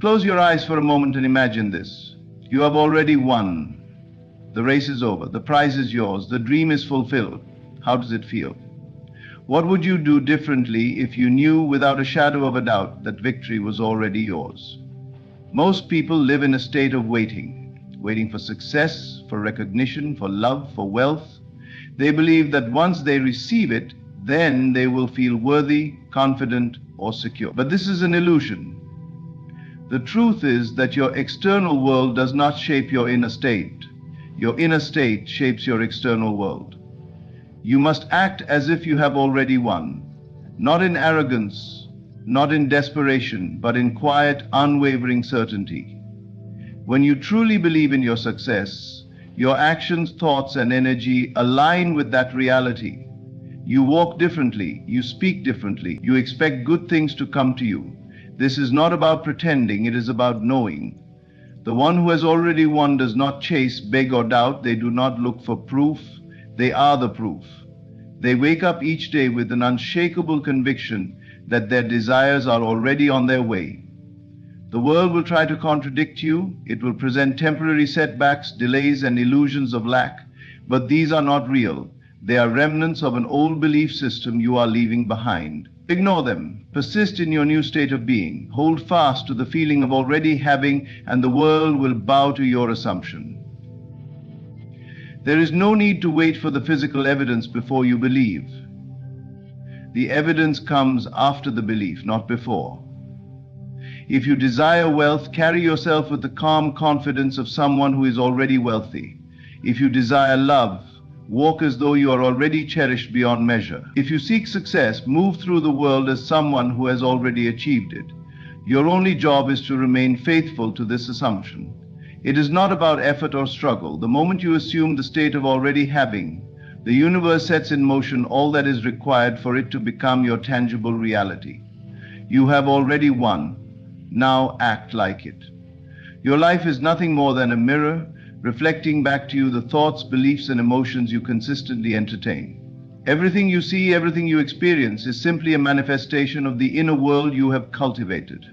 Close your eyes for a moment and imagine this. You have already won. The race is over. The prize is yours. The dream is fulfilled. How does it feel? What would you do differently if you knew without a shadow of a doubt that victory was already yours? Most people live in a state of waiting for success, for recognition, for love, for wealth. They believe that once they receive it, then they will feel worthy, confident, or secure. But this is an illusion. The truth is that your external world does not shape your inner state. Your inner state shapes your external world. You must act as if you have already won, not in arrogance, not in desperation, but in quiet, unwavering certainty. When you truly believe in your success, your actions, thoughts, and energy align with that reality. You walk differently, you speak differently, you expect good things to come to you. This is not about pretending, it is about knowing. The one who has already won does not chase, beg, or doubt. They do not look for proof. They are the proof. They wake up each day with an unshakable conviction that their desires are already on their way. The world will try to contradict you. It will present temporary setbacks, delays, and illusions of lack. But these are not real. They are remnants of an old belief system you are leaving behind. Ignore them. Persist in your new state of being. Hold fast to the feeling of already having, and the world will bow to your assumption. There is no need to wait for the physical evidence before you believe. The evidence comes after the belief, not before. If you desire wealth, carry yourself with the calm confidence of someone who is already wealthy. If you desire love, walk as though you are already cherished beyond measure. If you seek success, move through the world as someone who has already achieved it. Your only job is to remain faithful to this assumption. It is not about effort or struggle. The moment you assume the state of already having, the universe sets in motion all that is required for it to become your tangible reality. You have already won. Now act like it. Your life is nothing more than a mirror, reflecting back to you the thoughts, beliefs, and emotions you consistently entertain. Everything you see, everything you experience is simply a manifestation of the inner world you have cultivated.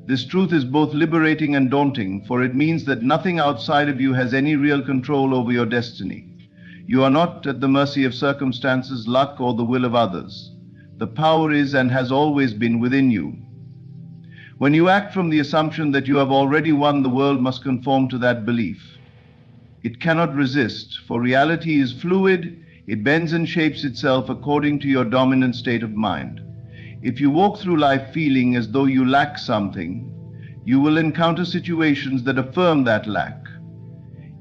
This truth is both liberating and daunting, for it means that nothing outside of you has any real control over your destiny. You are not at the mercy of circumstances, luck, or the will of others. The power is and has always been within you. When you act from the assumption that you have already won, the world must conform to that belief. It cannot resist, for reality is fluid. It bends and shapes itself according to your dominant state of mind. If you walk through life feeling as though you lack something, you will encounter situations that affirm that lack.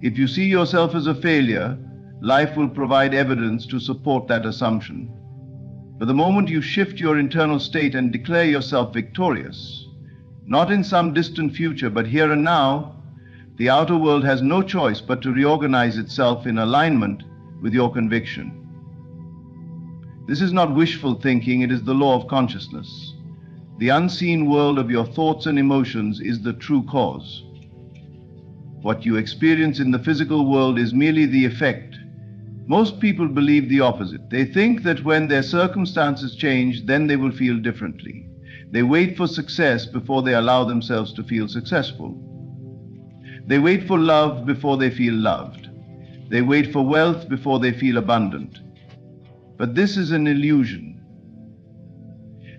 If you see yourself as a failure, life will provide evidence to support that assumption. But the moment you shift your internal state and declare yourself victorious, not in some distant future, but here and now, the outer world has no choice but to reorganize itself in alignment with your conviction. This is not wishful thinking, it is the law of consciousness. The unseen world of your thoughts and emotions is the true cause. What you experience in the physical world is merely the effect. Most people believe the opposite. They think that when their circumstances change, then they will feel differently. They wait for success before they allow themselves to feel successful. They wait for love before they feel loved. They wait for wealth before they feel abundant. But this is an illusion.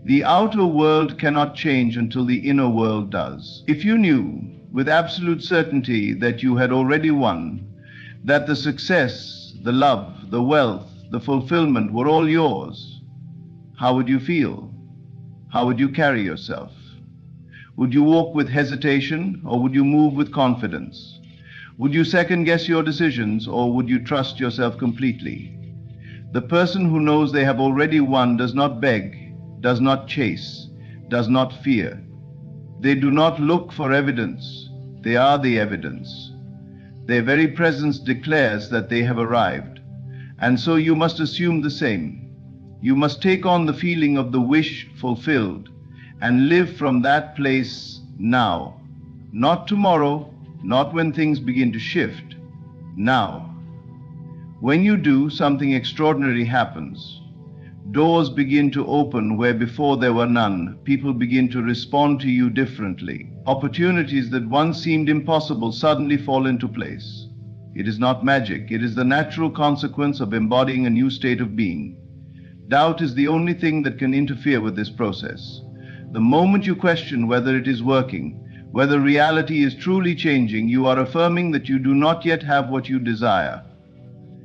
The outer world cannot change until the inner world does. If you knew with absolute certainty that you had already won, that the success, the love, the wealth, the fulfillment were all yours, how would you feel? How would you carry yourself? Would you walk with hesitation, or would you move with confidence? Would you second guess your decisions, or would you trust yourself completely? The person who knows they have already won does not beg, does not chase, does not fear. They do not look for evidence. They are the evidence. Their very presence declares that they have arrived. And so you must assume the same. You must take on the feeling of the wish fulfilled and live from that place now. Not tomorrow, not when things begin to shift. Now. When you do, something extraordinary happens. Doors begin to open where before there were none. People begin to respond to you differently. Opportunities that once seemed impossible suddenly fall into place. It is not magic, it is the natural consequence of embodying a new state of being. Doubt is the only thing that can interfere with this process. The moment you question whether it is working, whether reality is truly changing, you are affirming that you do not yet have what you desire.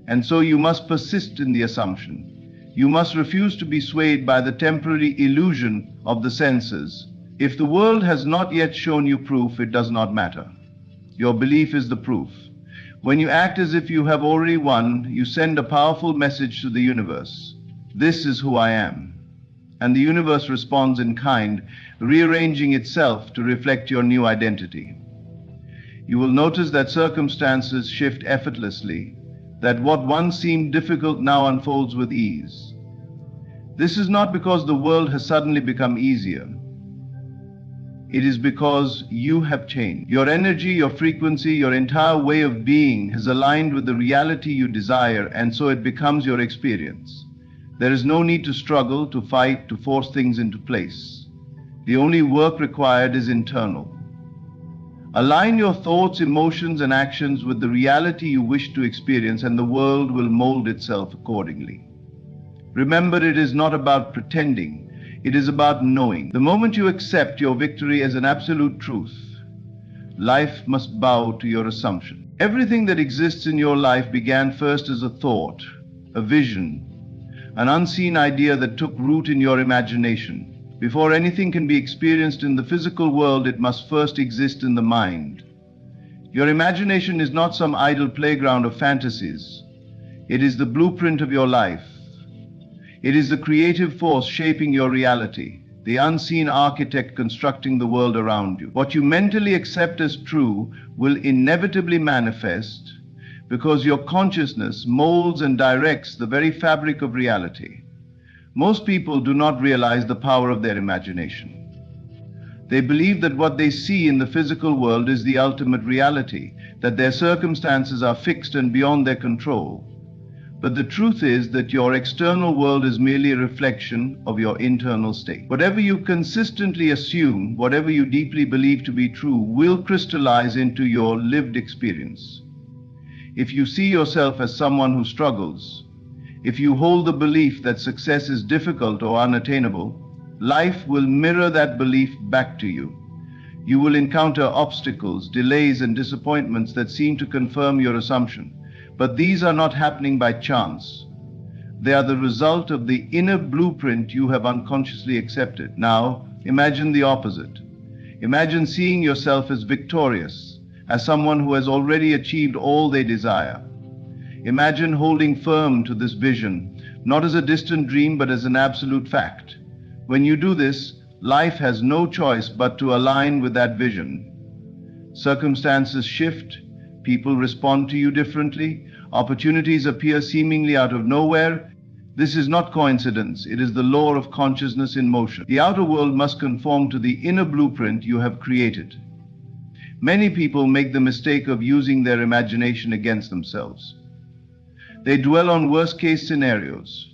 And so you must persist in the assumption. You must refuse to be swayed by the temporary illusion of the senses. If the world has not yet shown you proof, it does not matter. Your belief is the proof. When you act as if you have already won, you send a powerful message to the universe. This is who I am. And the universe responds in kind, rearranging itself to reflect your new identity. You will notice that circumstances shift effortlessly, that what once seemed difficult now unfolds with ease. This is not because the world has suddenly become easier. It is because you have changed. Your energy, your frequency, your entire way of being has aligned with the reality you desire, and so it becomes your experience. There is no need to struggle, to fight, to force things into place. The only work required is internal. Align your thoughts, emotions, and actions with the reality you wish to experience, and the world will mold itself accordingly. Remember, it is not about pretending, it is about knowing. The moment you accept your victory as an absolute truth, life must bow to your assumption. Everything that exists in your life began first as a thought, a vision, an unseen idea that took root in your imagination. Before anything can be experienced in the physical world, it must first exist in the mind. Your imagination is not some idle playground of fantasies. It is the blueprint of your life. It is the creative force shaping your reality, the unseen architect constructing the world around you. What you mentally accept as true will inevitably manifest, because your consciousness molds and directs the very fabric of reality. Most people do not realize the power of their imagination. They believe that what they see in the physical world is the ultimate reality, that their circumstances are fixed and beyond their control. But the truth is that your external world is merely a reflection of your internal state. Whatever you consistently assume, whatever you deeply believe to be true, will crystallize into your lived experience. If you see yourself as someone who struggles, if you hold the belief that success is difficult or unattainable, life will mirror that belief back to you. You will encounter obstacles, delays, and disappointments that seem to confirm your assumption. But these are not happening by chance. They are the result of the inner blueprint you have unconsciously accepted. Now, imagine the opposite. Imagine seeing yourself as victorious, as someone who has already achieved all they desire. Imagine holding firm to this vision, not as a distant dream, but as an absolute fact. When you do this, life has no choice but to align with that vision. Circumstances shift, people respond to you differently, opportunities appear seemingly out of nowhere. This is not coincidence, it is the law of consciousness in motion. The outer world must conform to the inner blueprint you have created. Many people make the mistake of using their imagination against themselves. They dwell on worst-case scenarios,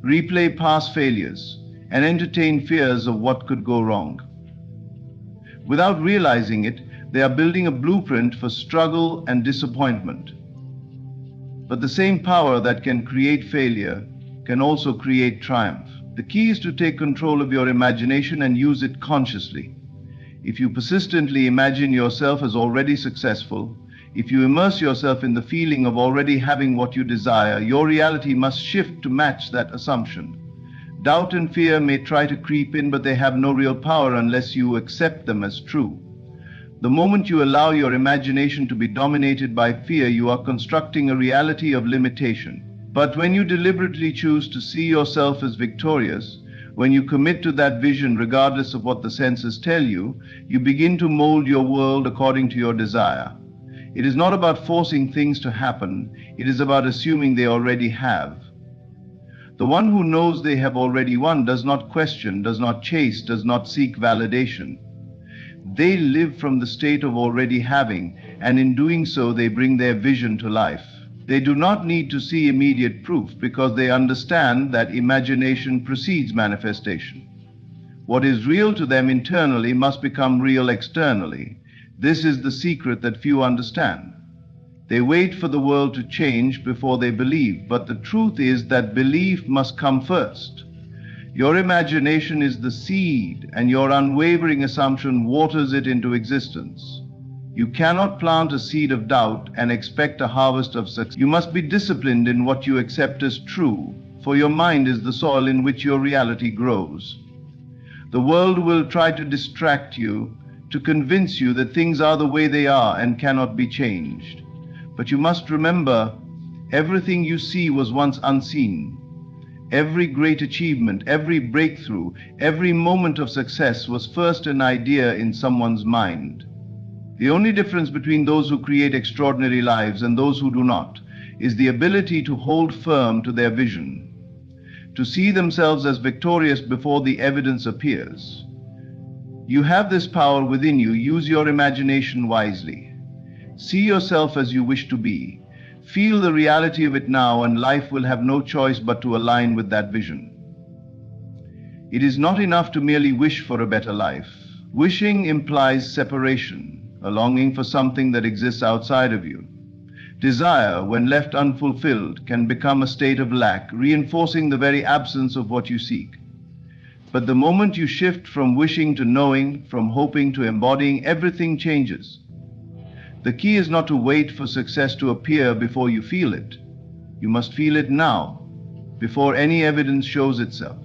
replay past failures, and entertain fears of what could go wrong. Without realizing it, they are building a blueprint for struggle and disappointment. But the same power that can create failure can also create triumph. The key is to take control of your imagination and use it consciously. If you persistently imagine yourself as already successful, if you immerse yourself in the feeling of already having what you desire, your reality must shift to match that assumption. Doubt and fear may try to creep in, but they have no real power unless you accept them as true. The moment you allow your imagination to be dominated by fear, you are constructing a reality of limitation. But when you deliberately choose to see yourself as victorious, when you commit to that vision regardless of what the senses tell you, you begin to mold your world according to your desire. It is not about forcing things to happen, it is about assuming they already have. The one who knows they have already won does not question, does not chase, does not seek validation. They live from the state of already having, and in doing so they bring their vision to life. They do not need to see immediate proof because they understand that imagination precedes manifestation. What is real to them internally must become real externally. This is the secret that few understand. They wait for the world to change before they believe, but the truth is that belief must come first. Your imagination is the seed, and your unwavering assumption waters it into existence. You cannot plant a seed of doubt and expect a harvest of success. You must be disciplined in what you accept as true, for your mind is the soil in which your reality grows. The world will try to distract you, to convince you that things are the way they are and cannot be changed. But you must remember, everything you see was once unseen. Every great achievement, every breakthrough, every moment of success was first an idea in someone's mind. The only difference between those who create extraordinary lives and those who do not is the ability to hold firm to their vision, to see themselves as victorious before the evidence appears. You have this power within you. Use your imagination wisely. See yourself as you wish to be. Feel the reality of it now, and life will have no choice but to align with that vision. It is not enough to merely wish for a better life. Wishing implies separation, a longing for something that exists outside of you. Desire, when left unfulfilled, can become a state of lack, reinforcing the very absence of what you seek. But the moment you shift from wishing to knowing, from hoping to embodying, everything changes. The key is not to wait for success to appear before you feel it. You must feel it now, before any evidence shows itself.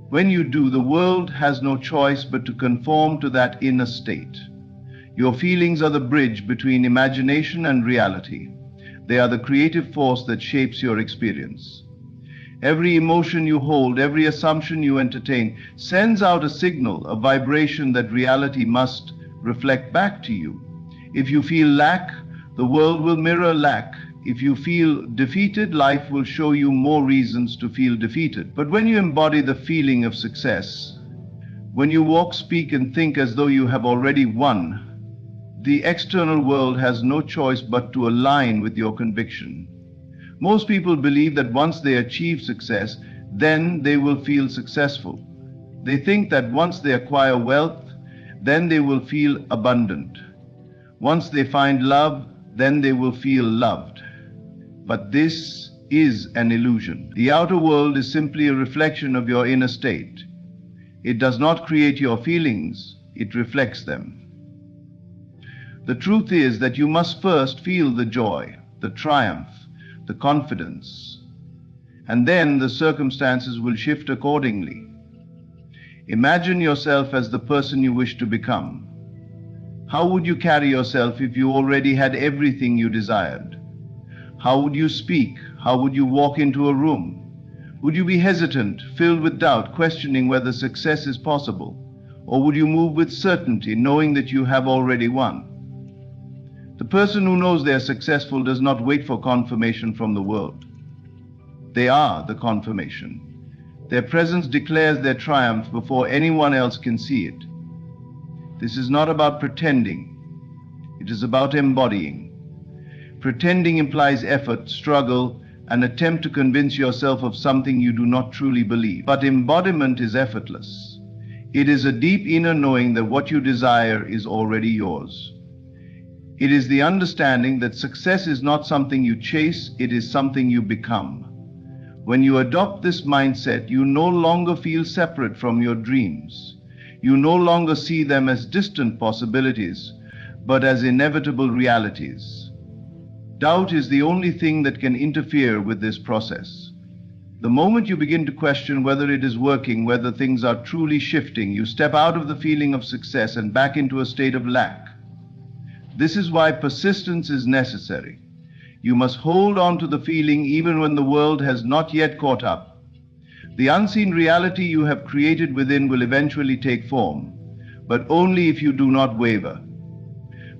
When you do, the world has no choice but to conform to that inner state. Your feelings are the bridge between imagination and reality. They are the creative force that shapes your experience. Every emotion you hold, every assumption you entertain, sends out a signal, a vibration that reality must reflect back to you. If you feel lack, the world will mirror lack. If you feel defeated, life will show you more reasons to feel defeated. But when you embody the feeling of success, when you walk, speak, and think as though you have already won, the external world has no choice but to align with your conviction. Most people believe that once they achieve success, then they will feel successful. They think that once they acquire wealth, then they will feel abundant. Once they find love, then they will feel loved. But this is an illusion. The outer world is simply a reflection of your inner state. It does not create your feelings, it reflects them. The truth is that you must first feel the joy, the triumph, the confidence, and then the circumstances will shift accordingly. Imagine yourself as the person you wish to become. How would you carry yourself if you already had everything you desired? How would you speak? How would you walk into a room? Would you be hesitant, filled with doubt, questioning whether success is possible? Or would you move with certainty, knowing that you have already won? The person who knows they are successful does not wait for confirmation from the world. They are the confirmation. Their presence declares their triumph before anyone else can see it. This is not about pretending. It is about embodying. Pretending implies effort, struggle, an attempt to convince yourself of something you do not truly believe. But embodiment is effortless. It is a deep inner knowing that what you desire is already yours. It is the understanding that success is not something you chase, it is something you become. When you adopt this mindset, you no longer feel separate from your dreams. You no longer see them as distant possibilities, but as inevitable realities. Doubt is the only thing that can interfere with this process. The moment you begin to question whether it is working, whether things are truly shifting, you step out of the feeling of success and back into a state of lack. This is why persistence is necessary. You must hold on to the feeling even when the world has not yet caught up. The unseen reality you have created within will eventually take form, but only if you do not waver.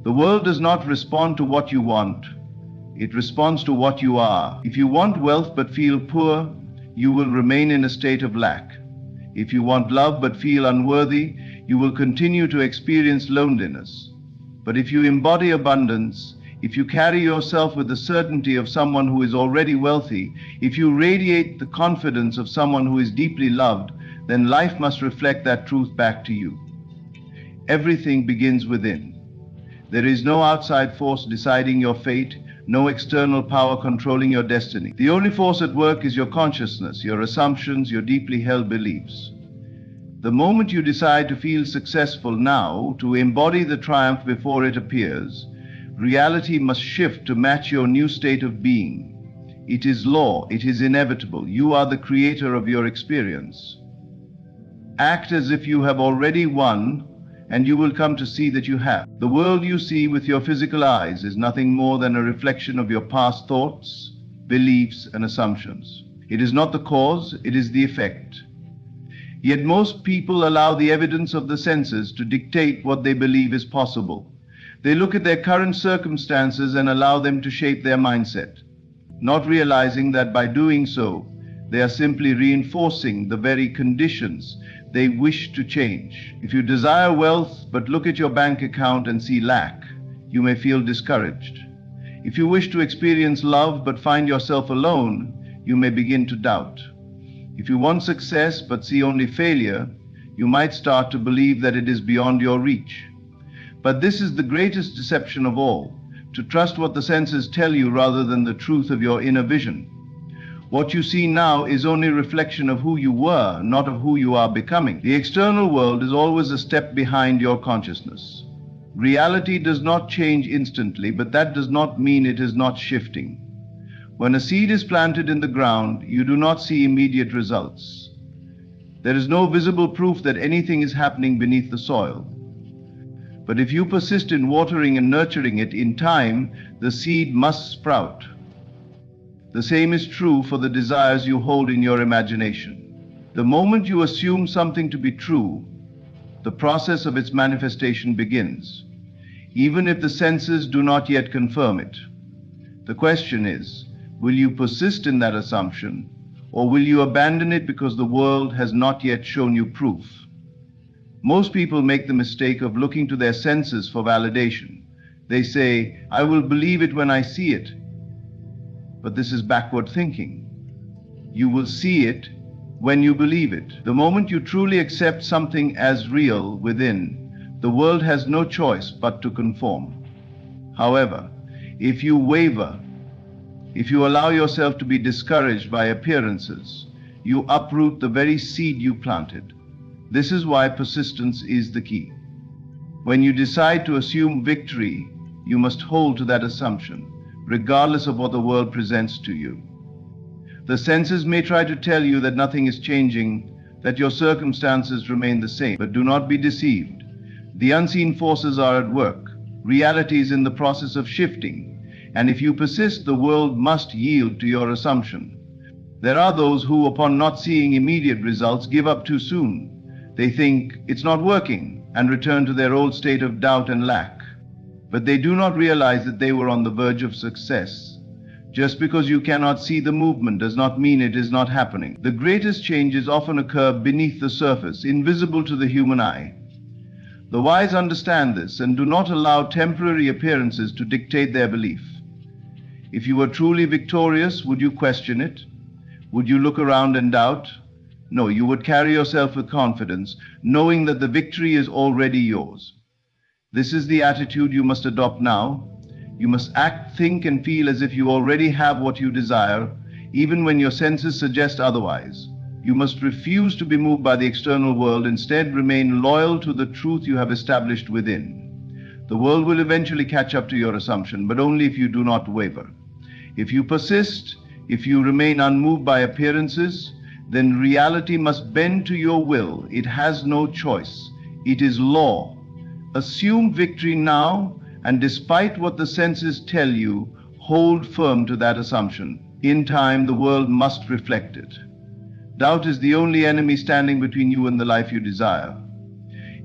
The world does not respond to what you want. It responds to what you are. If you want wealth but feel poor, you will remain in a state of lack. If you want love but feel unworthy, you will continue to experience loneliness. But if you embody abundance, if you carry yourself with the certainty of someone who is already wealthy, if you radiate the confidence of someone who is deeply loved, then life must reflect that truth back to you. Everything begins within. There is no outside force deciding your fate, no external power controlling your destiny. The only force at work is your consciousness, your assumptions, your deeply held beliefs. The moment you decide to feel successful now, to embody the triumph before it appears, reality must shift to match your new state of being. It is law, it is inevitable. You are the creator of your experience. Act as if you have already won, and you will come to see that you have. The world you see with your physical eyes is nothing more than a reflection of your past thoughts, beliefs, and assumptions. It is not the cause, it is the effect. Yet most people allow the evidence of the senses to dictate what they believe is possible. They look at their current circumstances and allow them to shape their mindset, not realizing that by doing so, they are simply reinforcing the very conditions they wish to change. If you desire wealth but look at your bank account and see lack, you may feel discouraged. If you wish to experience love but find yourself alone, you may begin to doubt. If you want success but see only failure, you might start to believe that it is beyond your reach. But this is the greatest deception of all, to trust what the senses tell you rather than the truth of your inner vision. What you see now is only a reflection of who you were, not of who you are becoming. The external world is always a step behind your consciousness. Reality does not change instantly, but that does not mean it is not shifting. When a seed is planted in the ground, you do not see immediate results. There is no visible proof that anything is happening beneath the soil. But if you persist in watering and nurturing it, in time, the seed must sprout. The same is true for the desires you hold in your imagination. The moment you assume something to be true, the process of its manifestation begins, even if the senses do not yet confirm it. The question is, will you persist in that assumption, or will you abandon it because the world has not yet shown you proof? Most people make the mistake of looking to their senses for validation. They say, I will believe it when I see it. But this is backward thinking. You will see it when you believe it. The moment you truly accept something as real within, the world has no choice but to conform. However, if you waver, if you allow yourself to be discouraged by appearances, you uproot the very seed you planted. This is why persistence is the key. When you decide to assume victory, you must hold to that assumption, regardless of what the world presents to you. The senses may try to tell you that nothing is changing, that your circumstances remain the same, but do not be deceived. The unseen forces are at work. Reality is in the process of shifting. And if you persist, the world must yield to your assumption. There are those who, upon not seeing immediate results, give up too soon. They think it's not working and return to their old state of doubt and lack. But they do not realize that they were on the verge of success. Just because you cannot see the movement does not mean it is not happening. The greatest changes often occur beneath the surface, invisible to the human eye. The wise understand this and do not allow temporary appearances to dictate their belief. If you were truly victorious, would you question it? Would you look around and doubt? No, you would carry yourself with confidence, knowing that the victory is already yours. This is the attitude you must adopt now. You must act, think, and feel as if you already have what you desire, even when your senses suggest otherwise. You must refuse to be moved by the external world, instead remain loyal to the truth you have established within. The world will eventually catch up to your assumption, but only if you do not waver. If you persist, if you remain unmoved by appearances, then reality must bend to your will. It has no choice. It is law. Assume victory now, and despite what the senses tell you, hold firm to that assumption. In time, the world must reflect it. Doubt is the only enemy standing between you and the life you desire.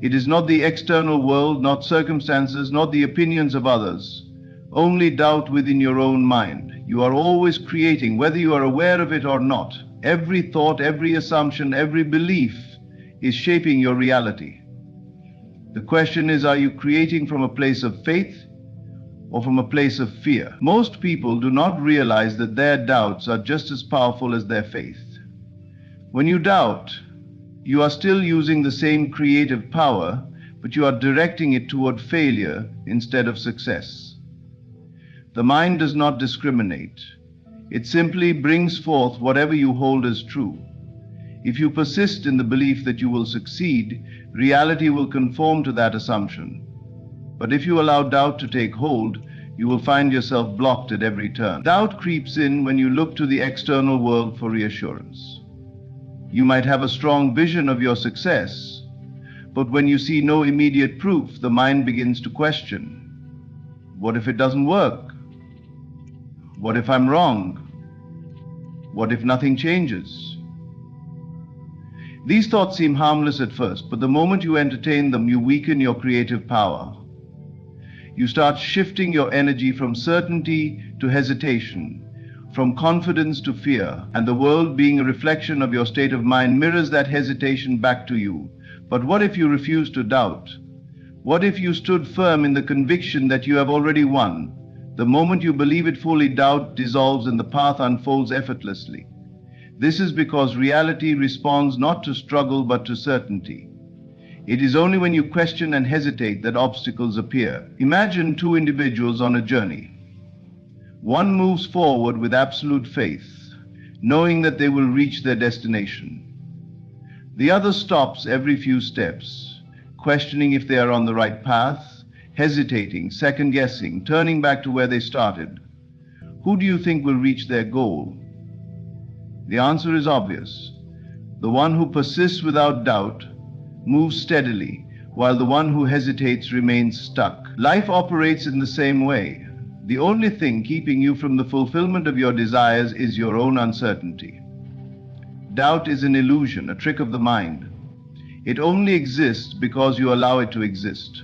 It is not the external world, not circumstances, not the opinions of others. Only doubt within your own mind. You are always creating, whether you are aware of it or not. Every thought, every assumption, every belief is shaping your reality. The question is, are you creating from a place of faith or from a place of fear. Most people do not realize that their doubts are just as powerful as their faith. When you doubt, you are still using the same creative power, but you are directing it toward failure instead of success. The mind does not discriminate. It simply brings forth whatever you hold as true. If you persist in the belief that you will succeed, reality will conform to that assumption. But if you allow doubt to take hold, you will find yourself blocked at every turn. Doubt creeps in when you look to the external world for reassurance. You might have a strong vision of your success, but when you see no immediate proof, the mind begins to question. What if it doesn't work? What if I'm wrong? What if nothing changes? These thoughts seem harmless at first, but the moment you entertain them, you weaken your creative power. You start shifting your energy from certainty to hesitation, from confidence to fear, and the world, being a reflection of your state of mind, mirrors that hesitation back to you. But what if you refuse to doubt? What if you stood firm in the conviction that you have already won? The moment you believe it fully, doubt dissolves and the path unfolds effortlessly. This is because reality responds not to struggle but to certainty. It is only when you question and hesitate that obstacles appear. Imagine two individuals on a journey. One moves forward with absolute faith, knowing that they will reach their destination. The other stops every few steps, questioning if they are on the right path, hesitating, second-guessing, turning back to where they started. Who do you think will reach their goal? The answer is obvious. The one who persists without doubt moves steadily, while the one who hesitates remains stuck. Life operates in the same way. The only thing keeping you from the fulfillment of your desires is your own uncertainty. Doubt is an illusion, a trick of the mind. It only exists because you allow it to exist.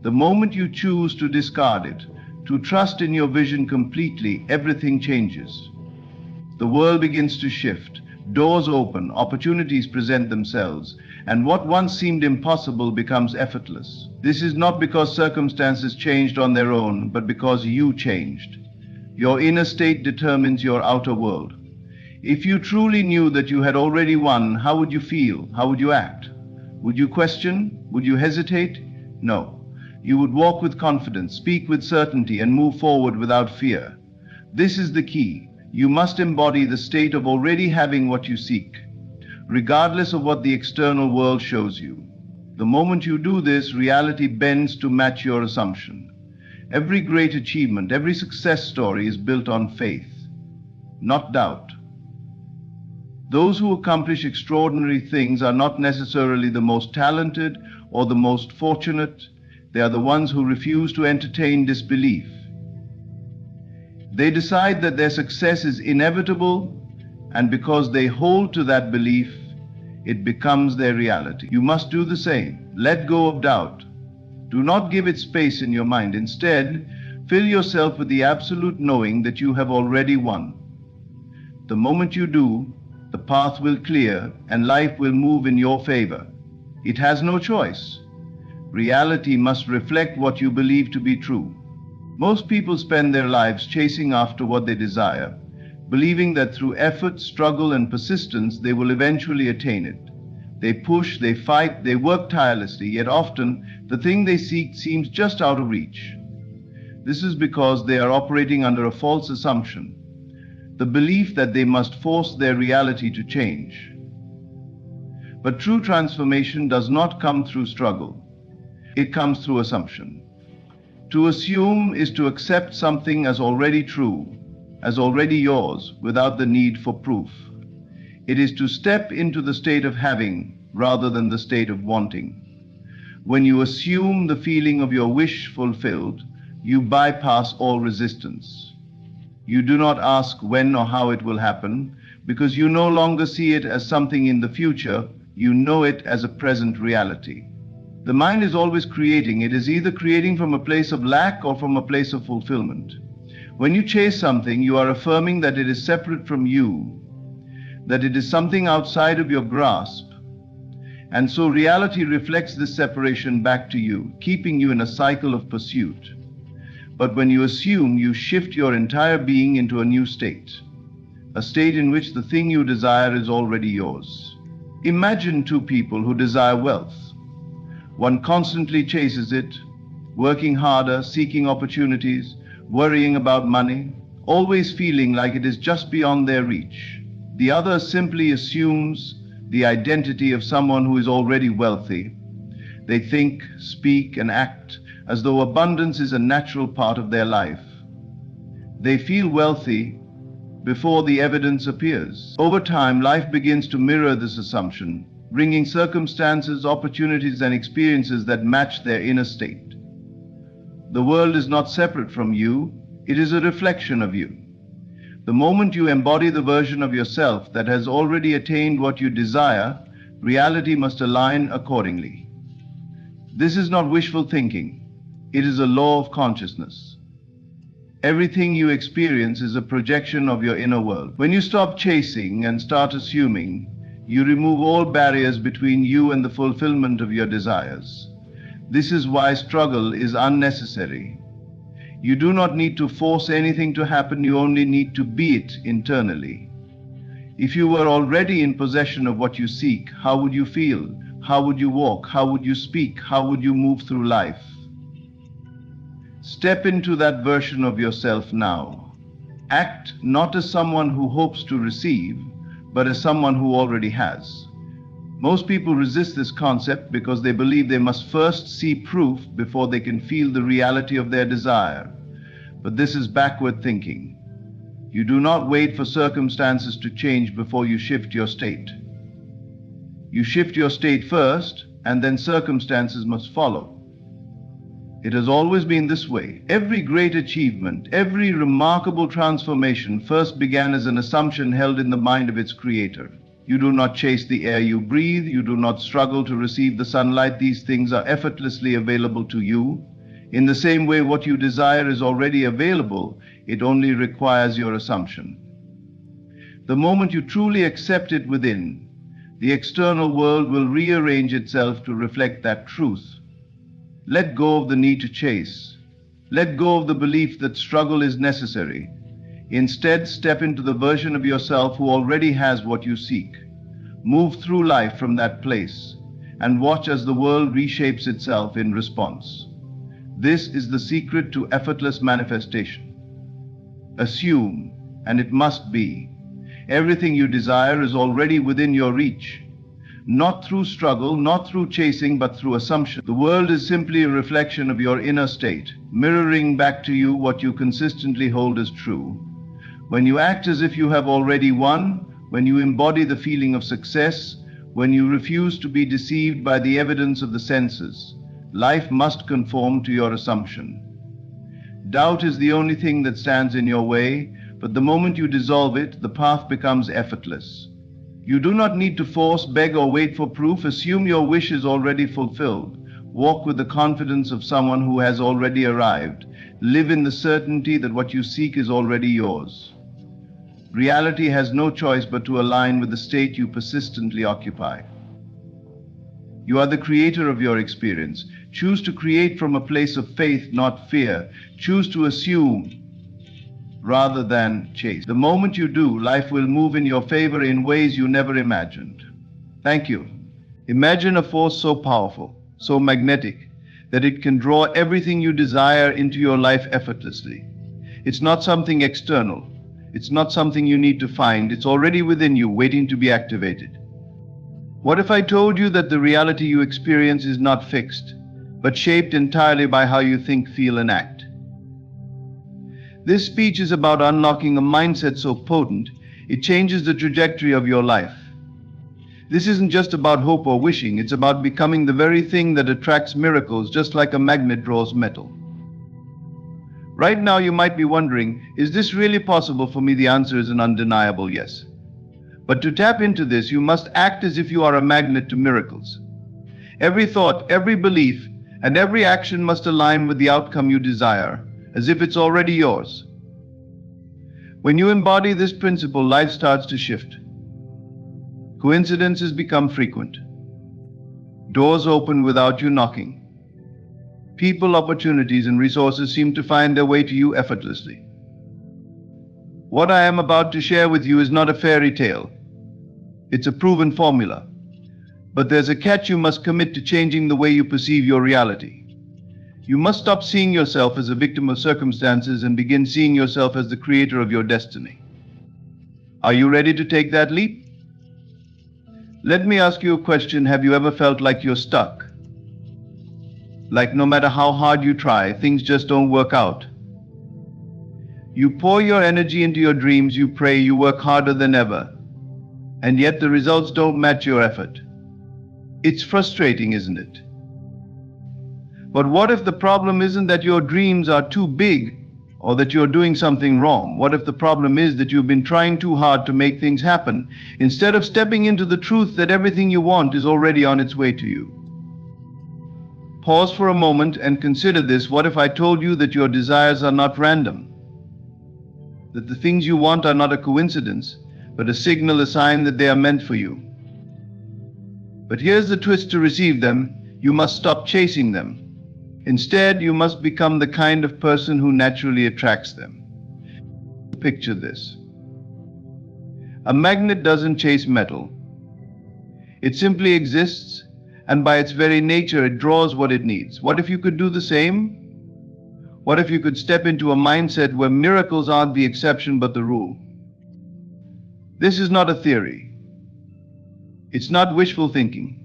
The moment you choose to discard it, to trust in your vision completely, everything changes. The world begins to shift, doors open, opportunities present themselves, and what once seemed impossible becomes effortless. This is not because circumstances changed on their own, but because you changed. Your inner state determines your outer world. If you truly knew that you had already won, how would you feel? How would you act? Would you question? Would you hesitate? No. You would walk with confidence, speak with certainty, and move forward without fear. This is the key. You must embody the state of already having what you seek, regardless of what the external world shows you. The moment you do this, reality bends to match your assumption. Every great achievement, every success story is built on faith, not doubt. Those who accomplish extraordinary things are not necessarily the most talented or the most fortunate. They are the ones who refuse to entertain disbelief. They decide that their success is inevitable, and because they hold to that belief, it becomes their reality. You must do the same. Let go of doubt. Do not give it space in your mind. Instead, fill yourself with the absolute knowing that you have already won. The moment you do, the path will clear and life will move in your favor. It has no choice. Reality must reflect what you believe to be true. Most people spend their lives chasing after what they desire, believing that through effort, struggle, and persistence they will eventually attain it. They push, they fight, they work tirelessly, yet often the thing they seek seems just out of reach. This is because they are operating under a false assumption, the belief that they must force their reality to change. But true transformation does not come through struggle. It comes through assumption. To assume is to accept something as already true, as already yours, without the need for proof. It is to step into the state of having rather than the state of wanting. When you assume the feeling of your wish fulfilled, you bypass all resistance. You do not ask when or how it will happen, because you no longer see it as something in the future, you know it as a present reality. The mind is always creating. It is either creating from a place of lack or from a place of fulfillment. When you chase something, you are affirming that it is separate from you, that it is something outside of your grasp. And so reality reflects this separation back to you, keeping you in a cycle of pursuit. But when you assume, you shift your entire being into a new state, a state in which the thing you desire is already yours. Imagine two people who desire wealth. One constantly chases it, working harder, seeking opportunities, worrying about money, always feeling like it is just beyond their reach. The other simply assumes the identity of someone who is already wealthy. They think, speak, and act as though abundance is a natural part of their life. They feel wealthy before the evidence appears. Over time, life begins to mirror this assumption, bringing circumstances, opportunities, and experiences that match their inner state. The world is not separate from you, it is a reflection of you. The moment you embody the version of yourself that has already attained what you desire, reality must align accordingly. This is not wishful thinking. It is a law of consciousness. Everything you experience is a projection of your inner world. When you stop chasing and start assuming, you remove all barriers between you and the fulfillment of your desires. This is why struggle is unnecessary. You do not need to force anything to happen, you only need to be it internally. If you were already in possession of what you seek, how would you feel? How would you walk? How would you speak? How would you move through life? Step into that version of yourself now. Act not as someone who hopes to receive, but as someone who already has. Most people resist this concept because they believe they must first see proof before they can feel the reality of their desire. But this is backward thinking. You do not wait for circumstances to change before you shift your state. You shift your state first, and then circumstances must follow. It has always been this way. Every great achievement, every remarkable transformation first began as an assumption held in the mind of its creator. You do not chase the air you breathe. You do not struggle to receive the sunlight. These things are effortlessly available to you. In the same way, what you desire is already available. It only requires your assumption. The moment you truly accept it within, the external world will rearrange itself to reflect that truth. Let go of the need to chase. Let go of the belief that struggle is necessary. Instead, step into the version of yourself who already has what you seek. Move through life from that place and watch as the world reshapes itself in response. This is the secret to effortless manifestation. Assume, and it must be. Everything you desire is already within your reach. Not through struggle, not through chasing, but through assumption. The world is simply a reflection of your inner state, mirroring back to you what you consistently hold as true. When you act as if you have already won, when you embody the feeling of success, when you refuse to be deceived by the evidence of the senses, life must conform to your assumption. Doubt is the only thing that stands in your way, but the moment you dissolve it, the path becomes effortless. You do not need to force, beg, or wait for proof. Assume your wish is already fulfilled. Walk with the confidence of someone who has already arrived. Live in the certainty that what you seek is already yours. Reality has no choice but to align with the state you persistently occupy. You are the creator of your experience. Choose to create from a place of faith, not fear. Choose to assume rather than chase. The moment you do, life will move in your favor in ways you never imagined. Thank you. Imagine a force so powerful, so magnetic, that it can draw everything you desire into your life effortlessly. It's not something external. It's not something you need to find. It's already within you, waiting to be activated. What if I told you that the reality you experience is not fixed, but shaped entirely by how you think, feel, and act? This speech is about unlocking a mindset so potent, it changes the trajectory of your life. This isn't just about hope or wishing, it's about becoming the very thing that attracts miracles, just like a magnet draws metal. Right now you might be wondering, is this really possible for me? The answer is an undeniable yes. But to tap into this, you must act as if you are a magnet to miracles. Every thought, every belief, and every action must align with the outcome you desire, as if it's already yours. When you embody this principle, life starts to shift. Coincidences become frequent. Doors open without you knocking. People, opportunities, and resources seem to find their way to you effortlessly. What I am about to share with you is not a fairy tale. It's a proven formula. But there's a catch: you must commit to changing the way you perceive your reality. You must stop seeing yourself as a victim of circumstances and begin seeing yourself as the creator of your destiny. Are you ready to take that leap? Let me ask you a question. Have you ever felt like you're stuck? Like no matter how hard you try, things just don't work out? You pour your energy into your dreams, you pray, you work harder than ever, and yet the results don't match your effort. It's frustrating, isn't it? But what if the problem isn't that your dreams are too big or that you're doing something wrong? What if the problem is that you've been trying too hard to make things happen, instead of stepping into the truth that everything you want is already on its way to you? Pause for a moment and consider this. What if I told you that your desires are not random? That the things you want are not a coincidence, but a signal, a sign that they are meant for you. But here's the twist: to receive them, you must stop chasing them. Instead, you must become the kind of person who naturally attracts them. Picture this. A magnet doesn't chase metal. It simply exists, and by its very nature, it draws what it needs. What if you could do the same? What if you could step into a mindset where miracles aren't the exception but the rule? This is not a theory. It's not wishful thinking.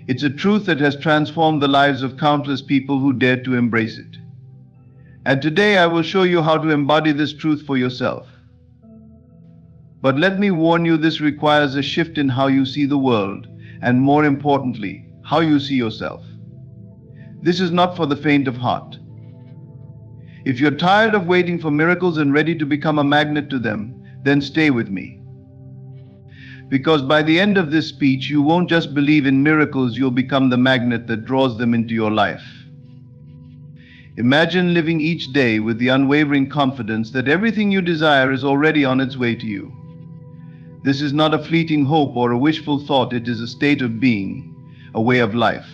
It's a truth that has transformed the lives of countless people who dared to embrace it. And today I will show you how to embody this truth for yourself. But let me warn you, this requires a shift in how you see the world, and more importantly, how you see yourself. This is not for the faint of heart. If you're tired of waiting for miracles and ready to become a magnet to them, then stay with me. Because by the end of this speech, you won't just believe in miracles, you'll become the magnet that draws them into your life. Imagine living each day with the unwavering confidence that everything you desire is already on its way to you. This is not a fleeting hope or a wishful thought, it is a state of being, a way of life.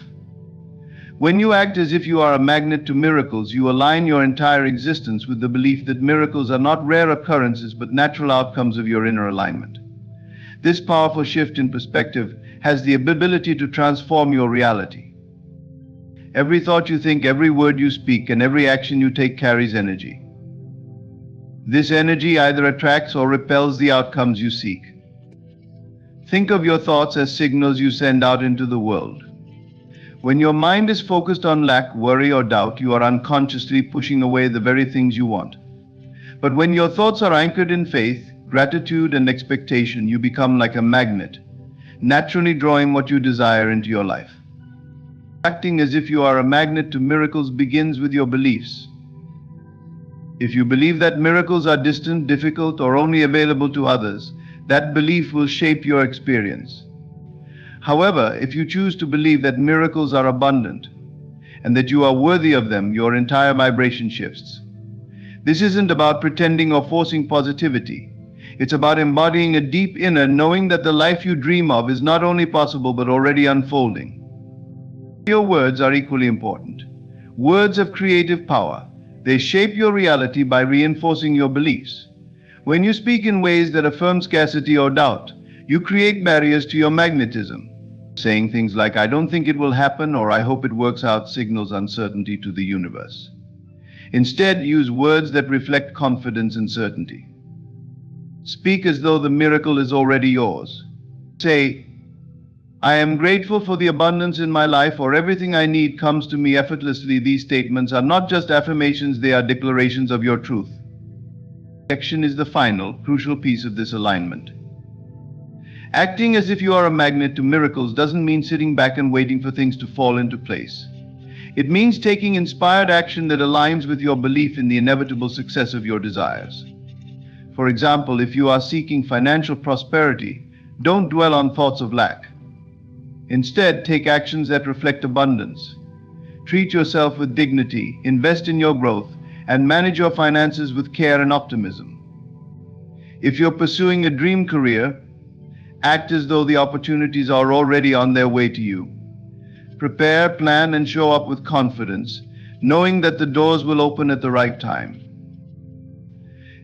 When you act as if you are a magnet to miracles, you align your entire existence with the belief that miracles are not rare occurrences but natural outcomes of your inner alignment. This powerful shift in perspective has the ability to transform your reality. Every thought you think, every word you speak, and every action you take carries energy. This energy either attracts or repels the outcomes you seek. Think of your thoughts as signals you send out into the world. When your mind is focused on lack, worry, or doubt, you are unconsciously pushing away the very things you want. But when your thoughts are anchored in faith, gratitude, and expectation, you become like a magnet, naturally drawing what you desire into your life. Acting as if you are a magnet to miracles begins with your beliefs. If you believe that miracles are distant, difficult, or only available to others, that belief will shape your experience. However, if you choose to believe that miracles are abundant and that you are worthy of them, your entire vibration shifts. This isn't about pretending or forcing positivity. It's about embodying a deep inner knowing that the life you dream of is not only possible but already unfolding. Your words are equally important. Words have creative power. They shape your reality by reinforcing your beliefs. When you speak in ways that affirm scarcity or doubt, you create barriers to your magnetism. Saying things like, "I don't think it will happen," or "I hope it works out," signals uncertainty to the universe. Instead, use words that reflect confidence and certainty. Speak as though the miracle is already yours. Say, "I am grateful for the abundance in my life," or "everything I need comes to me effortlessly." These statements are not just affirmations, they are declarations of your truth. Action is the final, crucial piece of this alignment. Acting as if you are a magnet to miracles doesn't mean sitting back and waiting for things to fall into place. It means taking inspired action that aligns with your belief in the inevitable success of your desires. For example, if you are seeking financial prosperity, don't dwell on thoughts of lack. Instead, take actions that reflect abundance. Treat yourself with dignity, invest in your growth, and manage your finances with care and optimism. If you're pursuing a dream career, act as though the opportunities are already on their way to you. Prepare, plan, and show up with confidence, knowing that the doors will open at the right time.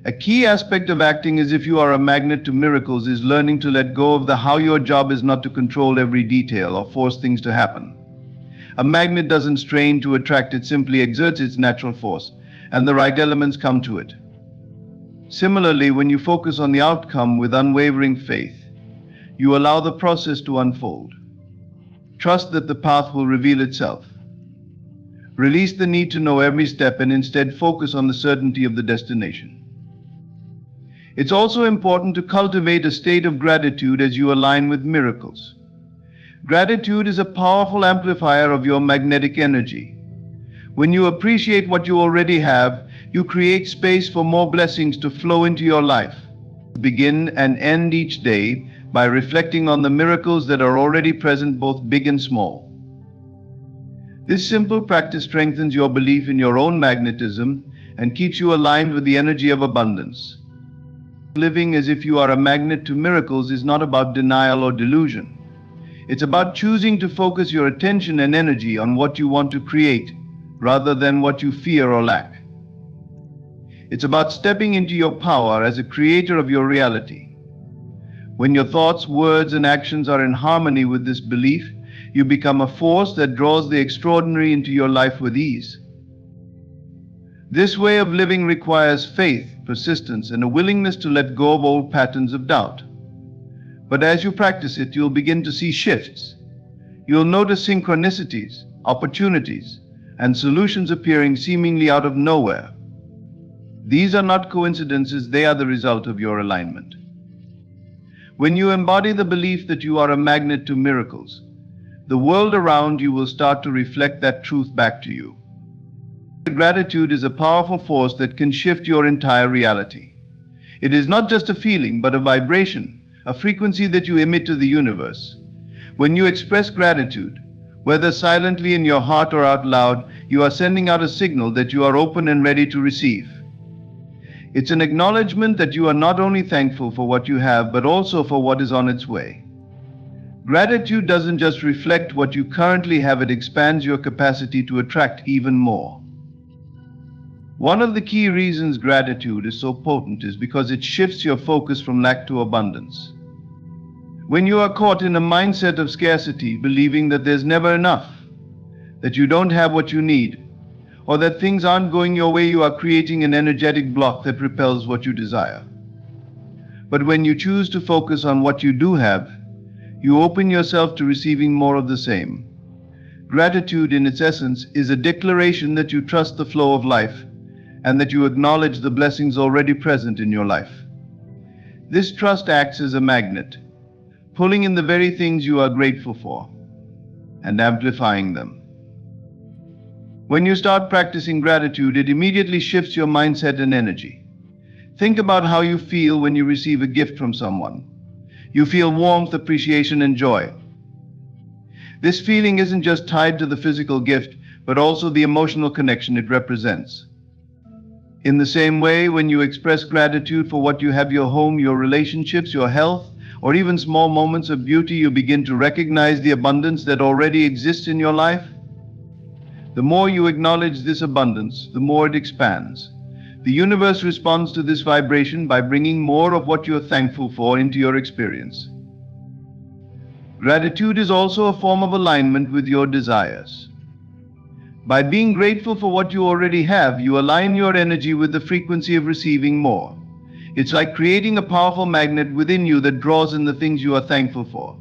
A key aspect of acting as if you are a magnet to miracles is learning to let go of the how. Your job is not to control every detail or force things to happen. A magnet doesn't strain to attract, it simply exerts its natural force, and the right elements come to it. Similarly, when you focus on the outcome with unwavering faith, you allow the process to unfold. Trust that the path will reveal itself. Release the need to know every step and instead focus on the certainty of the destination. It's also important to cultivate a state of gratitude as you align with miracles. Gratitude is a powerful amplifier of your magnetic energy. When you appreciate what you already have, you create space for more blessings to flow into your life. Begin and end each day by reflecting on the miracles that are already present, both big and small. This simple practice strengthens your belief in your own magnetism and keeps you aligned with the energy of abundance. Living as if you are a magnet to miracles is not about denial or delusion. It's about choosing to focus your attention and energy on what you want to create rather than what you fear or lack. It's about stepping into your power as a creator of your reality. When your thoughts, words, and actions are in harmony with this belief, you become a force that draws the extraordinary into your life with ease. This way of living requires faith, persistence, and a willingness to let go of old patterns of doubt. But as you practice it, you'll begin to see shifts. You'll notice synchronicities, opportunities, and solutions appearing seemingly out of nowhere. These are not coincidences, they are the result of your alignment. When you embody the belief that you are a magnet to miracles, the world around you will start to reflect that truth back to you. Gratitude is a powerful force that can shift your entire reality. It is not just a feeling, but a vibration, a frequency that you emit to the universe. When you express gratitude, whether silently in your heart or out loud, you are sending out a signal that you are open and ready to receive. It's an acknowledgement that you are not only thankful for what you have, but also for what is on its way. Gratitude doesn't just reflect what you currently have, it expands your capacity to attract even more. One of the key reasons gratitude is so potent is because it shifts your focus from lack to abundance. When you are caught in a mindset of scarcity, believing that there's never enough, that you don't have what you need, or that things aren't going your way, you are creating an energetic block that repels what you desire. But when you choose to focus on what you do have, you open yourself to receiving more of the same. Gratitude, in its essence, is a declaration that you trust the flow of life and that you acknowledge the blessings already present in your life. This trust acts as a magnet, pulling in the very things you are grateful for and amplifying them. When you start practicing gratitude, it immediately shifts your mindset and energy. Think about how you feel when you receive a gift from someone. You feel warmth, appreciation, and joy. This feeling isn't just tied to the physical gift, but also the emotional connection it represents. In the same way, when you express gratitude for what you have, your home, your relationships, your health, or even small moments of beauty, you begin to recognize the abundance that already exists in your life. The more you acknowledge this abundance, the more it expands. The universe responds to this vibration by bringing more of what you're thankful for into your experience. Gratitude is also a form of alignment with your desires. By being grateful for what you already have, you align your energy with the frequency of receiving more. It's like creating a powerful magnet within you that draws in the things you are thankful for.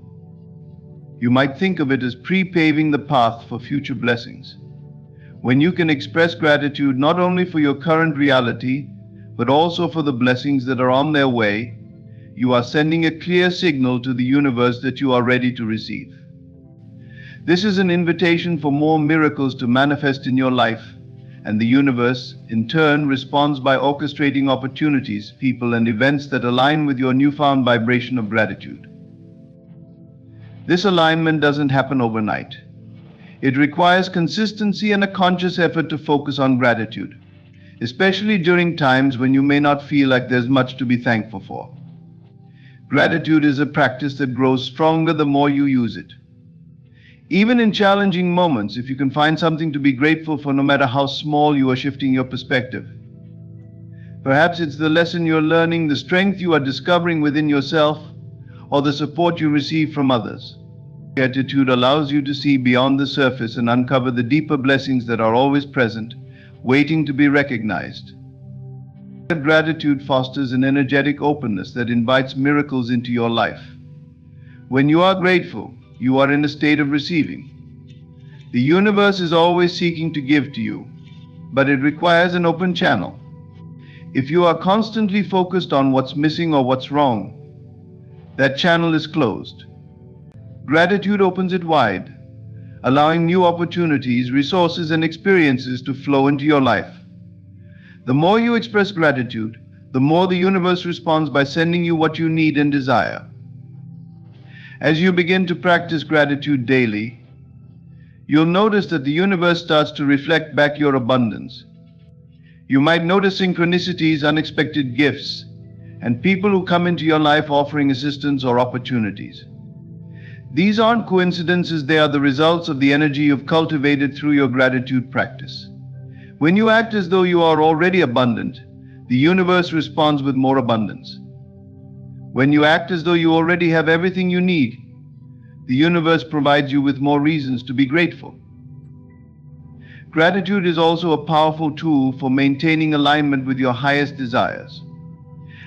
You might think of it as pre-paving the path for future blessings. When you can express gratitude not only for your current reality, but also for the blessings that are on their way, you are sending a clear signal to the universe that you are ready to receive. This is an invitation for more miracles to manifest in your life, and the universe, in turn, responds by orchestrating opportunities, people, and events that align with your newfound vibration of gratitude. This alignment doesn't happen overnight. It requires consistency and a conscious effort to focus on gratitude, especially during times when you may not feel like there's much to be thankful for. Gratitude is a practice that grows stronger the more you use it. Even in challenging moments, if you can find something to be grateful for, no matter how small, you are shifting your perspective. Perhaps it's the lesson you're learning, the strength you are discovering within yourself, or the support you receive from others. Gratitude allows you to see beyond the surface and uncover the deeper blessings that are always present, waiting to be recognized. Gratitude fosters an energetic openness that invites miracles into your life. When you are grateful, you are in a state of receiving. The universe is always seeking to give to you, but it requires an open channel. If you are constantly focused on what's missing or what's wrong, that channel is closed. Gratitude opens it wide, allowing new opportunities, resources, and experiences to flow into your life. The more you express gratitude, the more the universe responds by sending you what you need and desire. As you begin to practice gratitude daily, you'll notice that the universe starts to reflect back your abundance. You might notice synchronicities, unexpected gifts, and people who come into your life offering assistance or opportunities. These aren't coincidences, they are the results of the energy you've cultivated through your gratitude practice. When you act as though you are already abundant, the universe responds with more abundance. When you act as though you already have everything you need, the universe provides you with more reasons to be grateful. Gratitude is also a powerful tool for maintaining alignment with your highest desires.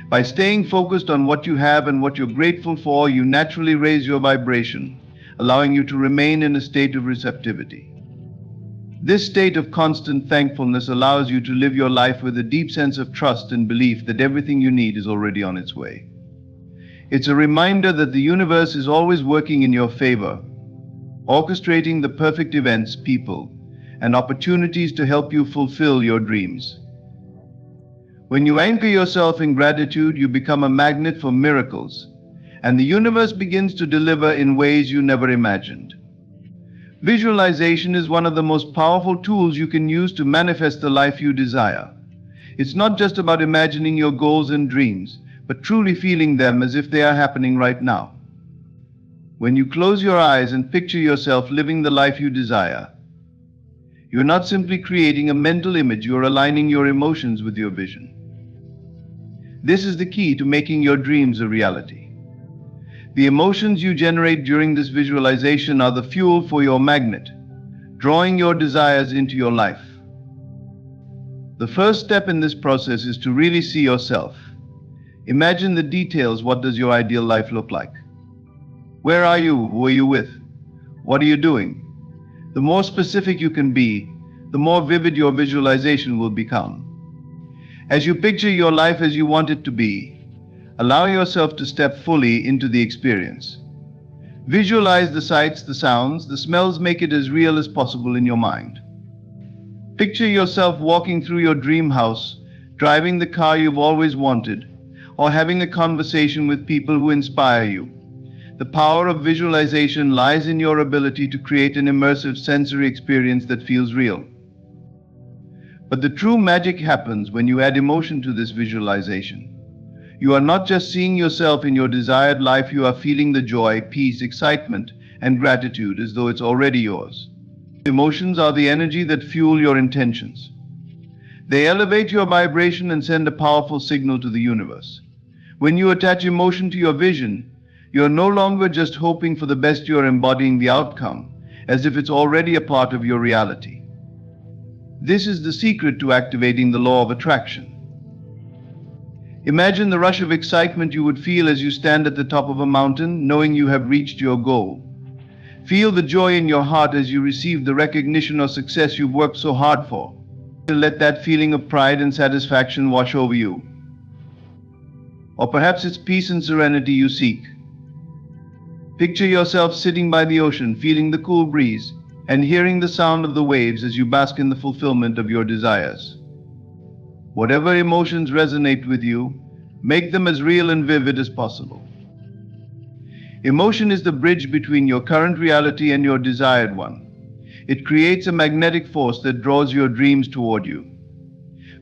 By staying focused on what you have and what you're grateful for, you naturally raise your vibration, allowing you to remain in a state of receptivity. This state of constant thankfulness allows you to live your life with a deep sense of trust and belief that everything you need is already on its way. It's a reminder that the universe is always working in your favor, orchestrating the perfect events, people, and opportunities to help you fulfill your dreams. When you anchor yourself in gratitude, you become a magnet for miracles, and the universe begins to deliver in ways you never imagined. Visualization is one of the most powerful tools you can use to manifest the life you desire. It's not just about imagining your goals and dreams, but truly feeling them as if they are happening right now. When you close your eyes and picture yourself living the life you desire, you're not simply creating a mental image, you're aligning your emotions with your vision. This is the key to making your dreams a reality. The emotions you generate during this visualization are the fuel for your magnet, drawing your desires into your life. The first step in this process is to really see yourself. Imagine the details. What does your ideal life look like? Where are you? Who are you with? What are you doing? The more specific you can be, the more vivid your visualization will become. As you picture your life as you want it to be, allow yourself to step fully into the experience. Visualize the sights, the sounds, the smells, make it as real as possible in your mind. Picture yourself walking through your dream house, driving the car you've always wanted, or having a conversation with people who inspire you. The power of visualization lies in your ability to create an immersive sensory experience that feels real. But the true magic happens when you add emotion to this visualization. You are not just seeing yourself in your desired life, you are feeling the joy, peace, excitement, and gratitude as though it's already yours. Emotions are the energy that fuel your intentions. They elevate your vibration and send a powerful signal to the universe. When you attach emotion to your vision, you're no longer just hoping for the best, you're embodying the outcome, as if it's already a part of your reality. This is the secret to activating the law of attraction. Imagine the rush of excitement you would feel as you stand at the top of a mountain, knowing you have reached your goal. Feel the joy in your heart as you receive the recognition or success you've worked so hard for. Let that feeling of pride and satisfaction wash over you. Or perhaps it's peace and serenity you seek. Picture yourself sitting by the ocean, feeling the cool breeze, and hearing the sound of the waves as you bask in the fulfillment of your desires. Whatever emotions resonate with you, make them as real and vivid as possible. Emotion is the bridge between your current reality and your desired one. It creates a magnetic force that draws your dreams toward you.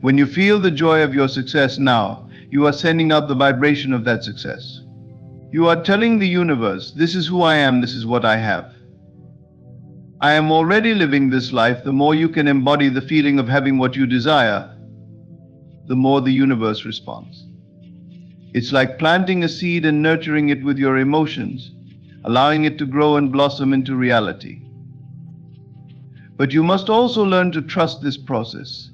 When you feel the joy of your success now, you are sending out the vibration of that success. You are telling the universe, this is who I am, this is what I have. I am already living this life, the more you can embody the feeling of having what you desire, the more the universe responds. It's like planting a seed and nurturing it with your emotions, allowing it to grow and blossom into reality. But you must also learn to trust this process.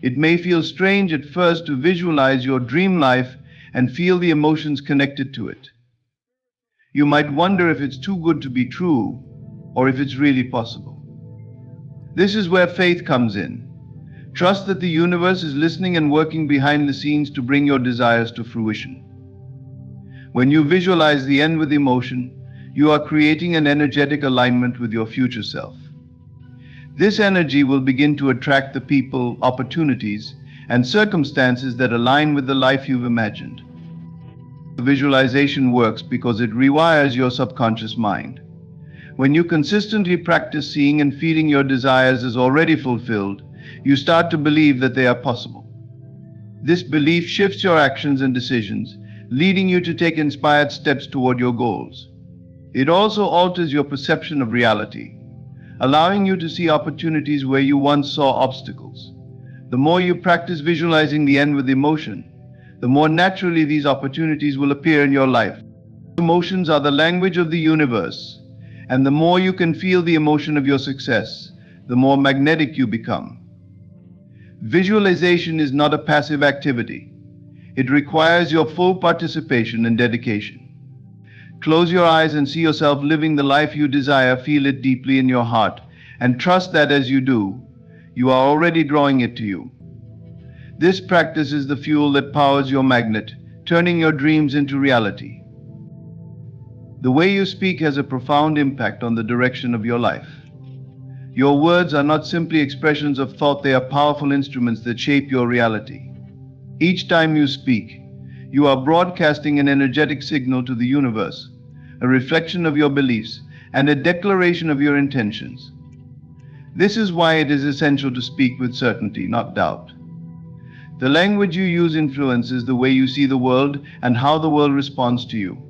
It may feel strange at first to visualize your dream life and feel the emotions connected to it. You might wonder if it's too good to be true, or if it's really possible. This is where faith comes in. Trust that the universe is listening and working behind the scenes to bring your desires to fruition. When you visualize the end with emotion, you are creating an energetic alignment with your future self. This energy will begin to attract the people, opportunities, and circumstances that align with the life you've imagined. The visualization works because it rewires your subconscious mind. When you consistently practice seeing and feeling your desires as already fulfilled, you start to believe that they are possible. This belief shifts your actions and decisions, leading you to take inspired steps toward your goals. It also alters your perception of reality, allowing you to see opportunities where you once saw obstacles. The more you practice visualizing the end with emotion, the more naturally these opportunities will appear in your life. Emotions are the language of the universe, and the more you can feel the emotion of your success, the more magnetic you become. Visualization is not a passive activity. It requires your full participation and dedication. Close your eyes and see yourself living the life you desire. Feel it deeply in your heart, and trust that as you do, you are already drawing it to you. This practice is the fuel that powers your magnet, turning your dreams into reality. The way you speak has a profound impact on the direction of your life. Your words are not simply expressions of thought, they are powerful instruments that shape your reality. Each time you speak, you are broadcasting an energetic signal to the universe, a reflection of your beliefs, and a declaration of your intentions. This is why it is essential to speak with certainty, not doubt. The language you use influences the way you see the world and how the world responds to you.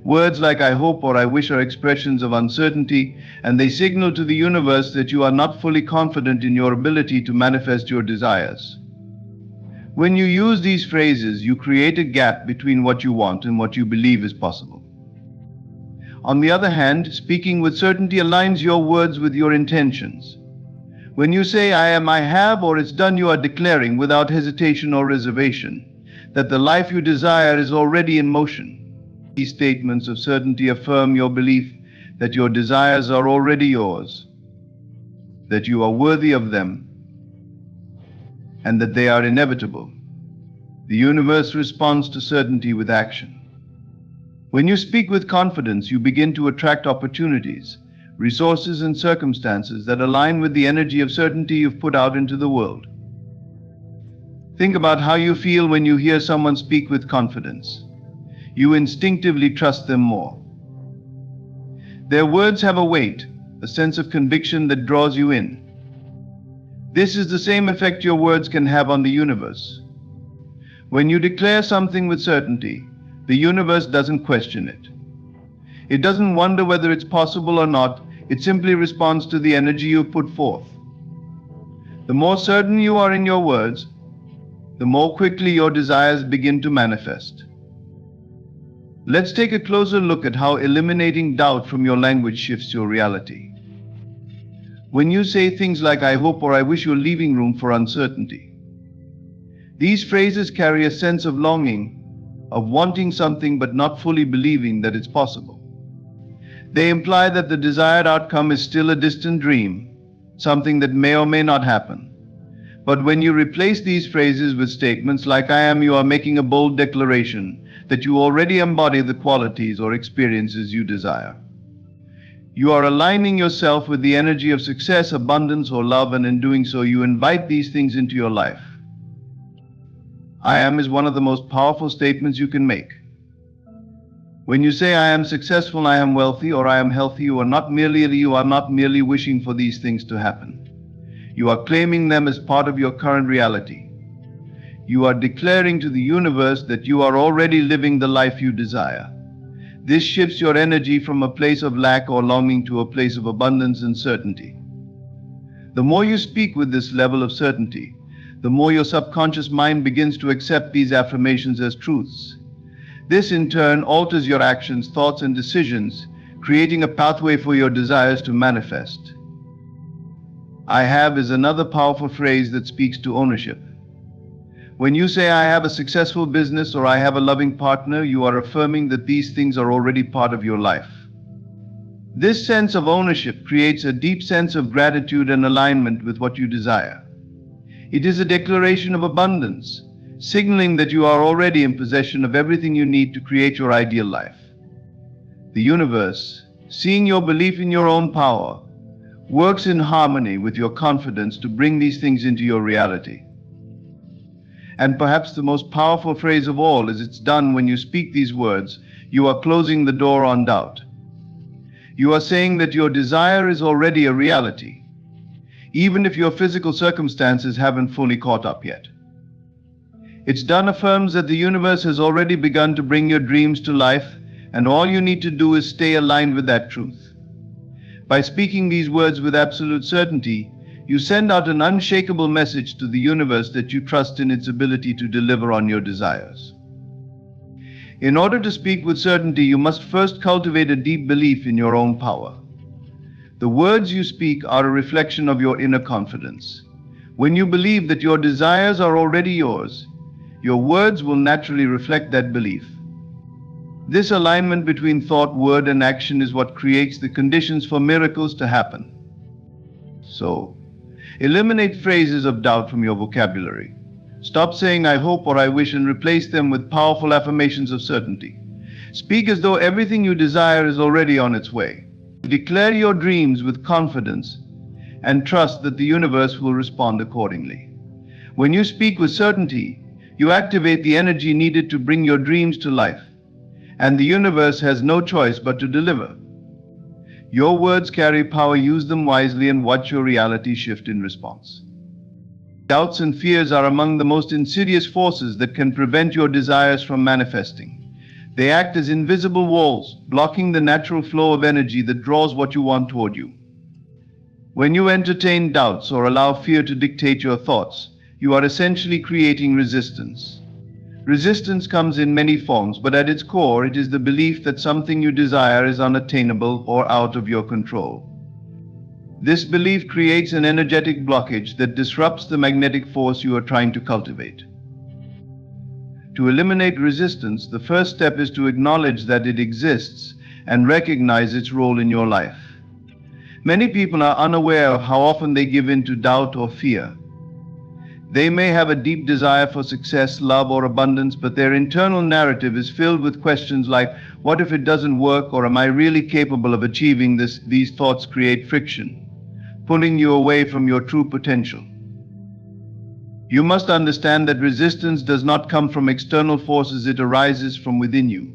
Words like I hope or I wish are expressions of uncertainty, and they signal to the universe that you are not fully confident in your ability to manifest your desires. When you use these phrases, you create a gap between what you want and what you believe is possible. On the other hand, speaking with certainty aligns your words with your intentions. When you say I am, I have, or it's done, you are declaring without hesitation or reservation that the life you desire is already in motion. These statements of certainty affirm your belief that your desires are already yours, that you are worthy of them, and that they are inevitable. The universe responds to certainty with action. When you speak with confidence, you begin to attract opportunities, resources, and circumstances that align with the energy of certainty you've put out into the world. Think about how you feel when you hear someone speak with confidence. You instinctively trust them more. Their words have a weight, a sense of conviction that draws you in. This is the same effect your words can have on the universe. When you declare something with certainty, the universe doesn't question it. It doesn't wonder whether it's possible or not, it simply responds to the energy you put forth. The more certain you are in your words, the more quickly your desires begin to manifest. Let's take a closer look at how eliminating doubt from your language shifts your reality. When you say things like I hope or I wish, you're leaving room for uncertainty. These phrases carry a sense of longing, of wanting something but not fully believing that it's possible. They imply that the desired outcome is still a distant dream, something that may or may not happen. But when you replace these phrases with statements like I am, you are making a bold declaration that you already embody the qualities or experiences you desire. You are aligning yourself with the energy of success, abundance, or love, and in doing so, you invite these things into your life. I am is one of the most powerful statements you can make. When you say I am successful, I am wealthy, or I am healthy, you are not merely wishing for these things to happen. You are claiming them as part of your current reality. You are declaring to the universe that you are already living the life you desire. This shifts your energy from a place of lack or longing to a place of abundance and certainty. The more you speak with this level of certainty, the more your subconscious mind begins to accept these affirmations as truths. This in turn alters your actions, thoughts, and decisions, creating a pathway for your desires to manifest. I have is another powerful phrase that speaks to ownership. When you say, I have a successful business or I have a loving partner, you are affirming that these things are already part of your life. This sense of ownership creates a deep sense of gratitude and alignment with what you desire. It is a declaration of abundance, signaling that you are already in possession of everything you need to create your ideal life. The universe, seeing your belief in your own power, works in harmony with your confidence to bring these things into your reality. And perhaps the most powerful phrase of all is it's done when you speak these words, you are closing the door on doubt. You are saying that your desire is already a reality, even if your physical circumstances haven't fully caught up yet. It's done affirms that the universe has already begun to bring your dreams to life, and all you need to do is stay aligned with that truth. By speaking these words with absolute certainty, you send out an unshakable message to the universe that you trust in its ability to deliver on your desires. In order to speak with certainty, you must first cultivate a deep belief in your own power. The words you speak are a reflection of your inner confidence. When you believe that your desires are already yours, your words will naturally reflect that belief. This alignment between thought, word, and action is what creates the conditions for miracles to happen. So, eliminate phrases of doubt from your vocabulary. Stop saying I hope or I wish and replace them with powerful affirmations of certainty. Speak as though everything you desire is already on its way. Declare your dreams with confidence and trust that the universe will respond accordingly. When you speak with certainty, you activate the energy needed to bring your dreams to life, and the universe has no choice but to deliver. Your words carry power, use them wisely and watch your reality shift in response. Doubts and fears are among the most insidious forces that can prevent your desires from manifesting. They act as invisible walls, blocking the natural flow of energy that draws what you want toward you. When you entertain doubts or allow fear to dictate your thoughts, you are essentially creating resistance. Resistance comes in many forms, but at its core, it is the belief that something you desire is unattainable or out of your control. This belief creates an energetic blockage that disrupts the magnetic force you are trying to cultivate. To eliminate resistance, the first step is to acknowledge that it exists and recognize its role in your life. Many people are unaware of how often they give in to doubt or fear. They may have a deep desire for success, love, or abundance, but their internal narrative is filled with questions like, what if it doesn't work, or am I really capable of achieving this? These thoughts create friction, pulling you away from your true potential. You must understand that resistance does not come from external forces, it arises from within you.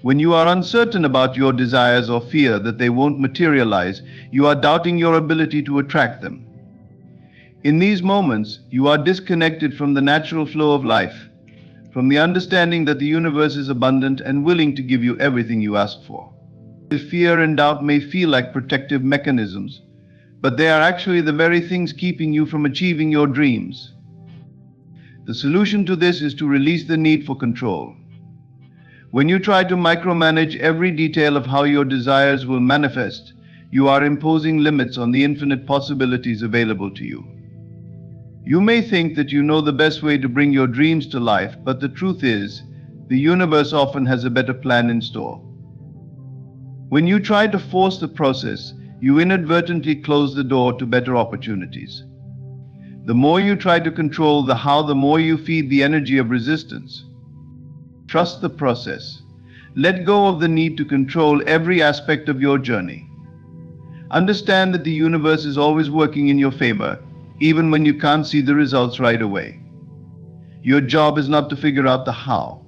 When you are uncertain about your desires or fear that they won't materialize, you are doubting your ability to attract them. In these moments, you are disconnected from the natural flow of life, from the understanding that the universe is abundant and willing to give you everything you ask for. Fear and doubt may feel like protective mechanisms, but they are actually the very things keeping you from achieving your dreams. The solution to this is to release the need for control. When you try to micromanage every detail of how your desires will manifest, you are imposing limits on the infinite possibilities available to you. You may think that you know the best way to bring your dreams to life, but the truth is, the universe often has a better plan in store. When you try to force the process, you inadvertently close the door to better opportunities. The more you try to control the how, the more you feed the energy of resistance. Trust the process. Let go of the need to control every aspect of your journey. Understand that the universe is always working in your favor, even when you can't see the results right away. Your job is not to figure out the how,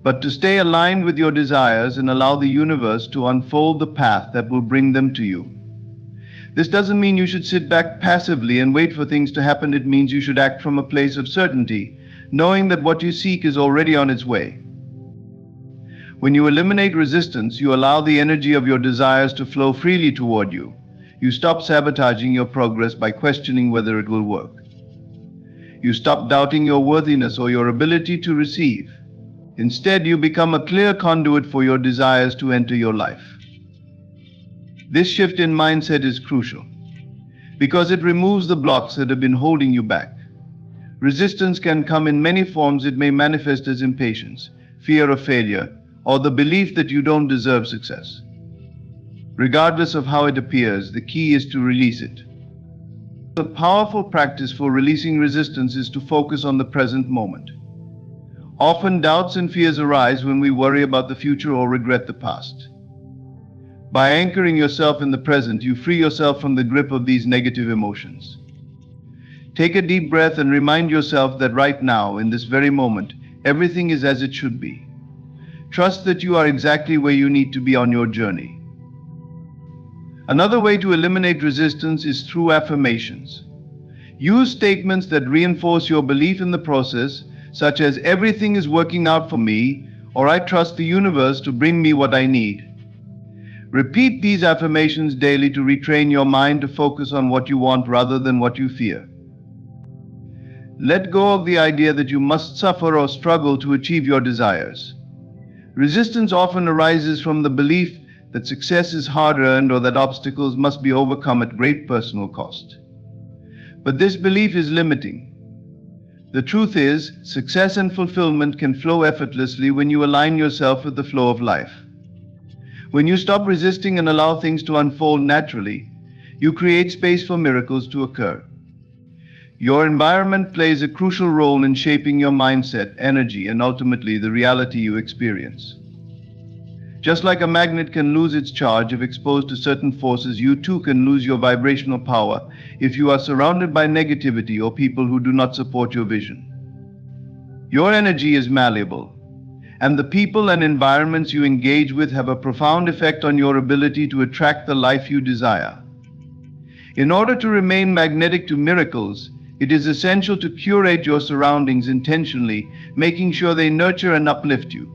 but to stay aligned with your desires and allow the universe to unfold the path that will bring them to you. This doesn't mean you should sit back passively and wait for things to happen. It means you should act from a place of certainty, knowing that what you seek is already on its way. When you eliminate resistance, you allow the energy of your desires to flow freely toward you. You stop sabotaging your progress by questioning whether it will work. You stop doubting your worthiness or your ability to receive. Instead, you become a clear conduit for your desires to enter your life. This shift in mindset is crucial because it removes the blocks that have been holding you back. Resistance can come in many forms. It may manifest as impatience, fear of failure, or the belief that you don't deserve success. Regardless of how it appears, the key is to release it. A powerful practice for releasing resistance is to focus on the present moment. Often doubts and fears arise when we worry about the future or regret the past. By anchoring yourself in the present, you free yourself from the grip of these negative emotions. Take a deep breath and remind yourself that right now, in this very moment, everything is as it should be. Trust that you are exactly where you need to be on your journey. Another way to eliminate resistance is through affirmations. Use statements that reinforce your belief in the process, such as "everything is working out for me," or "I trust the universe to bring me what I need." Repeat these affirmations daily to retrain your mind to focus on what you want rather than what you fear. Let go of the idea that you must suffer or struggle to achieve your desires. Resistance often arises from the belief that success is hard-earned or that obstacles must be overcome at great personal cost. But this belief is limiting. The truth is, success and fulfillment can flow effortlessly when you align yourself with the flow of life. When you stop resisting and allow things to unfold naturally, you create space for miracles to occur. Your environment plays a crucial role in shaping your mindset, energy, and ultimately the reality you experience. Just like a magnet can lose its charge if exposed to certain forces, you too can lose your vibrational power if you are surrounded by negativity or people who do not support your vision. Your energy is malleable, and the people and environments you engage with have a profound effect on your ability to attract the life you desire. In order to remain magnetic to miracles, it is essential to curate your surroundings intentionally, making sure they nurture and uplift you.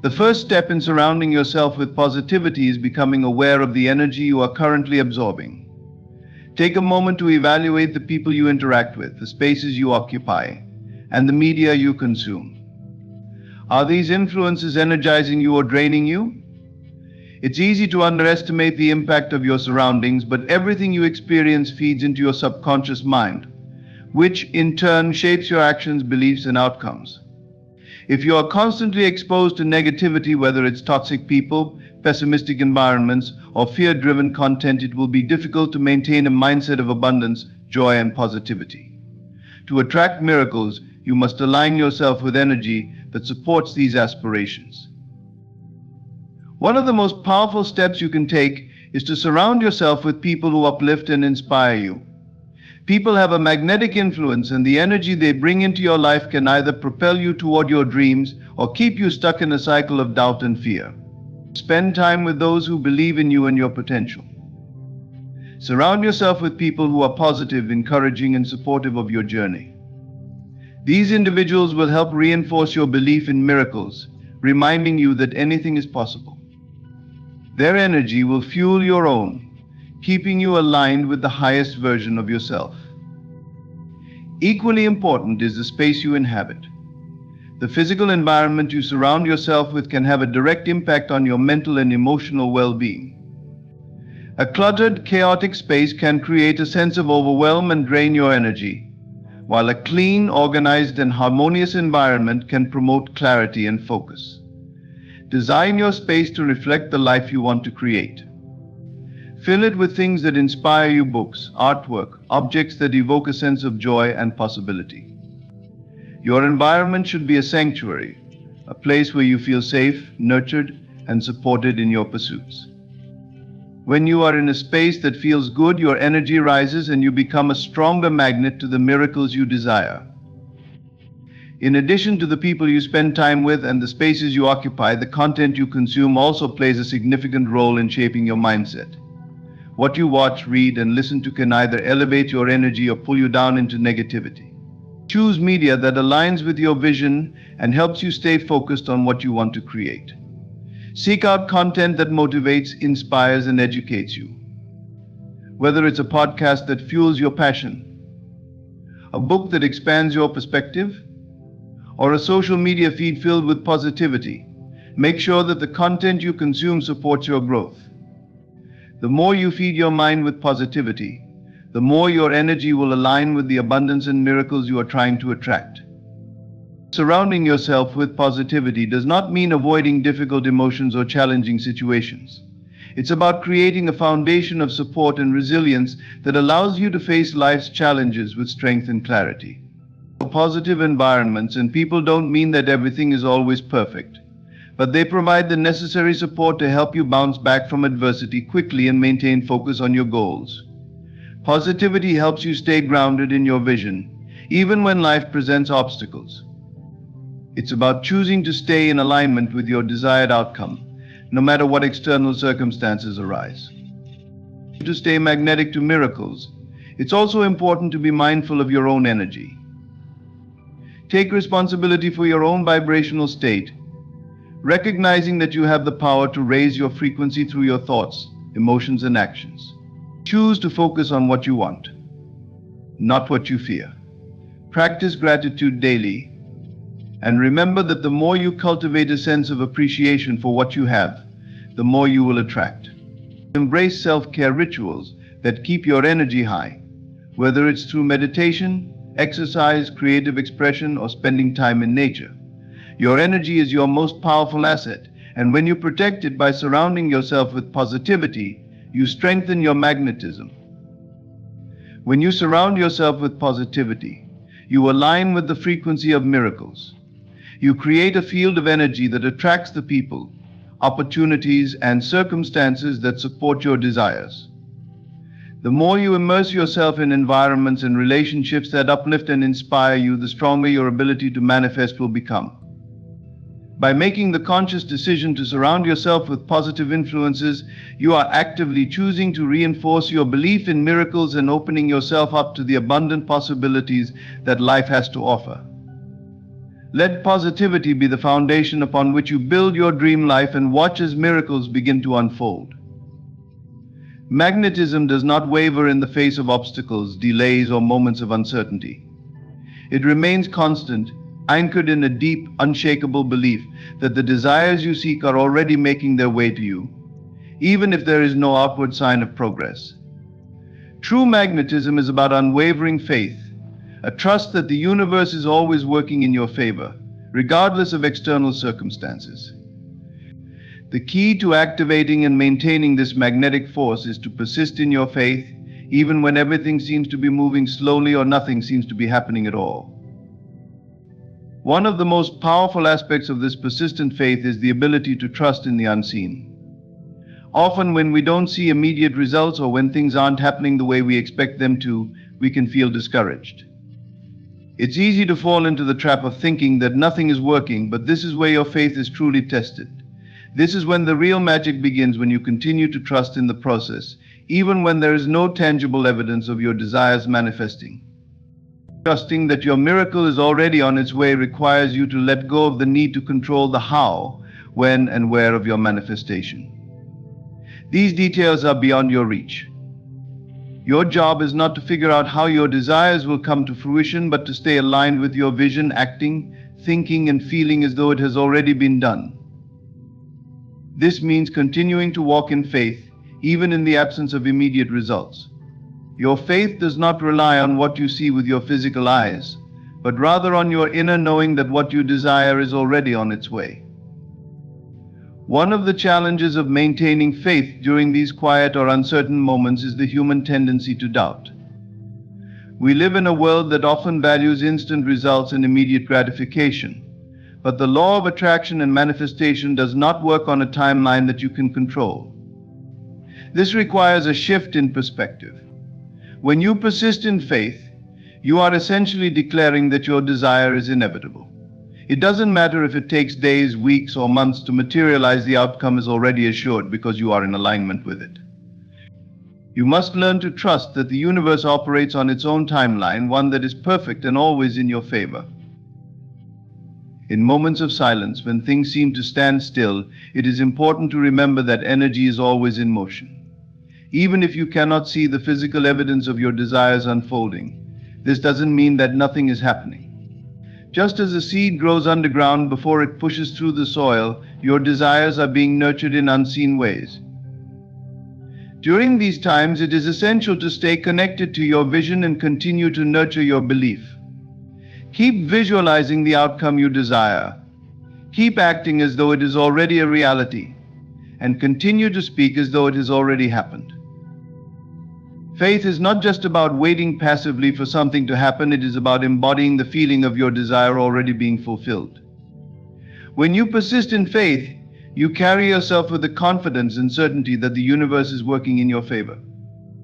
The first step in surrounding yourself with positivity is becoming aware of the energy you are currently absorbing. Take a moment to evaluate the people you interact with, the spaces you occupy, and the media you consume. Are these influences energizing you or draining you? It's easy to underestimate the impact of your surroundings, but everything you experience feeds into your subconscious mind, which in turn shapes your actions, beliefs, and outcomes. If you are constantly exposed to negativity, whether it's toxic people, pessimistic environments, or fear-driven content, it will be difficult to maintain a mindset of abundance, joy, and positivity. To attract miracles, you must align yourself with energy that supports these aspirations. One of the most powerful steps you can take is to surround yourself with people who uplift and inspire you. People have a magnetic influence, and the energy they bring into your life can either propel you toward your dreams or keep you stuck in a cycle of doubt and fear. Spend time with those who believe in you and your potential. Surround yourself with people who are positive, encouraging, and supportive of your journey. These individuals will help reinforce your belief in miracles, reminding you that anything is possible. Their energy will fuel your own, keeping you aligned with the highest version of yourself. Equally important is the space you inhabit. The physical environment you surround yourself with can have a direct impact on your mental and emotional well-being. A cluttered, chaotic space can create a sense of overwhelm and drain your energy, while a clean, organized, and harmonious environment can promote clarity and focus. Design your space to reflect the life you want to create. Fill it with things that inspire you: books, artwork, objects that evoke a sense of joy and possibility. Your environment should be a sanctuary, a place where you feel safe, nurtured, and supported in your pursuits. When you are in a space that feels good, your energy rises and you become a stronger magnet to the miracles you desire. In addition to the people you spend time with and the spaces you occupy, the content you consume also plays a significant role in shaping your mindset. What you watch, read, and listen to can either elevate your energy or pull you down into negativity. Choose media that aligns with your vision and helps you stay focused on what you want to create. Seek out content that motivates, inspires, and educates you. Whether it's a podcast that fuels your passion, a book that expands your perspective, or a social media feed filled with positivity, make sure that the content you consume supports your growth. The more you feed your mind with positivity, the more your energy will align with the abundance and miracles you are trying to attract. Surrounding yourself with positivity does not mean avoiding difficult emotions or challenging situations. It's about creating a foundation of support and resilience that allows you to face life's challenges with strength and clarity. Positive environments and people don't mean that everything is always perfect, but they provide the necessary support to help you bounce back from adversity quickly and maintain focus on your goals. Positivity helps you stay grounded in your vision, even when life presents obstacles. It's about choosing to stay in alignment with your desired outcome, no matter what external circumstances arise. To stay magnetic to miracles, it's also important to be mindful of your own energy. Take responsibility for your own vibrational state, recognizing that you have the power to raise your frequency through your thoughts, emotions, and actions. Choose to focus on what you want, not what you fear. Practice gratitude daily, and remember that the more you cultivate a sense of appreciation for what you have, the more you will attract. Embrace self-care rituals that keep your energy high, whether it's through meditation, exercise, creative expression, or spending time in nature. Your energy is your most powerful asset, and when you protect it by surrounding yourself with positivity, you strengthen your magnetism. When you surround yourself with positivity, you align with the frequency of miracles. You create a field of energy that attracts the people, opportunities, and circumstances that support your desires. The more you immerse yourself in environments and relationships that uplift and inspire you, the stronger your ability to manifest will become. By making the conscious decision to surround yourself with positive influences, you are actively choosing to reinforce your belief in miracles and opening yourself up to the abundant possibilities that life has to offer. Let positivity be the foundation upon which you build your dream life and watch as miracles begin to unfold. Magnetism does not waver in the face of obstacles, delays, or moments of uncertainty. It remains constant, anchored in a deep, unshakable belief that the desires you seek are already making their way to you, even if there is no outward sign of progress. True magnetism is about unwavering faith, a trust that the universe is always working in your favor, regardless of external circumstances. The key to activating and maintaining this magnetic force is to persist in your faith, even when everything seems to be moving slowly or nothing seems to be happening at all. One of the most powerful aspects of this persistent faith is the ability to trust in the unseen. Often when we don't see immediate results or when things aren't happening the way we expect them to, we can feel discouraged. It's easy to fall into the trap of thinking that nothing is working, but this is where your faith is truly tested. This is when the real magic begins, when you continue to trust in the process, even when there is no tangible evidence of your desires manifesting. Trusting that your miracle is already on its way requires you to let go of the need to control the how, when, and where of your manifestation. These details are beyond your reach. Your job is not to figure out how your desires will come to fruition, but to stay aligned with your vision, acting, thinking, and feeling as though it has already been done. This means continuing to walk in faith, even in the absence of immediate results. Your faith does not rely on what you see with your physical eyes, but rather on your inner knowing that what you desire is already on its way. One of the challenges of maintaining faith during these quiet or uncertain moments is the human tendency to doubt. We live in a world that often values instant results and immediate gratification, but the law of attraction and manifestation does not work on a timeline that you can control. This requires a shift in perspective. When you persist in faith, you are essentially declaring that your desire is inevitable. It doesn't matter if it takes days, weeks, or months to materialize, the outcome is already assured because you are in alignment with it. You must learn to trust that the universe operates on its own timeline, one that is perfect and always in your favor. In moments of silence, when things seem to stand still, it is important to remember that energy is always in motion. Even if you cannot see the physical evidence of your desires unfolding, this doesn't mean that nothing is happening. Just as a seed grows underground before it pushes through the soil, your desires are being nurtured in unseen ways. During these times, it is essential to stay connected to your vision and continue to nurture your belief. Keep visualizing the outcome you desire. Keep acting as though it is already a reality, and continue to speak as though it has already happened. Faith is not just about waiting passively for something to happen, it is about embodying the feeling of your desire already being fulfilled. When you persist in faith, you carry yourself with the confidence and certainty that the universe is working in your favor.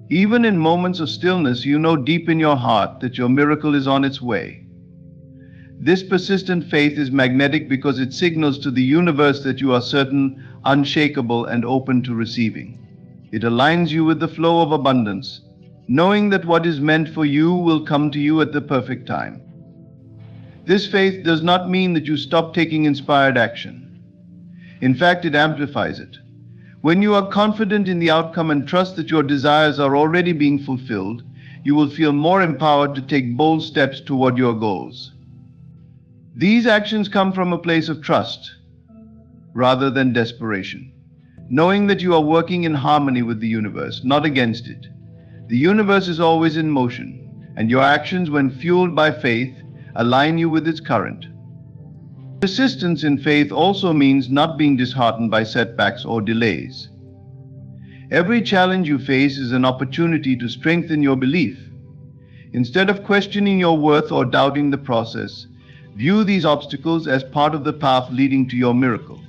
Even in moments of stillness, you know deep in your heart that your miracle is on its way. This persistent faith is magnetic because it signals to the universe that you are certain, unshakable, and open to receiving. It aligns you with the flow of abundance, knowing that what is meant for you will come to you at the perfect time. This faith does not mean that you stop taking inspired action. In fact, it amplifies it. When you are confident in the outcome and trust that your desires are already being fulfilled, you will feel more empowered to take bold steps toward your goals. These actions come from a place of trust rather than desperation, knowing that you are working in harmony with the universe, not against it. The universe is always in motion, and your actions, when fueled by faith, align you with its current. Persistence in faith also means not being disheartened by setbacks or delays. Every challenge you face is an opportunity to strengthen your belief. Instead of questioning your worth or doubting the process, view these obstacles as part of the path leading to your miracle.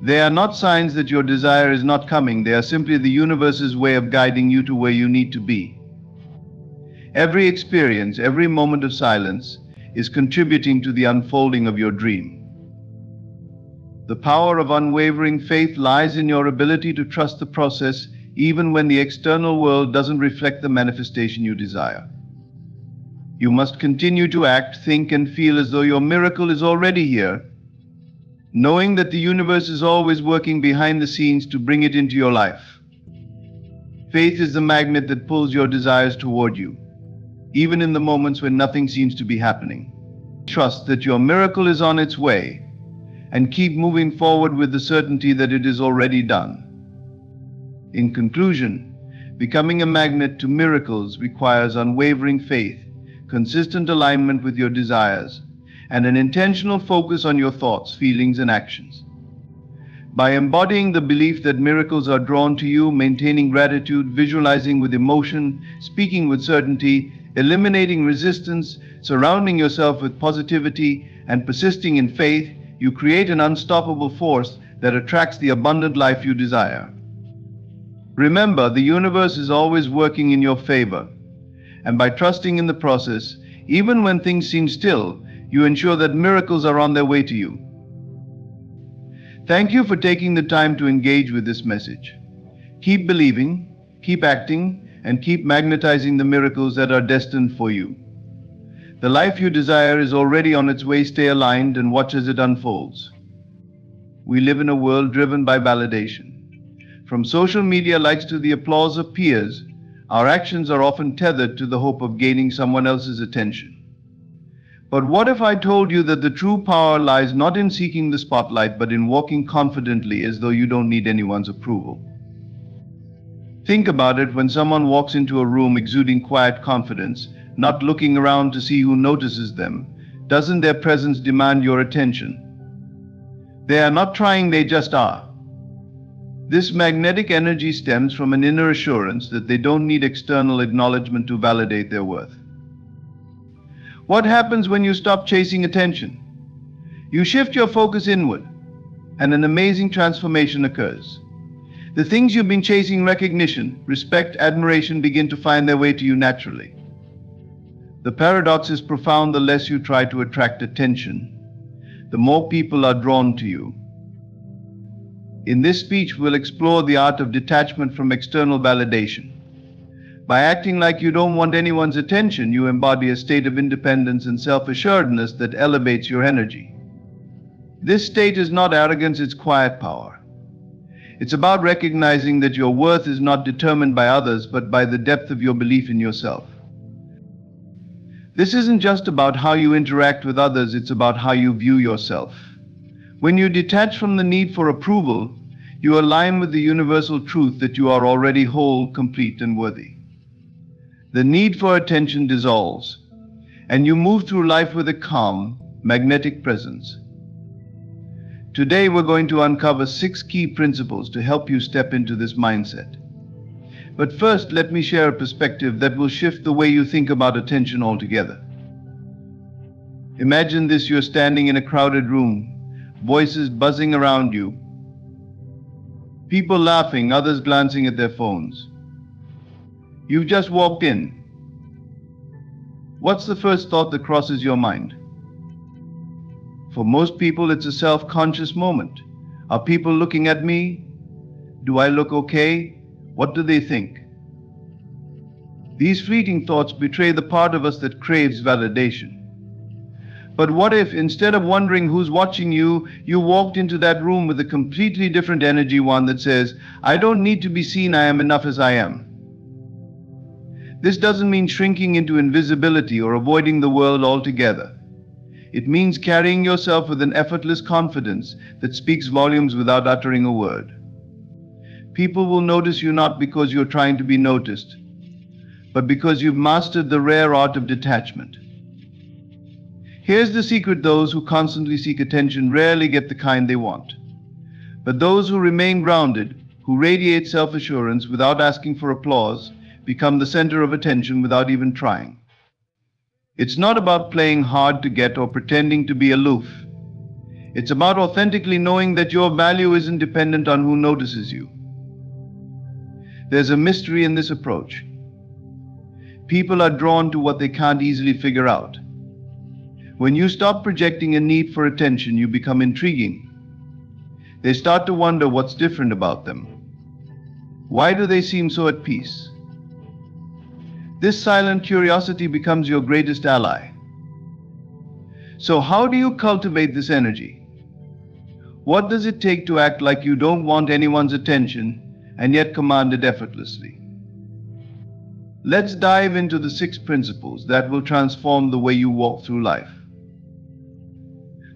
They are not signs that your desire is not coming, they are simply the universe's way of guiding you to where you need to be. Every experience, every moment of silence, is contributing to the unfolding of your dream. The power of unwavering faith lies in your ability to trust the process even when the external world doesn't reflect the manifestation you desire. You must continue to act, think, and feel as though your miracle is already here, knowing that the universe is always working behind the scenes to bring it into your life. Faith is the magnet that pulls your desires toward you, even in the moments when nothing seems to be happening. Trust that your miracle is on its way, and keep moving forward with the certainty that it is already done. In conclusion, becoming a magnet to miracles requires unwavering faith, consistent alignment with your desires, and an intentional focus on your thoughts, feelings, and actions. By embodying the belief that miracles are drawn to you, maintaining gratitude, visualizing with emotion, speaking with certainty, eliminating resistance, surrounding yourself with positivity, and persisting in faith, you create an unstoppable force that attracts the abundant life you desire. Remember, the universe is always working in your favor, and by trusting in the process, even when things seem still, you ensure that miracles are on their way to you. Thank you for taking the time to engage with this message. Keep believing, keep acting, and keep magnetizing the miracles that are destined for you. The life you desire is already on its way. Stay aligned and watch as it unfolds. We live in a world driven by validation. From social media likes to the applause of peers, our actions are often tethered to the hope of gaining someone else's attention. But what if I told you that the true power lies not in seeking the spotlight, but in walking confidently as though you don't need anyone's approval? Think about it. When someone walks into a room exuding quiet confidence, not looking around to see who notices them, doesn't their presence demand your attention? They are not trying, they just are. This magnetic energy stems from an inner assurance that they don't need external acknowledgement to validate their worth. What happens when you stop chasing attention? You shift your focus inward, and an amazing transformation occurs. The things you've been chasing, recognition, respect, admiration, begin to find their way to you naturally. The paradox is profound. The less you try to attract attention, the more people are drawn to you. In this speech, we'll explore the art of detachment from external validation. By acting like you don't want anyone's attention, you embody a state of independence and self-assuredness that elevates your energy. This state is not arrogance, it's quiet power. It's about recognizing that your worth is not determined by others, but by the depth of your belief in yourself. This isn't just about how you interact with others, it's about how you view yourself. When you detach from the need for approval, you align with the universal truth that you are already whole, complete, and worthy. The need for attention dissolves, and you move through life with a calm, magnetic presence. Today we're going to uncover 6 key principles to help you step into this mindset. But first, let me share a perspective that will shift the way you think about attention altogether. Imagine this: you're standing in a crowded room, voices buzzing around you, people laughing, others glancing at their phones. You've just walked in. What's the first thought that crosses your mind? For most people, it's a self-conscious moment. Are people looking at me? Do I look okay? What do they think? These fleeting thoughts betray the part of us that craves validation. But what if, instead of wondering who's watching you, you walked into that room with a completely different energy, one that says, I don't need to be seen, I am enough as I am. This doesn't mean shrinking into invisibility or avoiding the world altogether. It means carrying yourself with an effortless confidence that speaks volumes without uttering a word. People will notice you not because you're trying to be noticed, but because you've mastered the rare art of detachment. Here's the secret: those who constantly seek attention rarely get the kind they want. But those who remain grounded, who radiate self-assurance without asking for applause, become the center of attention without even trying. It's not about playing hard to get or pretending to be aloof. It's about authentically knowing that your value isn't dependent on who notices you. There's a mystery in this approach. People are drawn to what they can't easily figure out. When you stop projecting a need for attention, you become intriguing. They start to wonder what's different about them. Why do they seem so at peace? This silent curiosity becomes your greatest ally. So how do you cultivate this energy? What does it take to act like you don't want anyone's attention and yet command it effortlessly? Let's dive into the 6 principles that will transform the way you walk through life.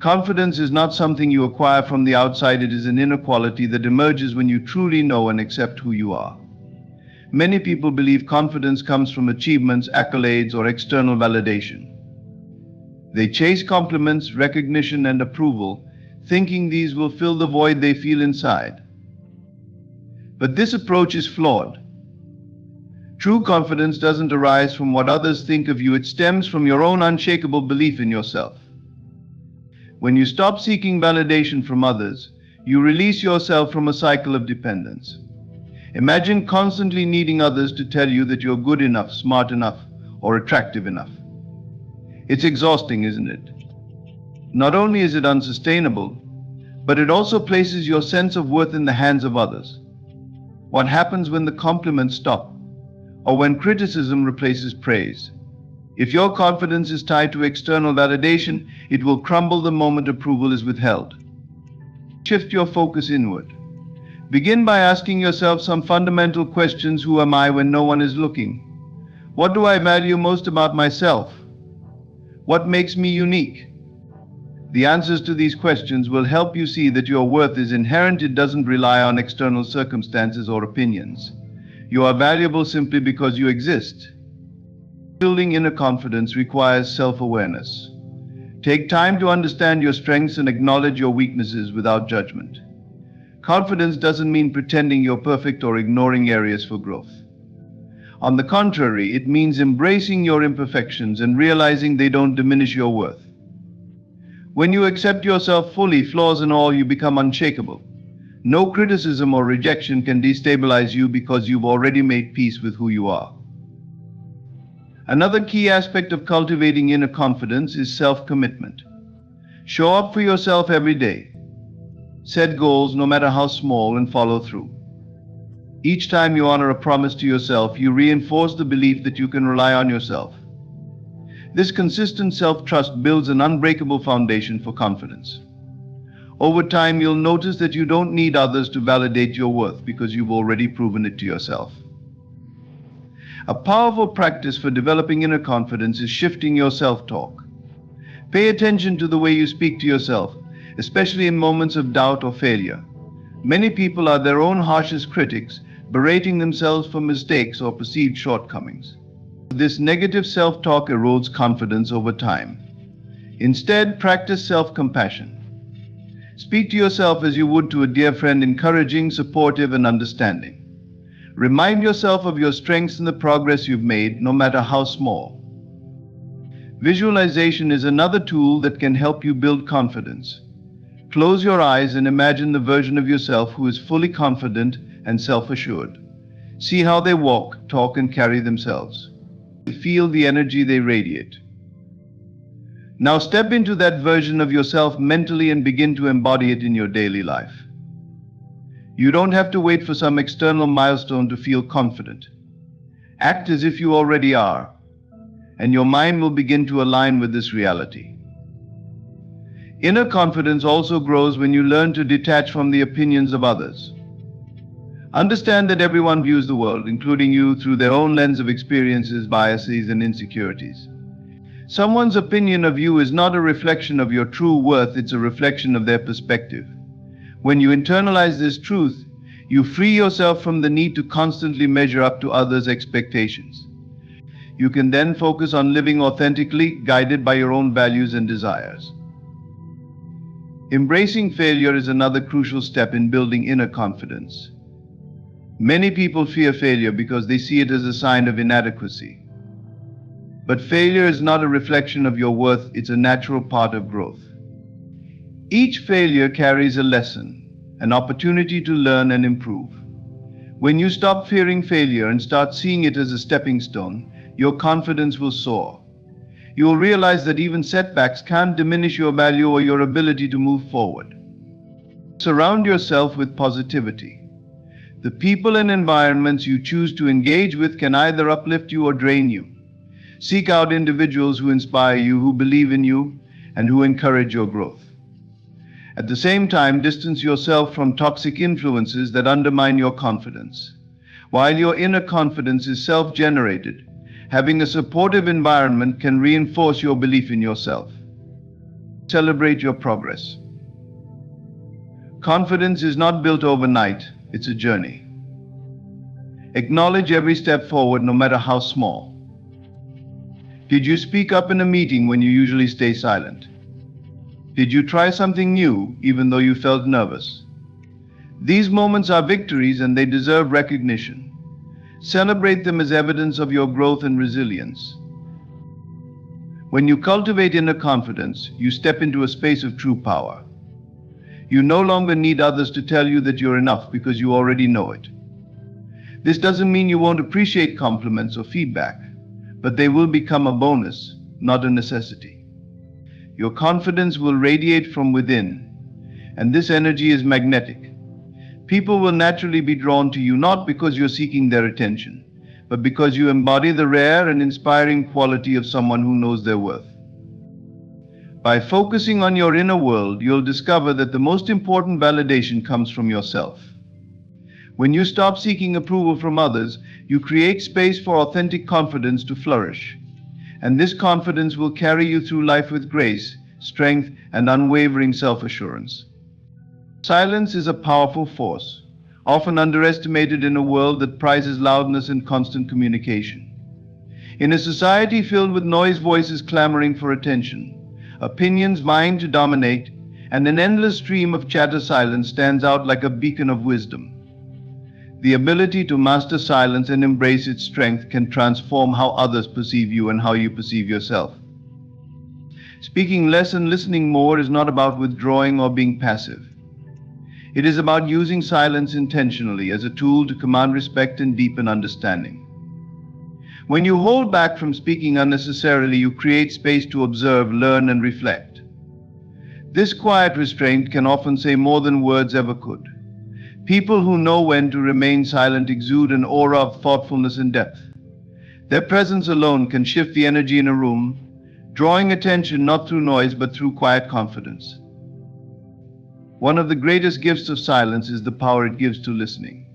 Confidence is not something you acquire from the outside, it is an inner quality that emerges when you truly know and accept who you are. Many people believe confidence comes from achievements, accolades, or external validation. They chase compliments, recognition, and approval, thinking these will fill the void they feel inside. But this approach is flawed. True confidence doesn't arise from what others think of you, it stems from your own unshakable belief in yourself. When you stop seeking validation from others, you release yourself from a cycle of dependence. Imagine constantly needing others to tell you that you're good enough, smart enough, or attractive enough. It's exhausting, isn't it? Not only is it unsustainable, but it also places your sense of worth in the hands of others. What happens when the compliments stop, or when criticism replaces praise? If your confidence is tied to external validation, it will crumble the moment approval is withheld. Shift your focus inward. Begin by asking yourself some fundamental questions. Who am I when no one is looking? What do I value most about myself? What makes me unique? The answers to these questions will help you see that your worth is inherent. It doesn't rely on external circumstances or opinions. You are valuable simply because you exist. Building inner confidence requires self-awareness. Take time to understand your strengths and acknowledge your weaknesses without judgment. Confidence doesn't mean pretending you're perfect or ignoring areas for growth. On the contrary, it means embracing your imperfections and realizing they don't diminish your worth. When you accept yourself fully, flaws and all, you become unshakable. No criticism or rejection can destabilize you because you've already made peace with who you are. Another key aspect of cultivating inner confidence is self-commitment. Show up for yourself every day. Set goals, no matter how small, and follow through. Each time you honor a promise to yourself, you reinforce the belief that you can rely on yourself. This consistent self-trust builds an unbreakable foundation for confidence. Over time, you'll notice that you don't need others to validate your worth because you've already proven it to yourself. A powerful practice for developing inner confidence is shifting your self-talk. Pay attention to the way you speak to yourself, especially in moments of doubt or failure. Many people are their own harshest critics, berating themselves for mistakes or perceived shortcomings. This negative self-talk erodes confidence over time. Instead, practice self-compassion. Speak to yourself as you would to a dear friend, encouraging, supportive, and understanding. Remind yourself of your strengths and the progress you've made, no matter how small. Visualization is another tool that can help you build confidence. Close your eyes and imagine the version of yourself who is fully confident and self-assured. See how they walk, talk, and carry themselves. Feel the energy they radiate. Now step into that version of yourself mentally and begin to embody it in your daily life. You don't have to wait for some external milestone to feel confident. Act as if you already are, and your mind will begin to align with this reality. Inner confidence also grows when you learn to detach from the opinions of others. Understand that everyone views the world, including you, through their own lens of experiences, biases, and insecurities. Someone's opinion of you is not a reflection of your true worth, it's a reflection of their perspective. When you internalize this truth, you free yourself from the need to constantly measure up to others' expectations. You can then focus on living authentically, guided by your own values and desires. Embracing failure is another crucial step in building inner confidence. Many people fear failure because they see it as a sign of inadequacy. But failure is not a reflection of your worth, it's a natural part of growth. Each failure carries a lesson, an opportunity to learn and improve. When you stop fearing failure and start seeing it as a stepping stone, your confidence will soar. You will realize that even setbacks can't diminish your value or your ability to move forward. Surround yourself with positivity. The people and environments you choose to engage with can either uplift you or drain you. Seek out individuals who inspire you, who believe in you, and who encourage your growth. At the same time, distance yourself from toxic influences that undermine your confidence. While your inner confidence is self-generated, having a supportive environment can reinforce your belief in yourself. Celebrate your progress. Confidence is not built overnight, it's a journey. Acknowledge every step forward, no matter how small. Did you speak up in a meeting when you usually stay silent? Did you try something new, even though you felt nervous? These moments are victories and they deserve recognition. Celebrate them as evidence of your growth and resilience. When you cultivate inner confidence, you step into a space of true power. You no longer need others to tell you that you're enough because you already know it. This doesn't mean you won't appreciate compliments or feedback, but they will become a bonus, not a necessity. Your confidence will radiate from within, and this energy is magnetic. People will naturally be drawn to you not because you're seeking their attention, but because you embody the rare and inspiring quality of someone who knows their worth. By focusing on your inner world, you'll discover that the most important validation comes from yourself. When you stop seeking approval from others, you create space for authentic confidence to flourish. And this confidence will carry you through life with grace, strength, and unwavering self-assurance. Silence is a powerful force, often underestimated in a world that prizes loudness and constant communication. In a society filled with noise, voices clamoring for attention, opinions vying to dominate, and an endless stream of chatter, silence stands out like a beacon of wisdom. The ability to master silence and embrace its strength can transform how others perceive you and how you perceive yourself. Speaking less and listening more is not about withdrawing or being passive. It is about using silence intentionally as a tool to command respect and deepen understanding. When you hold back from speaking unnecessarily, you create space to observe, learn, and reflect. This quiet restraint can often say more than words ever could. People who know when to remain silent exude an aura of thoughtfulness and depth. Their presence alone can shift the energy in a room, drawing attention not through noise but through quiet confidence. One of the greatest gifts of silence is the power it gives to listening.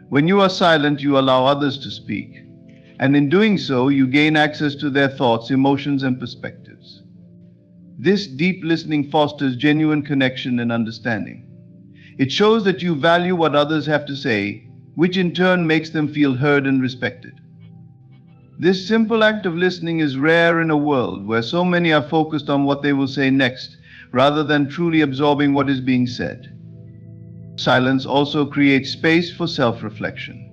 When you are silent, you allow others to speak, and in doing so, you gain access to their thoughts, emotions, and perspectives. This deep listening fosters genuine connection and understanding. It shows that you value what others have to say, which in turn makes them feel heard and respected. This simple act of listening is rare in a world where so many are focused on what they will say next, rather than truly absorbing what is being said. Silence also creates space for self-reflection.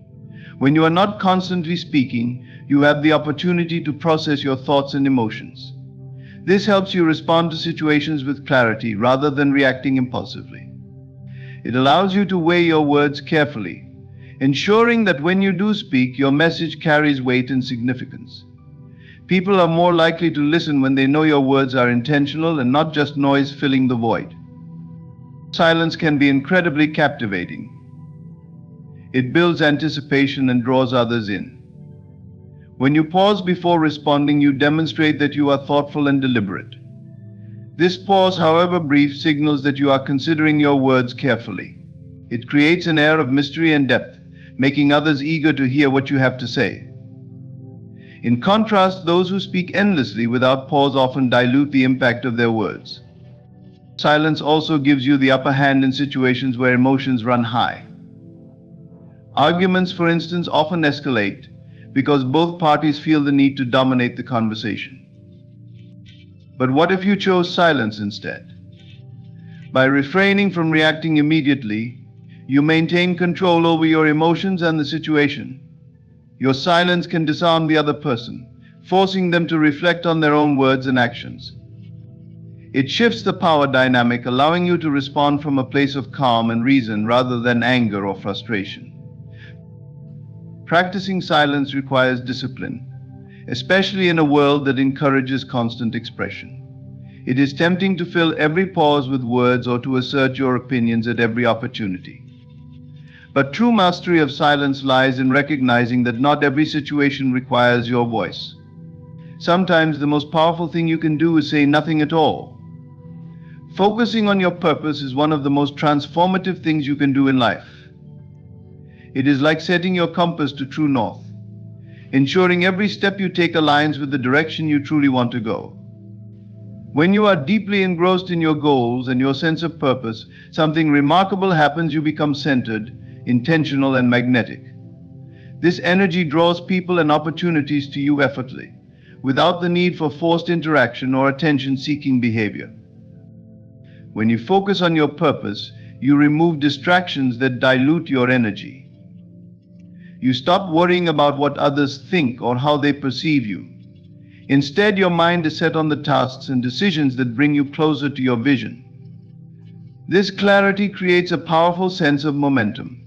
When you are not constantly speaking, you have the opportunity to process your thoughts and emotions. This helps you respond to situations with clarity rather than reacting impulsively. It allows you to weigh your words carefully, ensuring that when you do speak, your message carries weight and significance. People are more likely to listen when they know your words are intentional and not just noise filling the void. Silence can be incredibly captivating. It builds anticipation and draws others in. When you pause before responding, you demonstrate that you are thoughtful and deliberate. This pause, however brief, signals that you are considering your words carefully. It creates an air of mystery and depth, making others eager to hear what you have to say. In contrast, those who speak endlessly without pause often dilute the impact of their words. Silence also gives you the upper hand in situations where emotions run high. Arguments, for instance, often escalate because both parties feel the need to dominate the conversation. But what if you chose silence instead? By refraining from reacting immediately, you maintain control over your emotions and the situation. Your silence can disarm the other person, forcing them to reflect on their own words and actions. It shifts the power dynamic, allowing you to respond from a place of calm and reason rather than anger or frustration. Practicing silence requires discipline, especially in a world that encourages constant expression. It is tempting to fill every pause with words or to assert your opinions at every opportunity. But true mastery of silence lies in recognizing that not every situation requires your voice. Sometimes the most powerful thing you can do is say nothing at all. Focusing on your purpose is one of the most transformative things you can do in life. It is like setting your compass to true north, ensuring every step you take aligns with the direction you truly want to go. When you are deeply engrossed in your goals and your sense of purpose, something remarkable happens. You become centered, intentional, and magnetic. This energy draws people and opportunities to you effortlessly, without the need for forced interaction or attention-seeking behavior. When you focus on your purpose, you remove distractions that dilute your energy. You stop worrying about what others think or how they perceive you. Instead, your mind is set on the tasks and decisions that bring you closer to your vision. This clarity creates a powerful sense of momentum.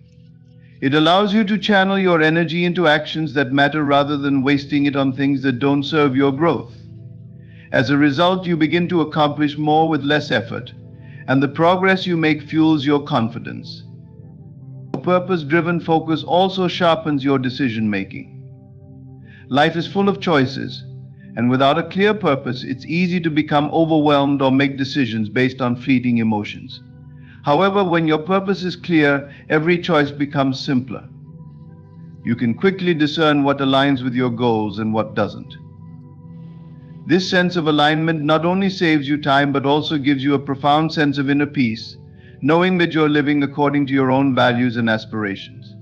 It allows you to channel your energy into actions that matter rather than wasting it on things that don't serve your growth. As a result, you begin to accomplish more with less effort, and the progress you make fuels your confidence. Purpose-driven focus also sharpens your decision-making. Life is full of choices, and without a clear purpose, it's easy to become overwhelmed or make decisions based on fleeting emotions. However, when your purpose is clear, every choice becomes simpler. You can quickly discern what aligns with your goals and what doesn't. This sense of alignment not only saves you time but also gives you a profound sense of inner peace, knowing that you're living according to your own values and aspirations.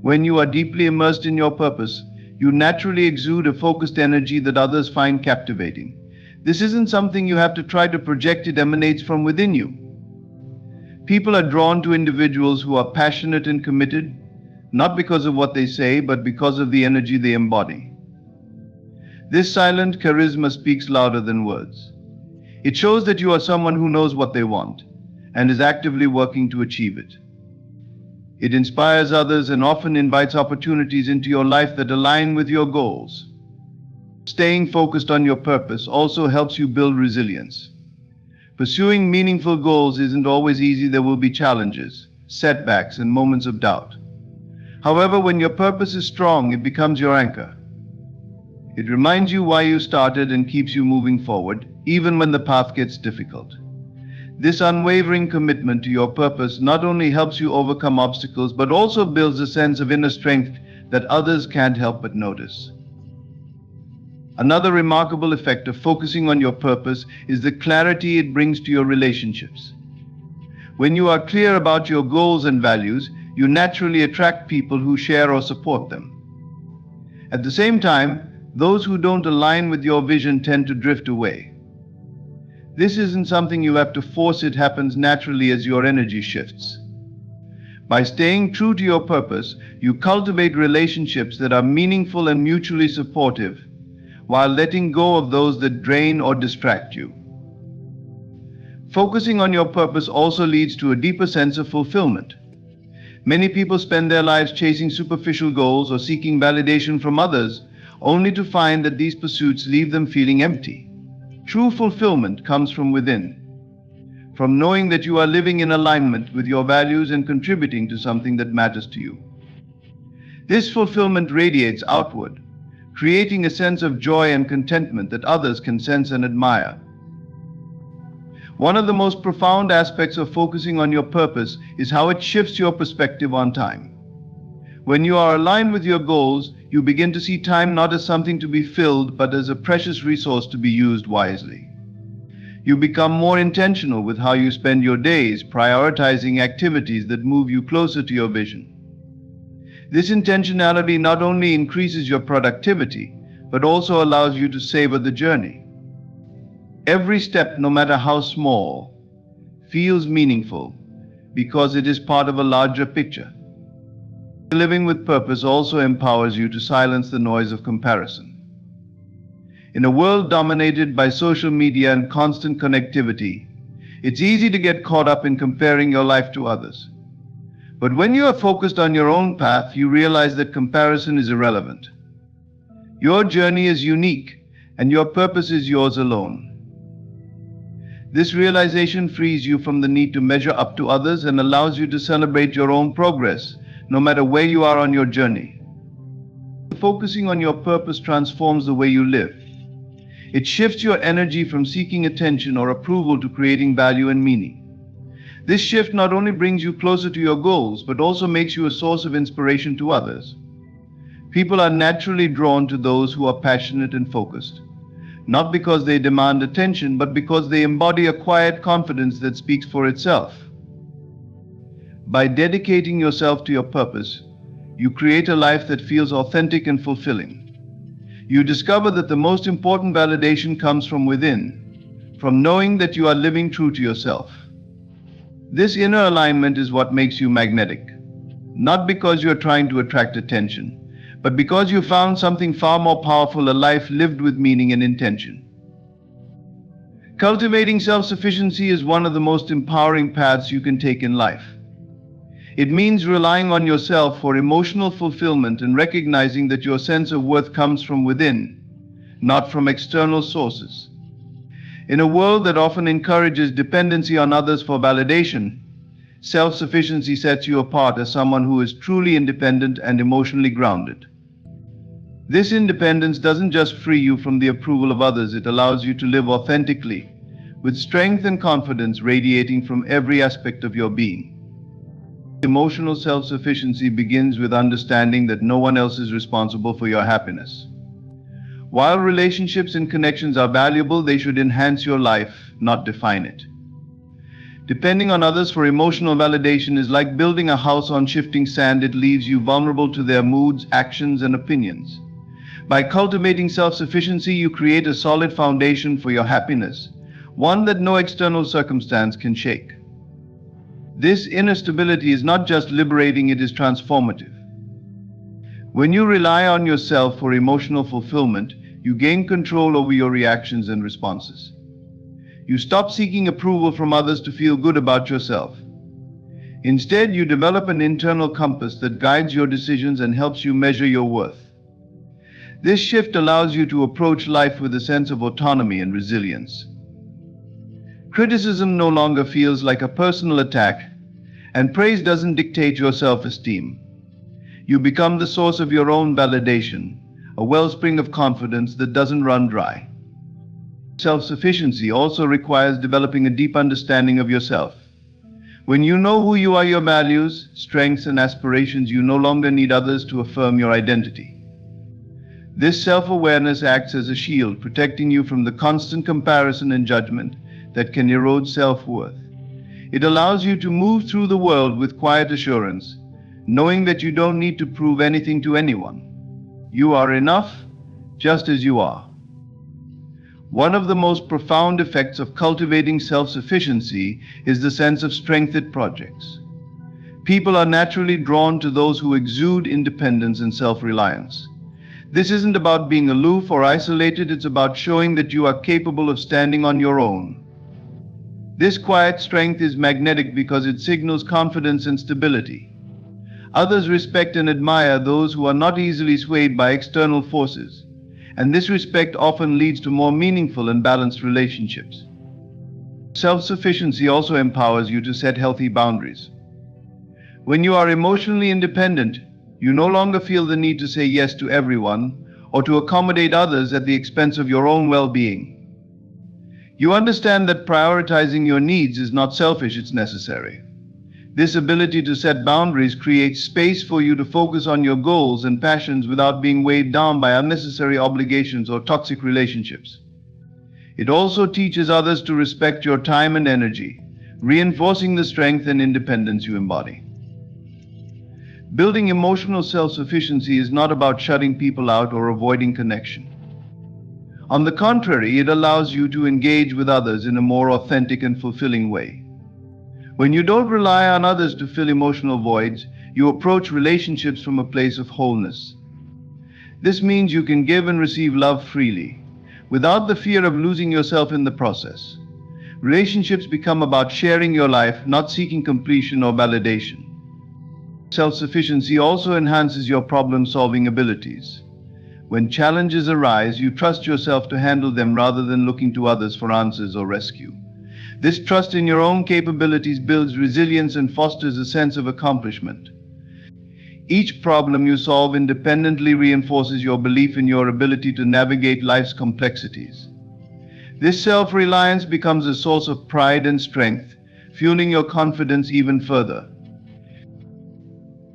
When you are deeply immersed in your purpose, you naturally exude a focused energy that others find captivating. This isn't something you have to try to project, it emanates from within you. People are drawn to individuals who are passionate and committed, not because of what they say, but because of the energy they embody. This silent charisma speaks louder than words. It shows that you are someone who knows what they want and is actively working to achieve it. It inspires others and often invites opportunities into your life that align with your goals. Staying focused on your purpose also helps you build resilience. Pursuing meaningful goals isn't always easy. There will be challenges, setbacks, and moments of doubt. However, when your purpose is strong, it becomes your anchor. It reminds you why you started and keeps you moving forward, even when the path gets difficult. This unwavering commitment to your purpose not only helps you overcome obstacles, but also builds a sense of inner strength that others can't help but notice. Another remarkable effect of focusing on your purpose is the clarity it brings to your relationships. When you are clear about your goals and values, you naturally attract people who share or support them. At the same time, those who don't align with your vision tend to drift away. This isn't something you have to force. It happens naturally as your energy shifts. By staying true to your purpose, you cultivate relationships that are meaningful and mutually supportive, while letting go of those that drain or distract you. Focusing on your purpose also leads to a deeper sense of fulfillment. Many people spend their lives chasing superficial goals or seeking validation from others, only to find that these pursuits leave them feeling empty. True fulfillment comes from within, from knowing that you are living in alignment with your values and contributing to something that matters to you. This fulfillment radiates outward, creating a sense of joy and contentment that others can sense and admire. One of the most profound aspects of focusing on your purpose is how it shifts your perspective on time. When you are aligned with your goals, you begin to see time not as something to be filled, but as a precious resource to be used wisely. You become more intentional with how you spend your days, prioritizing activities that move you closer to your vision. This intentionality not only increases your productivity, but also allows you to savor the journey. Every step, no matter how small, feels meaningful because it is part of a larger picture. Living with purpose also empowers you to silence the noise of comparison. In a world dominated by social media and constant connectivity, it's easy to get caught up in comparing your life to others. But when you are focused on your own path, you realize that comparison is irrelevant. Your journey is unique, and your purpose is yours alone. This realization frees you from the need to measure up to others and allows you to celebrate your own progress, no matter where you are on your journey. Focusing on your purpose transforms the way you live. It shifts your energy from seeking attention or approval to creating value and meaning. This shift not only brings you closer to your goals, but also makes you a source of inspiration to others. People are naturally drawn to those who are passionate and focused, not because they demand attention, but because they embody a quiet confidence that speaks for itself. By dedicating yourself to your purpose, you create a life that feels authentic and fulfilling. You discover that the most important validation comes from within, from knowing that you are living true to yourself. This inner alignment is what makes you magnetic, not because you are trying to attract attention, but because you found something far more powerful, a life lived with meaning and intention. Cultivating self-sufficiency is one of the most empowering paths you can take in life. It means relying on yourself for emotional fulfillment and recognizing that your sense of worth comes from within, not from external sources. In a world that often encourages dependency on others for validation, self-sufficiency sets you apart as someone who is truly independent and emotionally grounded. This independence doesn't just free you from the approval of others, it allows you to live authentically, with strength and confidence radiating from every aspect of your being. Emotional self-sufficiency begins with understanding that no one else is responsible for your happiness. While relationships and connections are valuable, they should enhance your life, not define it. Depending on others for emotional validation is like building a house on shifting sand. It leaves you vulnerable to their moods, actions, and opinions. By cultivating self-sufficiency, you create a solid foundation for your happiness, one that no external circumstance can shake. This inner stability is not just liberating, it is transformative. When you rely on yourself for emotional fulfillment, you gain control over your reactions and responses. You stop seeking approval from others to feel good about yourself. Instead, you develop an internal compass that guides your decisions and helps you measure your worth. This shift allows you to approach life with a sense of autonomy and resilience. Criticism no longer feels like a personal attack, and praise doesn't dictate your self-esteem. You become the source of your own validation, a wellspring of confidence that doesn't run dry. Self-sufficiency also requires developing a deep understanding of yourself. When you know who you are, your values, strengths, and aspirations, you no longer need others to affirm your identity. This self-awareness acts as a shield, protecting you from the constant comparison and judgment that can erode self-worth. It allows you to move through the world with quiet assurance, knowing that you don't need to prove anything to anyone. You are enough, just as you are. One of the most profound effects of cultivating self-sufficiency is the sense of strength it projects. People are naturally drawn to those who exude independence and self-reliance. This isn't about being aloof or isolated, it's about showing that you are capable of standing on your own. This quiet strength is magnetic because it signals confidence and stability. Others respect and admire those who are not easily swayed by external forces, and this respect often leads to more meaningful and balanced relationships. Self-sufficiency also empowers you to set healthy boundaries. When you are emotionally independent, you no longer feel the need to say yes to everyone or to accommodate others at the expense of your own well-being. You understand that prioritizing your needs is not selfish, it's necessary. This ability to set boundaries creates space for you to focus on your goals and passions without being weighed down by unnecessary obligations or toxic relationships. It also teaches others to respect your time and energy, reinforcing the strength and independence you embody. Building emotional self-sufficiency is not about shutting people out or avoiding connection. On the contrary, it allows you to engage with others in a more authentic and fulfilling way. When you don't rely on others to fill emotional voids, you approach relationships from a place of wholeness. This means you can give and receive love freely, without the fear of losing yourself in the process. Relationships become about sharing your life, not seeking completion or validation. Self-sufficiency also enhances your problem-solving abilities. When challenges arise, you trust yourself to handle them rather than looking to others for answers or rescue. This trust in your own capabilities builds resilience and fosters a sense of accomplishment. Each problem you solve independently reinforces your belief in your ability to navigate life's complexities. This self-reliance becomes a source of pride and strength, fueling your confidence even further.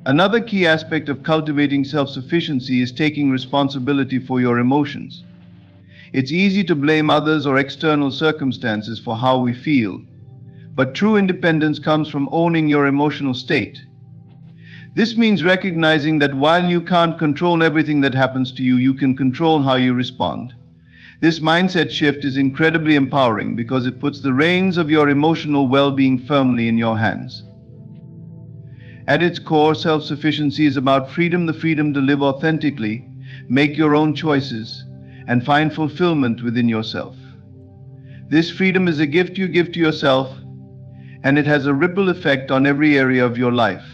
Another key aspect of cultivating self-sufficiency is taking responsibility for your emotions. It's easy to blame others or external circumstances for how we feel, but true independence comes from owning your emotional state. This means recognizing that while you can't control everything that happens to you, you can control how you respond. This mindset shift is incredibly empowering because it puts the reins of your emotional well-being firmly in your hands. At its core, self-sufficiency is about freedom, the freedom to live authentically, make your own choices, and find fulfillment within yourself. This freedom is a gift you give to yourself, and it has a ripple effect on every area of your life.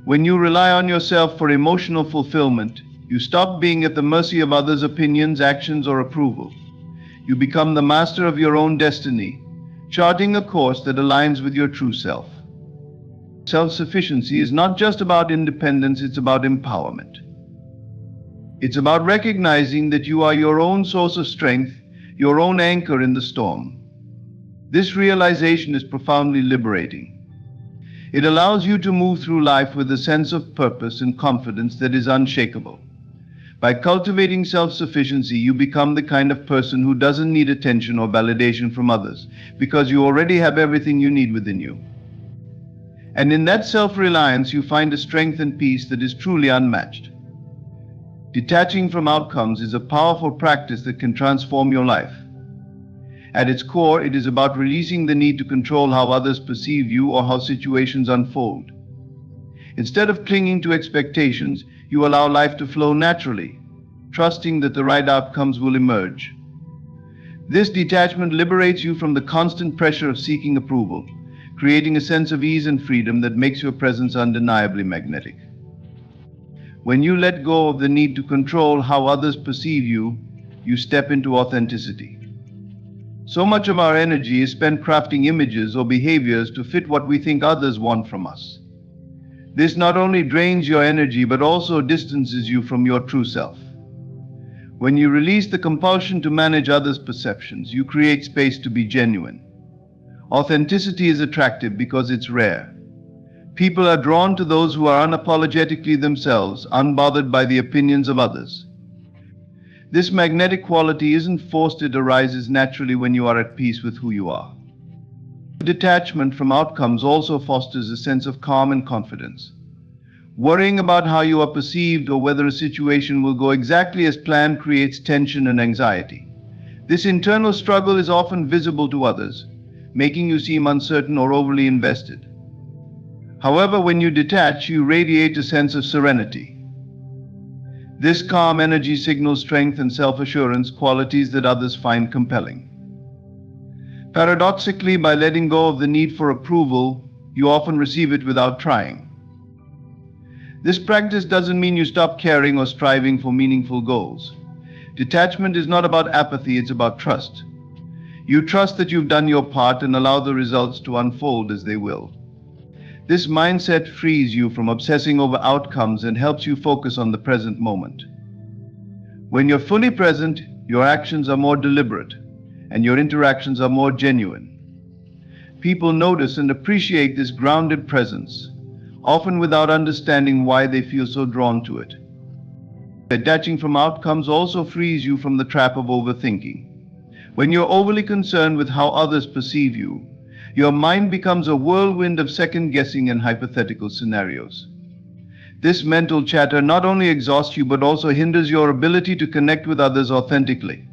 When you rely on yourself for emotional fulfillment, you stop being at the mercy of others' opinions, actions, or approval. You become the master of your own destiny, charting a course that aligns with your true self. Self-sufficiency is not just about independence, it's about empowerment. It's about recognizing that you are your own source of strength, your own anchor in the storm. This realization is profoundly liberating. It allows you to move through life with a sense of purpose and confidence that is unshakable. By cultivating self-sufficiency, you become the kind of person who doesn't need attention or validation from others, because you already have everything you need within you. And in that self-reliance, you find a strength and peace that is truly unmatched. Detaching from outcomes is a powerful practice that can transform your life. At its core, it is about releasing the need to control how others perceive you or how situations unfold. Instead of clinging to expectations, you allow life to flow naturally, trusting that the right outcomes will emerge. This detachment liberates you from the constant pressure of seeking approval, creating a sense of ease and freedom that makes your presence undeniably magnetic. When you let go of the need to control how others perceive you, you step into authenticity. So much of our energy is spent crafting images or behaviors to fit what we think others want from us. This not only drains your energy but also distances you from your true self. When you release the compulsion to manage others' perceptions, you create space to be genuine. Authenticity is attractive because it's rare. People are drawn to those who are unapologetically themselves, unbothered by the opinions of others. This magnetic quality isn't forced, it arises naturally when you are at peace with who you are. Detachment from outcomes also fosters a sense of calm and confidence. Worrying about how you are perceived or whether a situation will go exactly as planned creates tension and anxiety. This internal struggle is often visible to others, making you seem uncertain or overly invested. However, when you detach, you radiate a sense of serenity. This calm energy signals strength and self-assurance, qualities that others find compelling. Paradoxically, by letting go of the need for approval, you often receive it without trying. This practice doesn't mean you stop caring or striving for meaningful goals. Detachment is not about apathy, it's about trust. You trust that you've done your part and allow the results to unfold as they will. This mindset frees you from obsessing over outcomes and helps you focus on the present moment. When you're fully present, your actions are more deliberate and your interactions are more genuine. People notice and appreciate this grounded presence, often without understanding why they feel so drawn to it. Detaching from outcomes also frees you from the trap of overthinking. When you're overly concerned with how others perceive you, your mind becomes a whirlwind of second-guessing and hypothetical scenarios. This mental chatter not only exhausts you but also hinders your ability to connect with others authentically.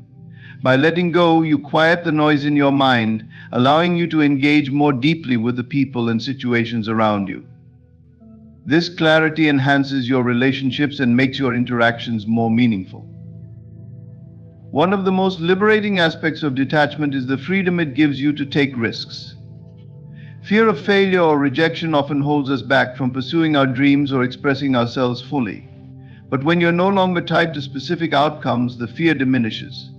By letting go, you quiet the noise in your mind, allowing you to engage more deeply with the people and situations around you. This clarity enhances your relationships and makes your interactions more meaningful. One of the most liberating aspects of detachment is the freedom it gives you to take risks. Fear of failure or rejection often holds us back from pursuing our dreams or expressing ourselves fully. But when you're no longer tied to specific outcomes, the fear diminishes.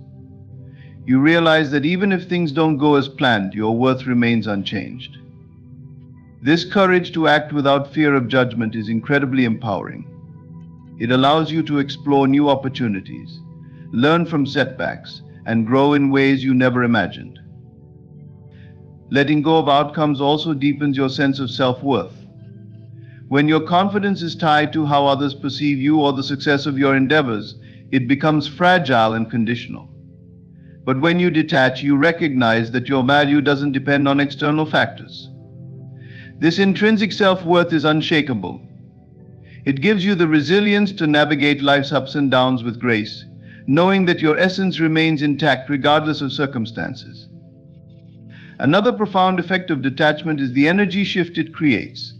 You realize that even if things don't go as planned, your worth remains unchanged. This courage to act without fear of judgment is incredibly empowering. It allows you to explore new opportunities, learn from setbacks, and grow in ways you never imagined. Letting go of outcomes also deepens your sense of self-worth. When your confidence is tied to how others perceive you or the success of your endeavors, it becomes fragile and conditional. But when you detach, you recognize that your value doesn't depend on external factors. This intrinsic self-worth is unshakable. It gives you the resilience to navigate life's ups and downs with grace, knowing that your essence remains intact regardless of circumstances. Another profound effect of detachment is the energy shift it creates.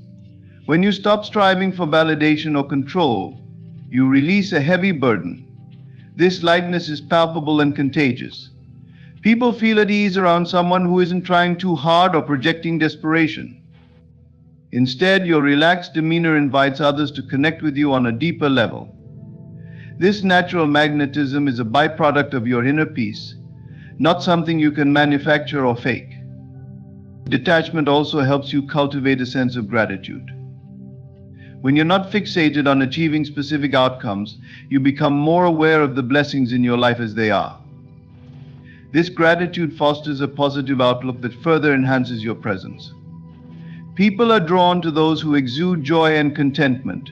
When you stop striving for validation or control, you release a heavy burden. This lightness is palpable and contagious. People feel at ease around someone who isn't trying too hard or projecting desperation. Instead, your relaxed demeanor invites others to connect with you on a deeper level. This natural magnetism is a byproduct of your inner peace, not something you can manufacture or fake. Detachment also helps you cultivate a sense of gratitude. When you're not fixated on achieving specific outcomes, you become more aware of the blessings in your life as they are. This gratitude fosters a positive outlook that further enhances your presence. People are drawn to those who exude joy and contentment,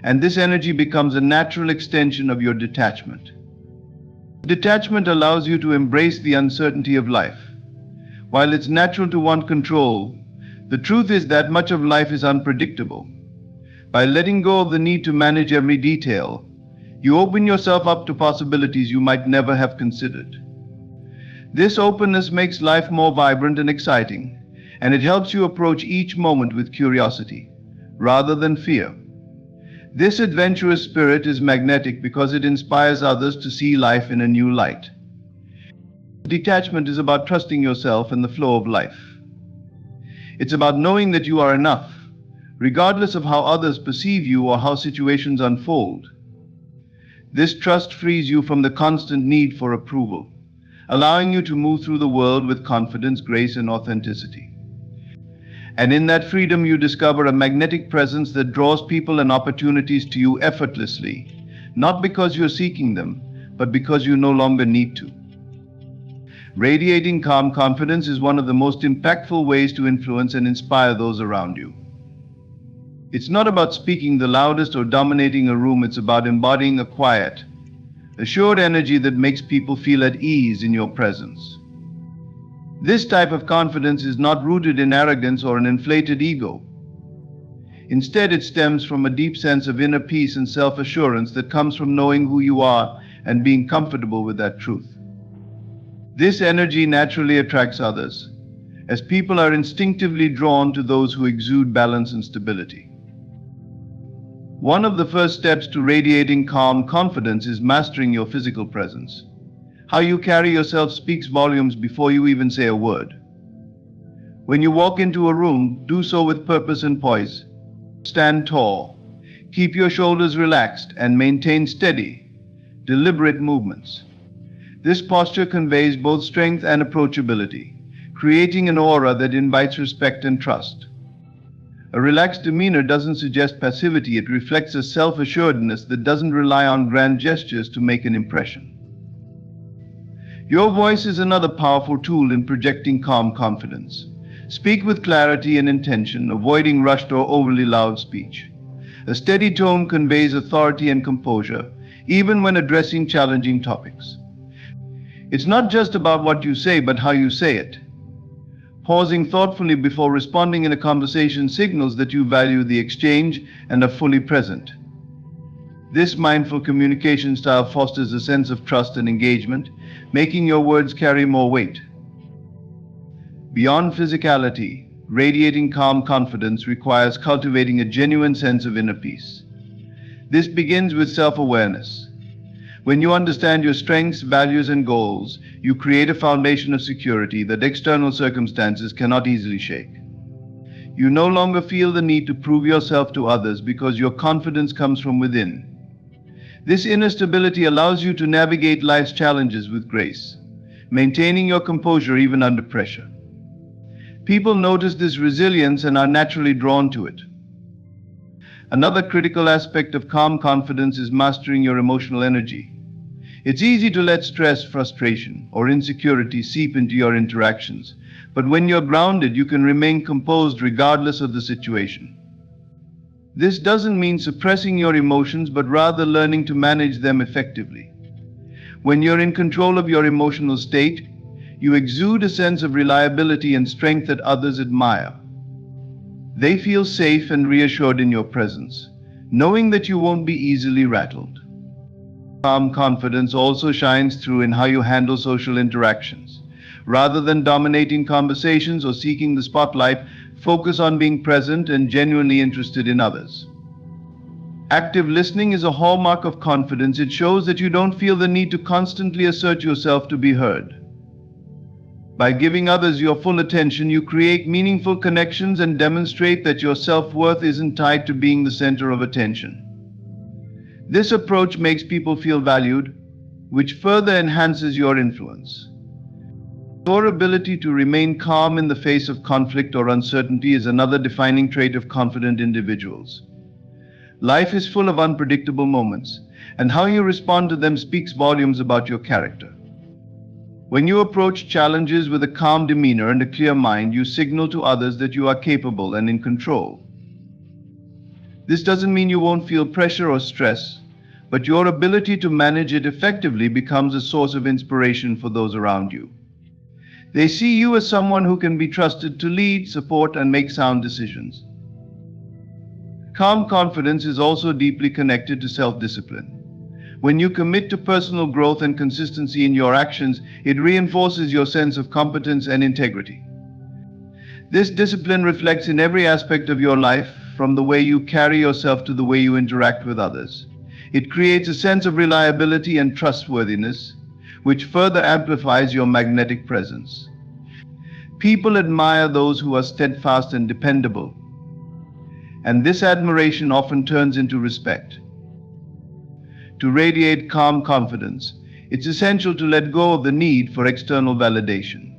and this energy becomes a natural extension of your detachment. Detachment allows you to embrace the uncertainty of life. While it's natural to want control, the truth is that much of life is unpredictable. By letting go of the need to manage every detail, you open yourself up to possibilities you might never have considered. This openness makes life more vibrant and exciting, and it helps you approach each moment with curiosity, rather than fear. This adventurous spirit is magnetic because it inspires others to see life in a new light. Detachment is about trusting yourself and the flow of life. It's about knowing that you are enough, regardless of how others perceive you or how situations unfold. This trust frees you from the constant need for approval, allowing you to move through the world with confidence, grace, and authenticity. And in that freedom, you discover a magnetic presence that draws people and opportunities to you effortlessly, not because you're seeking them, but because you no longer need to. Radiating calm confidence is one of the most impactful ways to influence and inspire those around you. It's not about speaking the loudest or dominating a room, it's about embodying a quiet, assured energy that makes people feel at ease in your presence. This type of confidence is not rooted in arrogance or an inflated ego. Instead, it stems from a deep sense of inner peace and self-assurance that comes from knowing who you are and being comfortable with that truth. This energy naturally attracts others, as people are instinctively drawn to those who exude balance and stability. One of the first steps to radiating calm confidence is mastering your physical presence. How you carry yourself speaks volumes before you even say a word. When you walk into a room, do so with purpose and poise. Stand tall, keep your shoulders relaxed, and maintain steady, deliberate movements. This posture conveys both strength and approachability, creating an aura that invites respect and trust. A relaxed demeanor doesn't suggest passivity, it reflects a self-assuredness that doesn't rely on grand gestures to make an impression. Your voice is another powerful tool in projecting calm confidence. Speak with clarity and intention, avoiding rushed or overly loud speech. A steady tone conveys authority and composure, even when addressing challenging topics. It's not just about what you say, but how you say it. Pausing thoughtfully before responding in a conversation signals that you value the exchange and are fully present. This mindful communication style fosters a sense of trust and engagement, making your words carry more weight. Beyond physicality, radiating calm confidence requires cultivating a genuine sense of inner peace. This begins with self-awareness. When you understand your strengths, values, and goals, you create a foundation of security that external circumstances cannot easily shake. You no longer feel the need to prove yourself to others because your confidence comes from within. This inner stability allows you to navigate life's challenges with grace, maintaining your composure even under pressure. People notice this resilience and are naturally drawn to it. Another critical aspect of calm confidence is mastering your emotional energy. It's easy to let stress, frustration, or insecurity seep into your interactions, but when you're grounded, you can remain composed regardless of the situation. This doesn't mean suppressing your emotions, but rather learning to manage them effectively. When you're in control of your emotional state, you exude a sense of reliability and strength that others admire. They feel safe and reassured in your presence, knowing that you won't be easily rattled. Calm confidence also shines through in how you handle social interactions. Rather than dominating conversations or seeking the spotlight, focus on being present and genuinely interested in others. Active listening is a hallmark of confidence. It shows that you don't feel the need to constantly assert yourself to be heard. By giving others your full attention, you create meaningful connections and demonstrate that your self-worth isn't tied to being the center of attention. This approach makes people feel valued, which further enhances your influence. Your ability to remain calm in the face of conflict or uncertainty is another defining trait of confident individuals. Life is full of unpredictable moments, and how you respond to them speaks volumes about your character. When you approach challenges with a calm demeanor and a clear mind, you signal to others that you are capable and in control. This doesn't mean you won't feel pressure or stress, but your ability to manage it effectively becomes a source of inspiration for those around you. They see you as someone who can be trusted to lead, support, and make sound decisions. Calm confidence is also deeply connected to self-discipline. When you commit to personal growth and consistency in your actions, it reinforces your sense of competence and integrity. This discipline reflects in every aspect of your life, from the way you carry yourself to the way you interact with others. It creates a sense of reliability and trustworthiness, which further amplifies your magnetic presence. People admire those who are steadfast and dependable, and this admiration often turns into respect. To radiate calm confidence, It's essential to let go of the need for external validation.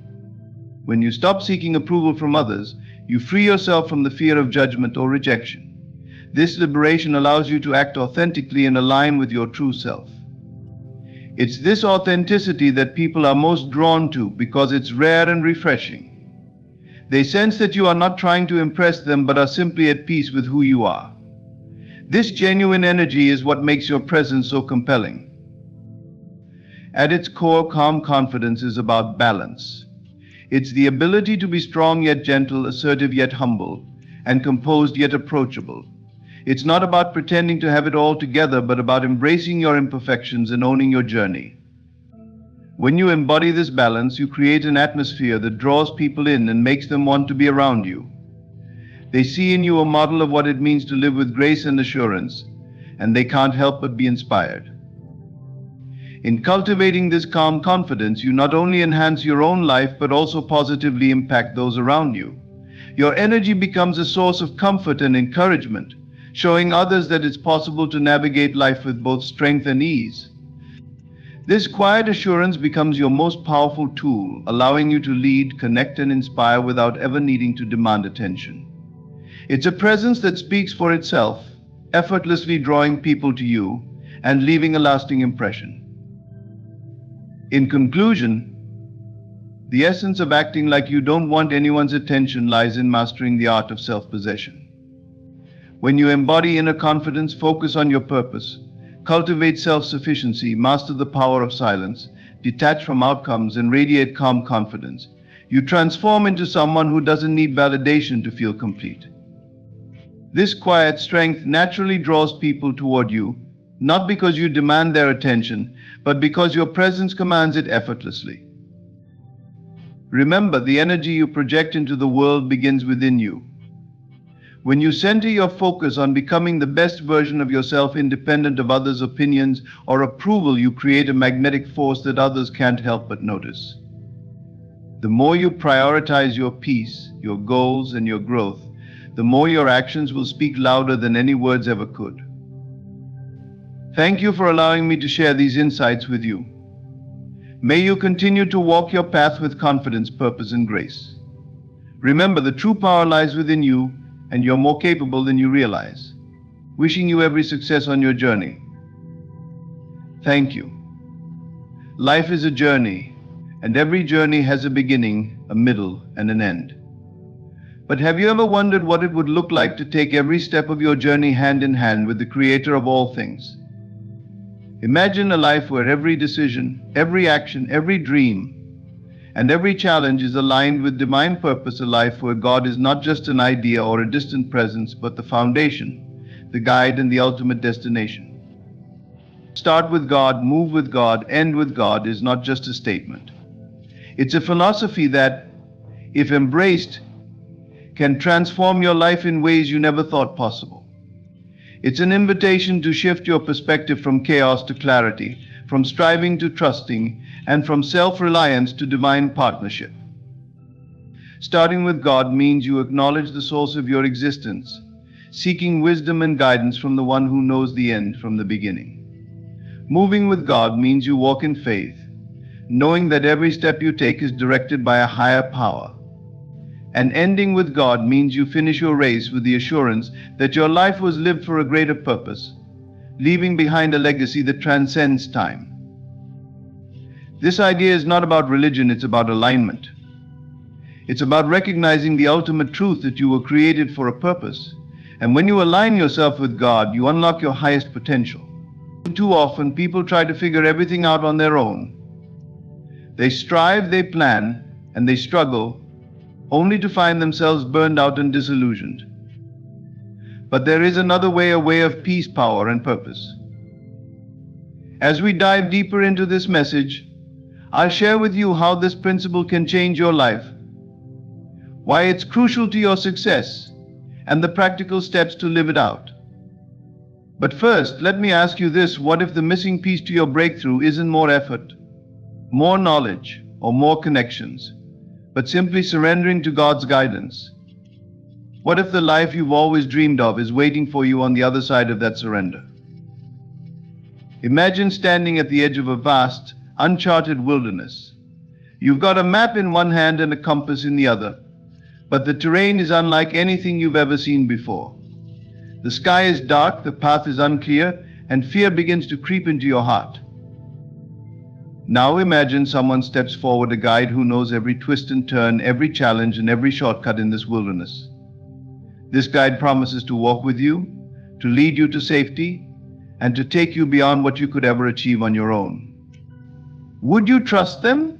When you stop seeking approval from others, you free yourself from the fear of judgment or rejection. This liberation allows you to act authentically and align with your true self. It's this authenticity that people are most drawn to because it's rare and refreshing. They sense that you are not trying to impress them but are simply at peace with who you are. This genuine energy is what makes your presence so compelling. At its core, calm confidence is about balance. It's the ability to be strong yet gentle, assertive yet humble, and composed yet approachable. It's not about pretending to have it all together, but about embracing your imperfections and owning your journey. When you embody this balance, you create an atmosphere that draws people in and makes them want to be around you. They see in you a model of what it means to live with grace and assurance, and they can't help but be inspired. In cultivating this calm confidence, you not only enhance your own life, but also positively impact those around you. Your energy becomes a source of comfort and encouragement, showing others that it's possible to navigate life with both strength and ease. This quiet assurance becomes your most powerful tool, allowing you to lead, connect, and inspire without ever needing to demand attention. It's a presence that speaks for itself, effortlessly drawing people to you and leaving a lasting impression. In conclusion, the essence of acting like you don't want anyone's attention lies in mastering the art of self-possession. When you embody inner confidence, focus on your purpose, cultivate self-sufficiency, master the power of silence, detach from outcomes, and radiate calm confidence, you transform into someone who doesn't need validation to feel complete. This quiet strength naturally draws people toward you, not because you demand their attention, but because your presence commands it effortlessly. Remember, the energy you project into the world begins within you. When you center your focus on becoming the best version of yourself, independent of others' opinions or approval, you create a magnetic force that others can't help but notice. The more you prioritize your peace, your goals, and your growth, the more your actions will speak louder than any words ever could. Thank you for allowing me to share these insights with you. May you continue to walk your path with confidence, purpose, and grace. Remember, the true power lies within you, and you're more capable than you realize. Wishing you every success on your journey. Thank you. Life is a journey, and every journey has a beginning, a middle, and an end. But have you ever wondered what it would look like to take every step of your journey hand in hand with the Creator of all things? Imagine a life where every decision, every action, every dream, and every challenge is aligned with divine purpose, a life where God is not just an idea or a distant presence, but the foundation, the guide, and the ultimate destination. Start with God, move with God, end with God is not just a statement. It's a philosophy that, if embraced, can transform your life in ways you never thought possible. It's an invitation to shift your perspective from chaos to clarity, from striving to trusting, and from self-reliance to divine partnership. Starting with God means you acknowledge the source of your existence, seeking wisdom and guidance from the one who knows the end from the beginning. Moving with God means you walk in faith, knowing that every step you take is directed by a higher power. And ending with God means you finish your race with the assurance that your life was lived for a greater purpose, leaving behind a legacy that transcends time. This idea is not about religion, it's about alignment. It's about recognizing the ultimate truth that you were created for a purpose. And when you align yourself with God, you unlock your highest potential. Too often, people try to figure everything out on their own. They strive, they plan, and they struggle, only to find themselves burned out and disillusioned. But there is another way, a way of peace, power, and purpose. As we dive deeper into this message, I'll share with you how this principle can change your life, why it's crucial to your success, and the practical steps to live it out. But first, let me ask you this: what if the missing piece to your breakthrough isn't more effort, more knowledge, or more connections, but simply surrendering to God's guidance? What if the life you've always dreamed of is waiting for you on the other side of that surrender? Imagine standing at the edge of a vast, uncharted wilderness. You've got a map in one hand and a compass in the other, but the terrain is unlike anything you've ever seen before. The sky is dark, the path is unclear, and fear begins to creep into your heart. Now imagine someone steps forward, a guide who knows every twist and turn, every challenge, and every shortcut in this wilderness. This guide promises to walk with you, to lead you to safety, and to take you beyond what you could ever achieve on your own. Would you trust them?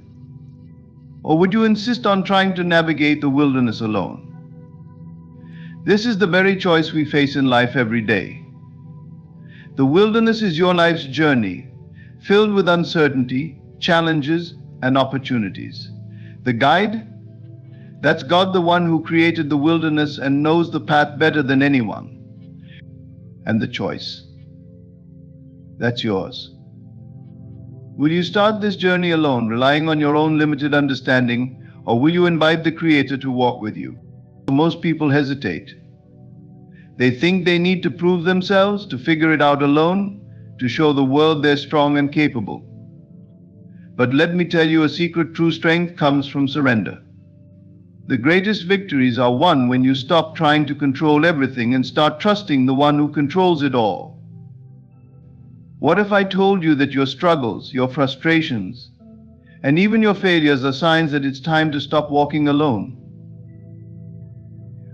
Or would you insist on trying to navigate the wilderness alone? This is the very choice we face in life every day. The wilderness is your life's journey, filled with uncertainty, challenges, and opportunities. The guide? That's God, the one who created the wilderness and knows the path better than anyone. And the choice? That's yours. Will you start this journey alone, relying on your own limited understanding, or will you invite the Creator to walk with you? Most people hesitate. They think they need to prove themselves, to figure it out alone, to show the world they're strong and capable. But let me tell you a secret: true strength comes from surrender. The greatest victories are won when you stop trying to control everything and start trusting the one who controls it all. What if I told you that your struggles, your frustrations, and even your failures are signs that it's time to stop walking alone?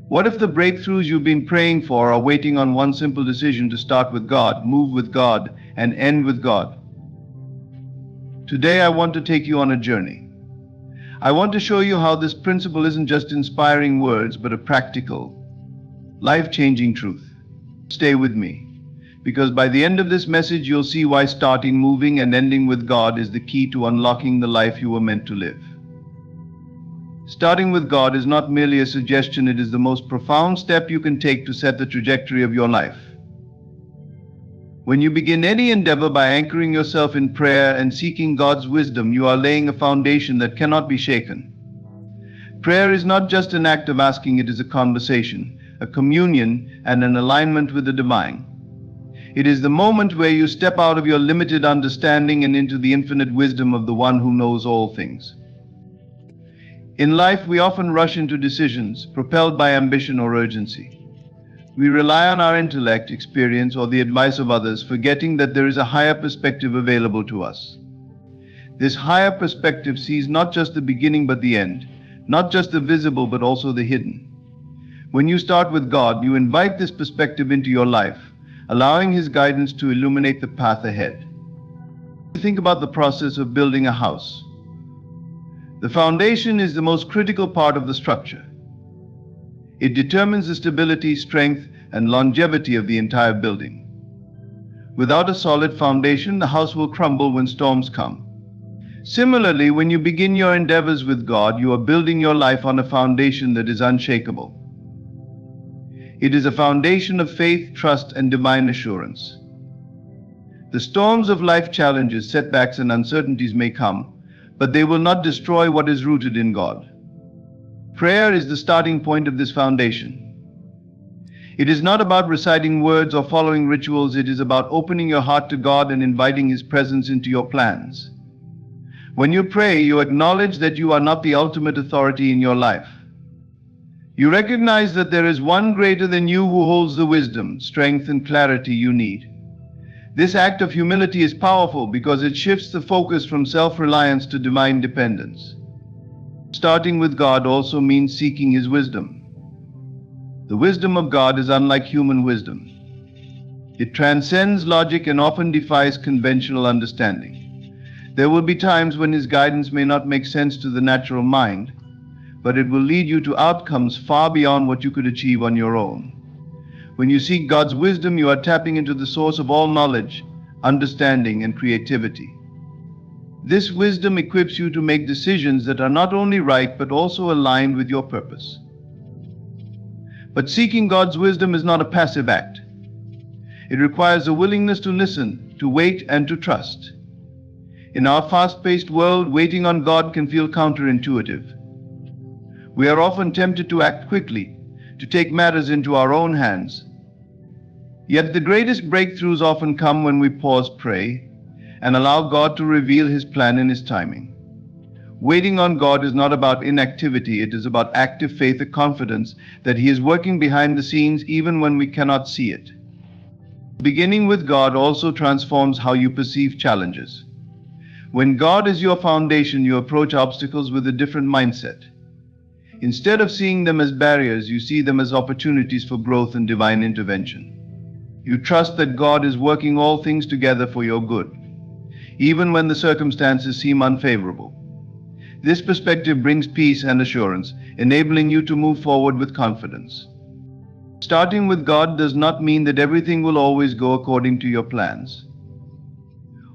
What if the breakthroughs you've been praying for are waiting on one simple decision to start with God, move with God, and end with God? Today I want to take you on a journey. I want to show you how this principle isn't just inspiring words, but a practical, life-changing truth. Stay with me, because by the end of this message you'll see why starting, moving, and ending with God is the key to unlocking the life you were meant to live. Starting with God is not merely a suggestion, it is the most profound step you can take to set the trajectory of your life. When you begin any endeavor by anchoring yourself in prayer and seeking God's wisdom, you are laying a foundation that cannot be shaken. Prayer is not just an act of asking, it is a conversation, a communion, and an alignment with the divine. It is the moment where you step out of your limited understanding and into the infinite wisdom of the one who knows all things. In life, we often rush into decisions, propelled by ambition or urgency. We rely on our intellect, experience, or the advice of others, forgetting that there is a higher perspective available to us. This higher perspective sees not just the beginning but the end, not just the visible but also the hidden. When you start with God, you invite this perspective into your life, allowing His guidance to illuminate the path ahead. Think about the process of building a house. The foundation is the most critical part of the structure. It determines the stability, strength, and longevity of the entire building. Without a solid foundation, the house will crumble when storms come. Similarly, when you begin your endeavors with God, you are building your life on a foundation that is unshakable. It is a foundation of faith, trust, and divine assurance. The storms of life challenges, setbacks, and uncertainties may come, but they will not destroy what is rooted in God. Prayer is the starting point of this foundation. It is not about reciting words or following rituals, it is about opening your heart to God and inviting His presence into your plans. When you pray, you acknowledge that you are not the ultimate authority in your life. You recognize that there is one greater than you who holds the wisdom, strength, and clarity you need. This act of humility is powerful because it shifts the focus from self-reliance to divine dependence. Starting with God also means seeking His wisdom. The wisdom of God is unlike human wisdom. It transcends logic and often defies conventional understanding. There will be times when His guidance may not make sense to the natural mind, but it will lead you to outcomes far beyond what you could achieve on your own. When you seek God's wisdom, you are tapping into the source of all knowledge, understanding, and creativity. This wisdom equips you to make decisions that are not only right, but also aligned with your purpose. But seeking God's wisdom is not a passive act. It requires a willingness to listen, to wait, and to trust. In our fast-paced world, waiting on God can feel counterintuitive. We are often tempted to act quickly, to take matters into our own hands. Yet the greatest breakthroughs often come when we pause, pray, and allow God to reveal His plan in His timing. Waiting on God is not about inactivity, it is about active faith and confidence that He is working behind the scenes even when we cannot see it. Beginning with God also transforms how you perceive challenges. When God is your foundation, you approach obstacles with a different mindset. Instead of seeing them as barriers, you see them as opportunities for growth and divine intervention. You trust that God is working all things together for your good, even when the circumstances seem unfavorable. This perspective brings peace and assurance, enabling you to move forward with confidence. Starting with God does not mean that everything will always go according to your plans.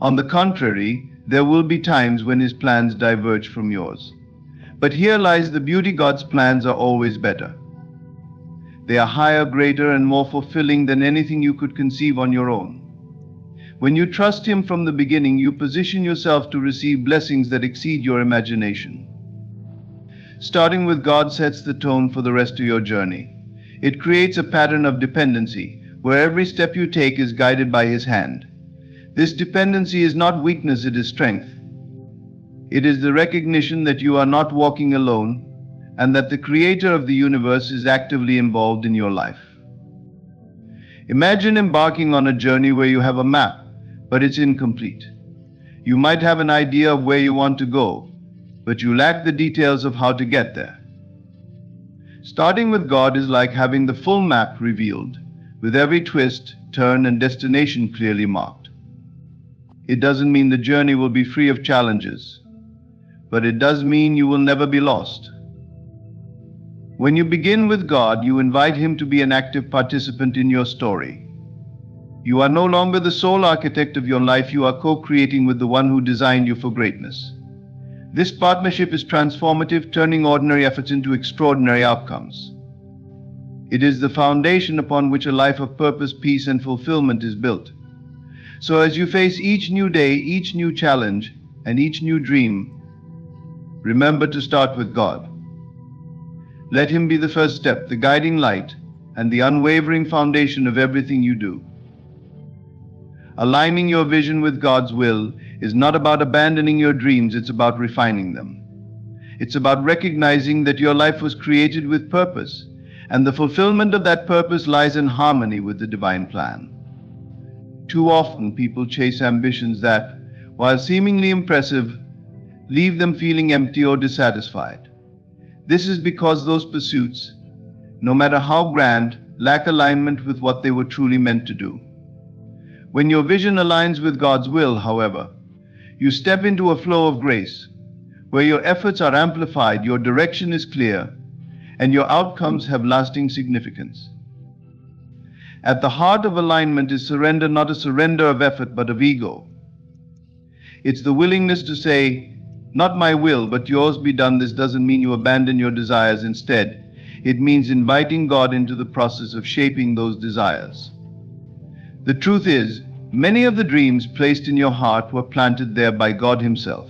On the contrary, there will be times when His plans diverge from yours. But here lies the beauty: God's plans are always better. They are higher, greater, and more fulfilling than anything you could conceive on your own. When you trust Him from the beginning, you position yourself to receive blessings that exceed your imagination. Starting with God sets the tone for the rest of your journey. It creates a pattern of dependency, where every step you take is guided by His hand. This dependency is not weakness, it is strength. It is the recognition that you are not walking alone, and that the Creator of the universe is actively involved in your life. Imagine embarking on a journey where you have a map, but it's incomplete. You might have an idea of where you want to go, but you lack the details of how to get there. Starting with God is like having the full map revealed, with every twist, turn, and destination clearly marked. It doesn't mean the journey will be free of challenges, but it does mean you will never be lost. When you begin with God, you invite Him to be an active participant in your story. You are no longer the sole architect of your life, you are co-creating with the One who designed you for greatness. This partnership is transformative, turning ordinary efforts into extraordinary outcomes. It is the foundation upon which a life of purpose, peace, and fulfillment is built. So as you face each new day, each new challenge, and each new dream, remember to start with God. Let Him be the first step, the guiding light, and the unwavering foundation of everything you do. Aligning your vision with God's will is not about abandoning your dreams, it's about refining them. It's about recognizing that your life was created with purpose, and the fulfillment of that purpose lies in harmony with the divine plan. Too often people chase ambitions that, while seemingly impressive, leave them feeling empty or dissatisfied. This is because those pursuits, no matter how grand, lack alignment with what they were truly meant to do. When your vision aligns with God's will, however, you step into a flow of grace, where your efforts are amplified, your direction is clear, and your outcomes have lasting significance. At the heart of alignment is surrender, not a surrender of effort, but of ego. It's the willingness to say, "Not my will, but yours be done." This doesn't mean you abandon your desires. Instead, it means inviting God into the process of shaping those desires. The truth is, many of the dreams placed in your heart were planted there by God Himself.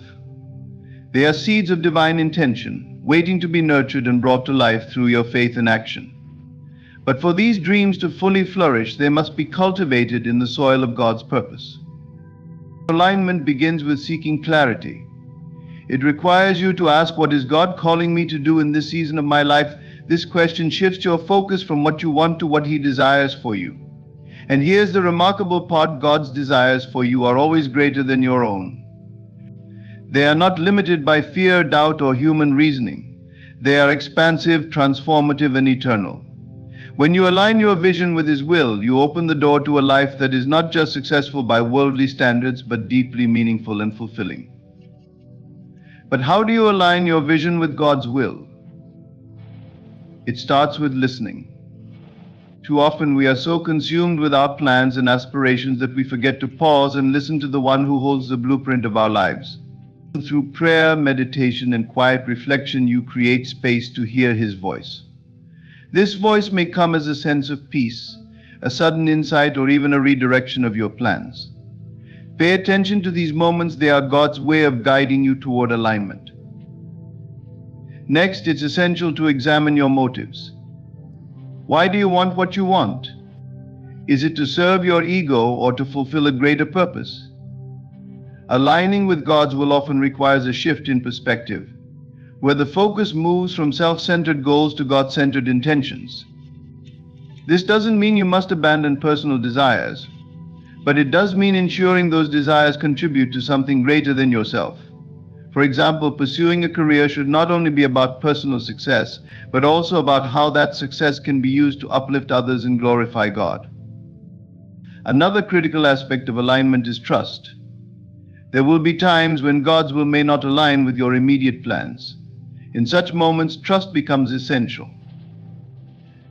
They are seeds of divine intention, waiting to be nurtured and brought to life through your faith and action. But for these dreams to fully flourish, they must be cultivated in the soil of God's purpose. Alignment begins with seeking clarity. It requires you to ask, what is God calling me to do in this season of my life? This question shifts your focus from what you want to what He desires for you. And here's the remarkable part: God's desires for you are always greater than your own. They are not limited by fear, doubt, or human reasoning. They are expansive, transformative, and eternal. When you align your vision with His will, you open the door to a life that is not just successful by worldly standards, but deeply meaningful and fulfilling. But how do you align your vision with God's will? It starts with listening. Too often we are so consumed with our plans and aspirations that we forget to pause and listen to the One who holds the blueprint of our lives. Through prayer, meditation, and quiet reflection, you create space to hear His voice. This voice may come as a sense of peace, a sudden insight, or even a redirection of your plans. Pay attention to these moments. They are God's way of guiding you toward alignment. Next, it's essential to examine your motives. Why do you want what you want? Is it to serve your ego or to fulfill a greater purpose? Aligning with God's will often requires a shift in perspective, where the focus moves from self-centered goals to God-centered intentions. This doesn't mean you must abandon personal desires, but it does mean ensuring those desires contribute to something greater than yourself. For example, pursuing a career should not only be about personal success, but also about how that success can be used to uplift others and glorify God. Another critical aspect of alignment is trust. There will be times when God's will may not align with your immediate plans. In such moments, trust becomes essential.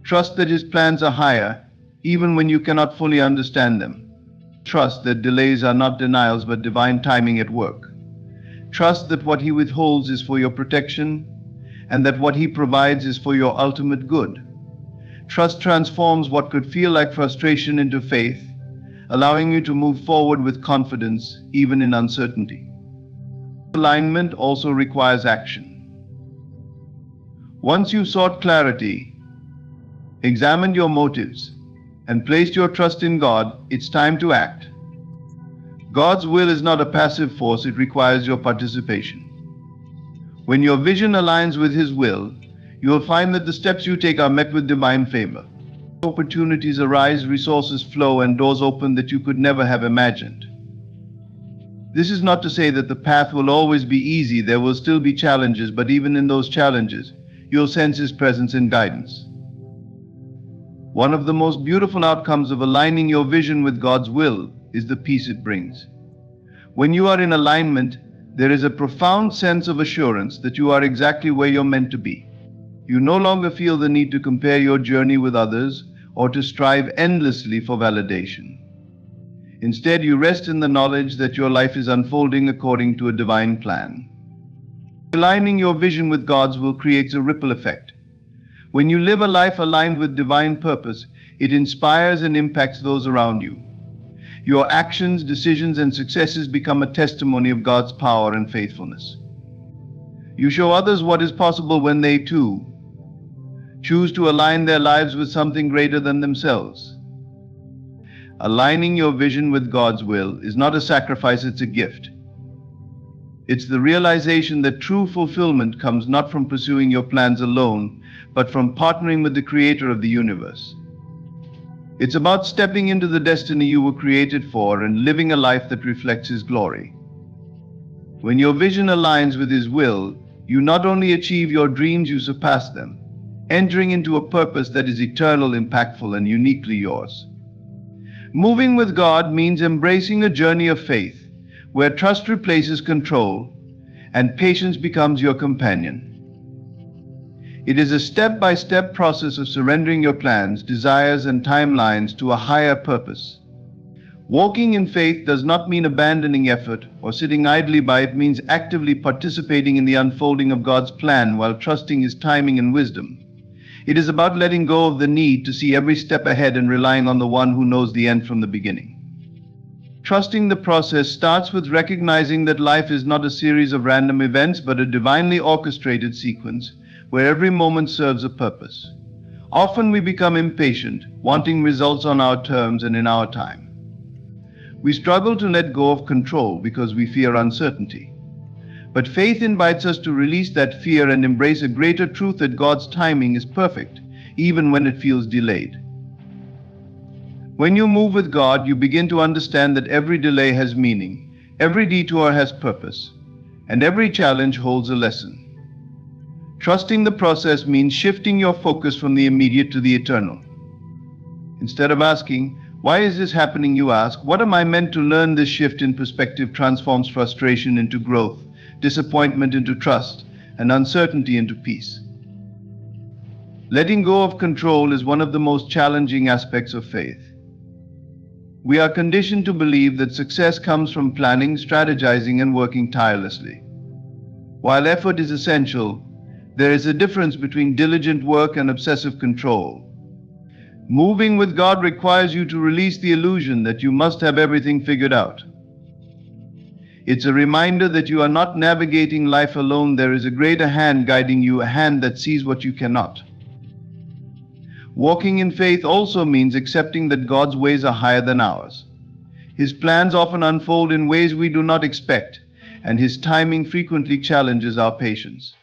Trust that His plans are higher, even when you cannot fully understand them. Trust that delays are not denials but divine timing at work. Trust that what He withholds is for your protection, and that what He provides is for your ultimate good. Trust transforms what could feel like frustration into faith, allowing you to move forward with confidence, even in uncertainty. Alignment also requires action. Once you've sought clarity, examined your motives, and placed your trust in God, it's time to act. God's will is not a passive force, it requires your participation. When your vision aligns with His will, you will find that the steps you take are met with divine favor. Opportunities arise, resources flow, and doors open that you could never have imagined. This is not to say that the path will always be easy. There will still be challenges, but even in those challenges, you'll sense His presence and guidance. One of the most beautiful outcomes of aligning your vision with God's will is the peace it brings. When you are in alignment, there is a profound sense of assurance that you are exactly where you're meant to be. You no longer feel the need to compare your journey with others or to strive endlessly for validation. Instead, you rest in the knowledge that your life is unfolding according to a divine plan. Aligning your vision with God's will creates a ripple effect. When you live a life aligned with divine purpose, it inspires and impacts those around you. Your actions, decisions, and successes become a testimony of God's power and faithfulness. You show others what is possible when they too choose to align their lives with something greater than themselves. Aligning your vision with God's will is not a sacrifice, it's a gift. It's the realization that true fulfillment comes not from pursuing your plans alone, but from partnering with the Creator of the universe. It's about stepping into the destiny you were created for and living a life that reflects His glory. When your vision aligns with His will, you not only achieve your dreams, you surpass them, entering into a purpose that is eternal, impactful, and uniquely yours. Moving with God means embracing a journey of faith, where trust replaces control and patience becomes your companion. It is a step-by-step process of surrendering your plans, desires, and timelines to a higher purpose. Walking in faith does not mean abandoning effort or sitting idly by. It means actively participating in the unfolding of God's plan while trusting His timing and wisdom. It is about letting go of the need to see every step ahead and relying on the One who knows the end from the beginning. Trusting the process starts with recognizing that life is not a series of random events, but a divinely orchestrated sequence where every moment serves a purpose. Often we become impatient, wanting results on our terms and in our time. We struggle to let go of control because we fear uncertainty. But faith invites us to release that fear and embrace a greater truth that God's timing is perfect, even when it feels delayed. When you move with God, you begin to understand that every delay has meaning, every detour has purpose, and every challenge holds a lesson. Trusting the process means shifting your focus from the immediate to the eternal. Instead of asking, "Why is this happening?" you ask, "What am I meant to learn?" This shift in perspective transforms frustration into growth, disappointment into trust, and uncertainty into peace. Letting go of control is one of the most challenging aspects of faith. We are conditioned to believe that success comes from planning, strategizing, and working tirelessly. While effort is essential, there is a difference between diligent work and obsessive control. Moving with God requires you to release the illusion that you must have everything figured out. It's a reminder that you are not navigating life alone. There is a greater hand guiding you, a hand that sees what you cannot. Walking in faith also means accepting that God's ways are higher than ours. His plans often unfold in ways we do not expect, and His timing frequently challenges our patience.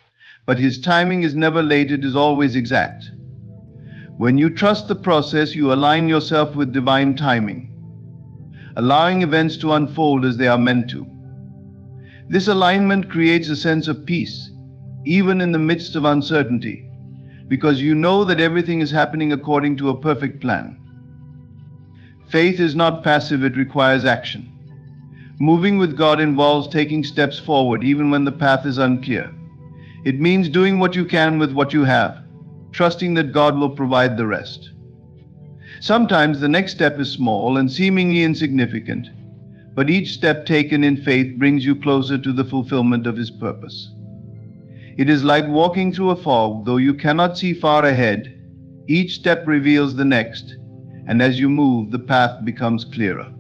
But His timing is never late, it is always exact. When you trust the process, you align yourself with divine timing, allowing events to unfold as they are meant to. This alignment creates a sense of peace, even in the midst of uncertainty, because you know that everything is happening according to a perfect plan. Faith is not passive, it requires action. Moving with God involves taking steps forward even when the path is unclear. It means doing what you can with what you have, trusting that God will provide the rest. Sometimes the next step is small and seemingly insignificant, but each step taken in faith brings you closer to the fulfillment of His purpose. It is like walking through a fog. Though you cannot see far ahead, each step reveals the next, and as you move, the path becomes clearer.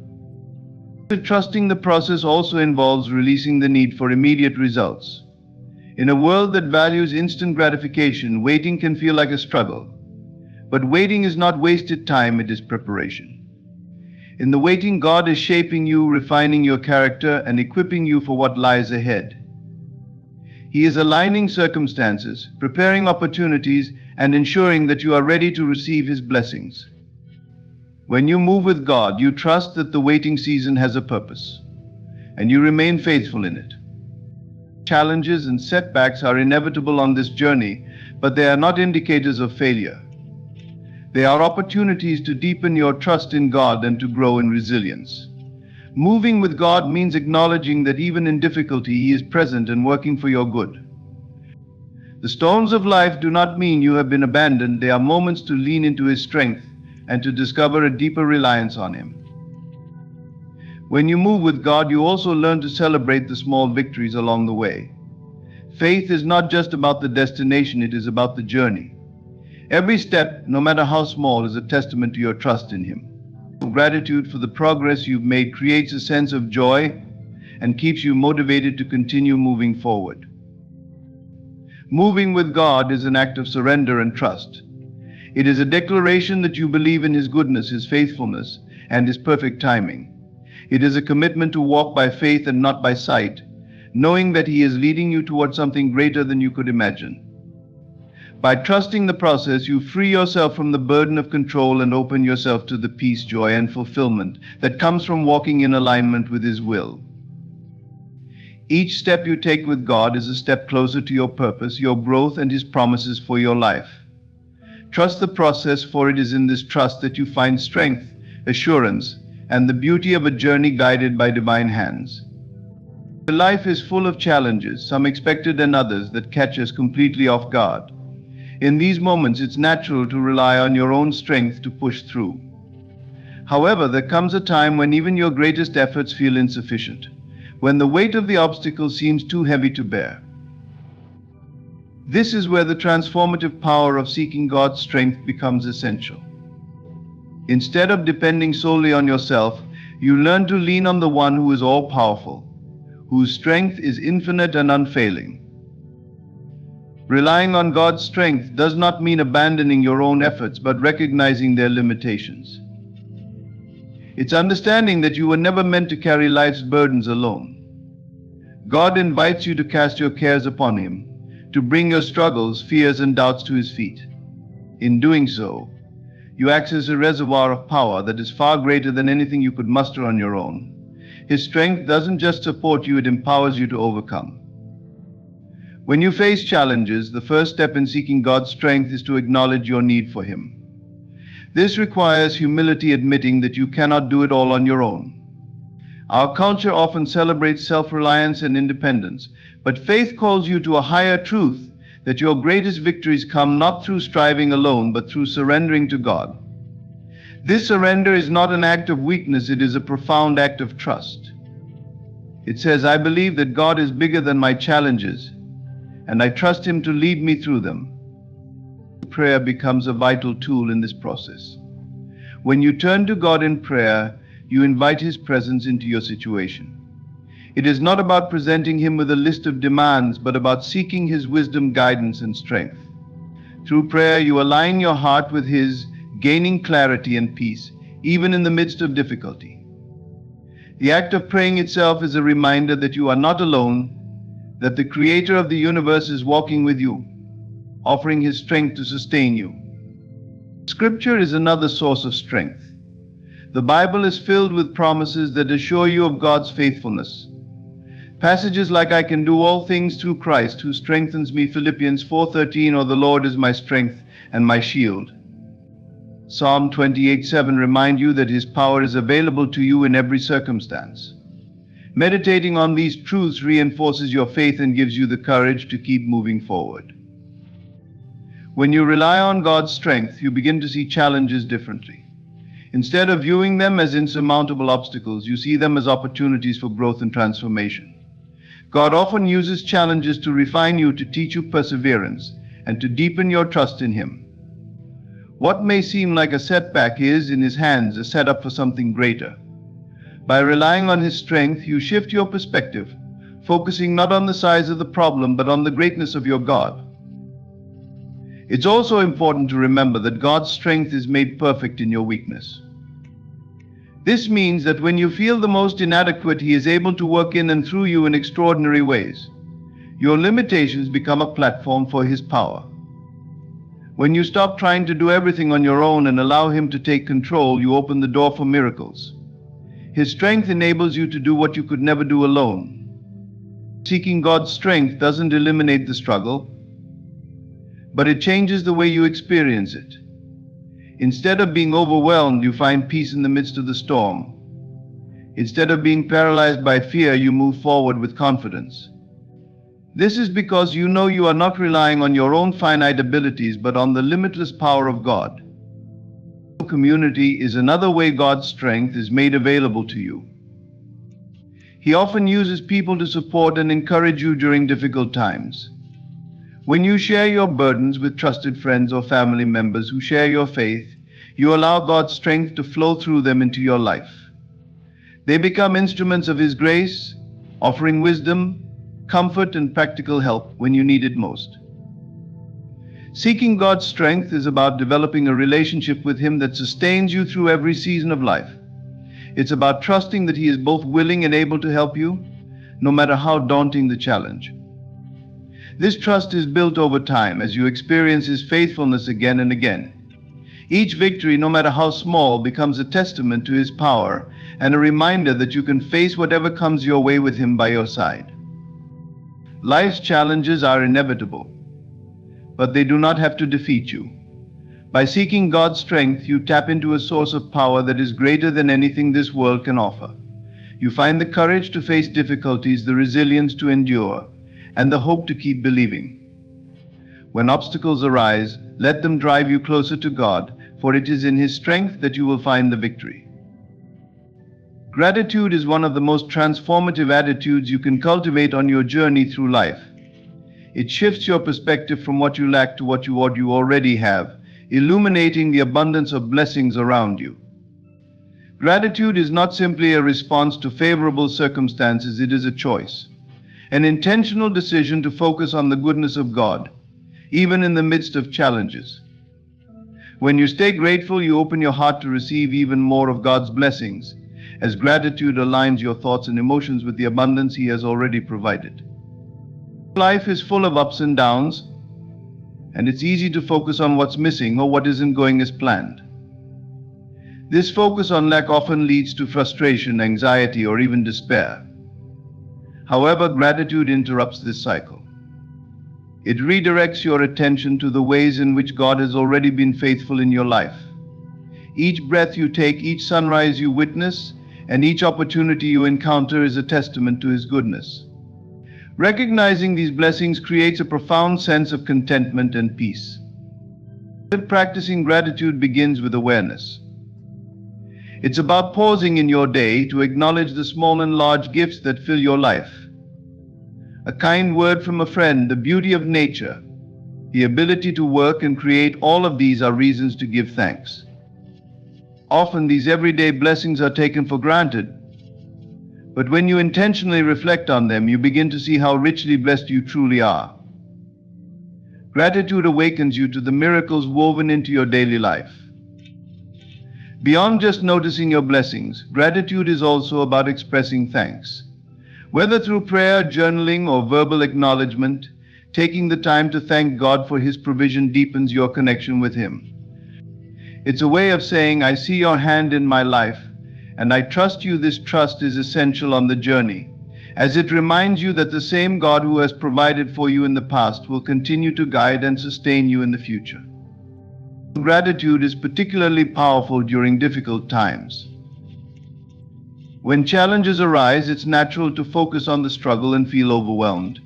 Trusting the process also involves releasing the need for immediate results. In a world that values instant gratification, waiting can feel like a struggle. But waiting is not wasted time, it is preparation. In the waiting, God is shaping you, refining your character, and equipping you for what lies ahead. He is aligning circumstances, preparing opportunities, and ensuring that you are ready to receive His blessings. When you move with God, you trust that the waiting season has a purpose, and you remain faithful in it. Challenges and setbacks are inevitable on this journey, but they are not indicators of failure. They are opportunities to deepen your trust in God and to grow in resilience. Moving with God means acknowledging that even in difficulty, He is present and working for your good. The storms of life do not mean you have been abandoned. They are moments to lean into His strength and to discover a deeper reliance on Him. When you move with God, you also learn to celebrate the small victories along the way. Faith is not just about the destination, it is about the journey. Every step, no matter how small, is a testament to your trust in Him. Gratitude for the progress you've made creates a sense of joy and keeps you motivated to continue moving forward. Moving with God is an act of surrender and trust. It is a declaration that you believe in His goodness, His faithfulness, and His perfect timing. It is a commitment to walk by faith and not by sight, knowing that He is leading you towards something greater than you could imagine. By trusting the process, you free yourself from the burden of control and open yourself to the peace, joy, and fulfillment that comes from walking in alignment with His will. Each step you take with God is a step closer to your purpose, your growth, and His promises for your life. Trust the process, for it is in this trust that you find strength, assurance, and the beauty of a journey guided by divine hands. Life is full of challenges, some expected and others that catch us completely off guard. In these moments, it's natural to rely on your own strength to push through. However, there comes a time when even your greatest efforts feel insufficient, when the weight of the obstacle seems too heavy to bear. This is where the transformative power of seeking God's strength becomes essential. Instead of depending solely on yourself, you learn to lean on the One who is all-powerful, whose strength is infinite and unfailing. Relying on God's strength does not mean abandoning your own efforts, but recognizing their limitations. It's understanding that you were never meant to carry life's burdens alone. God invites you to cast your cares upon Him, to bring your struggles, fears, and doubts to His feet. In doing so, you access a reservoir of power that is far greater than anything you could muster on your own. His strength doesn't just support you, it empowers you to overcome. When you face challenges, the first step in seeking God's strength is to acknowledge your need for Him. This requires humility, admitting that you cannot do it all on your own. Our culture often celebrates self-reliance and independence, but faith calls you to a higher truth, that your greatest victories come not through striving alone, but through surrendering to God. This surrender is not an act of weakness, it is a profound act of trust. It says, I believe that God is bigger than my challenges, and I trust Him to lead me through them. Prayer becomes a vital tool in this process. When you turn to God in prayer, you invite His presence into your situation. It is not about presenting Him with a list of demands, but about seeking His wisdom, guidance, and strength. Through prayer, you align your heart with His, gaining clarity and peace, even in the midst of difficulty. The act of praying itself is a reminder that you are not alone, that the Creator of the universe is walking with you, offering His strength to sustain you. Scripture is another source of strength. The Bible is filled with promises that assure you of God's faithfulness. Passages like "I can do all things through Christ who strengthens me," Philippians 4:13, or "The Lord is my strength and my shield." Psalm 28:7 remind you that His power is available to you in every circumstance. Meditating on these truths reinforces your faith and gives you the courage to keep moving forward. When you rely on God's strength, you begin to see challenges differently. Instead of viewing them as insurmountable obstacles, you see them as opportunities for growth and transformation. God often uses challenges to refine you, to teach you perseverance, and to deepen your trust in Him. What may seem like a setback is, in His hands, a setup for something greater. By relying on His strength, you shift your perspective, focusing not on the size of the problem, but on the greatness of your God. It's also important to remember that God's strength is made perfect in your weakness. This means that when you feel the most inadequate, He is able to work in and through you in extraordinary ways. Your limitations become a platform for His power. When you stop trying to do everything on your own and allow Him to take control, you open the door for miracles. His strength enables you to do what you could never do alone. Seeking God's strength doesn't eliminate the struggle, but it changes the way you experience it. Instead of being overwhelmed, you find peace in the midst of the storm. Instead of being paralyzed by fear, you move forward with confidence. This is because you know you are not relying on your own finite abilities, but on the limitless power of God. Community is another way God's strength is made available to you. He often uses people to support and encourage you during difficult times. When you share your burdens with trusted friends or family members who share your faith, you allow God's strength to flow through them into your life. They become instruments of His grace, offering wisdom, comfort, and practical help when you need it most. Seeking God's strength is about developing a relationship with Him that sustains you through every season of life. It's about trusting that He is both willing and able to help you, no matter how daunting the challenge. This trust is built over time as you experience His faithfulness again and again. Each victory, no matter how small, becomes a testament to His power and a reminder that you can face whatever comes your way with Him by your side. Life's challenges are inevitable, but they do not have to defeat you. By seeking God's strength, you tap into a source of power that is greater than anything this world can offer. You find the courage to face difficulties, the resilience to endure, and the hope to keep believing. When obstacles arise, let them drive you closer to God, for it is in His strength that you will find the victory. Gratitude is one of the most transformative attitudes you can cultivate on your journey through life. It shifts your perspective from what you lack to what you already have, illuminating the abundance of blessings around you. Gratitude is not simply a response to favorable circumstances, it is a choice. An intentional decision to focus on the goodness of God, even in the midst of challenges. When you stay grateful, you open your heart to receive even more of God's blessings, as gratitude aligns your thoughts and emotions with the abundance He has already provided. Life is full of ups and downs, and it's easy to focus on what's missing or what isn't going as planned. This focus on lack often leads to frustration, anxiety, or even despair. However, gratitude interrupts this cycle. It redirects your attention to the ways in which God has already been faithful in your life. Each breath you take, each sunrise you witness, and each opportunity you encounter is a testament to His goodness. Recognizing these blessings creates a profound sense of contentment and peace. Practicing gratitude begins with awareness. It's about pausing in your day to acknowledge the small and large gifts that fill your life. A kind word from a friend, the beauty of nature, the ability to work and create, all of these are reasons to give thanks. Often these everyday blessings are taken for granted, but when you intentionally reflect on them, you begin to see how richly blessed you truly are. Gratitude awakens you to the miracles woven into your daily life. Beyond just noticing your blessings, gratitude is also about expressing thanks. Whether through prayer, journaling, or verbal acknowledgement, taking the time to thank God for His provision deepens your connection with Him. It's a way of saying, I see your hand in my life, and I trust you. This trust is essential on the journey, as it reminds you that the same God who has provided for you in the past will continue to guide and sustain you in the future. Gratitude is particularly powerful during difficult times. When challenges arise, it's natural to focus on the struggle and feel overwhelmed.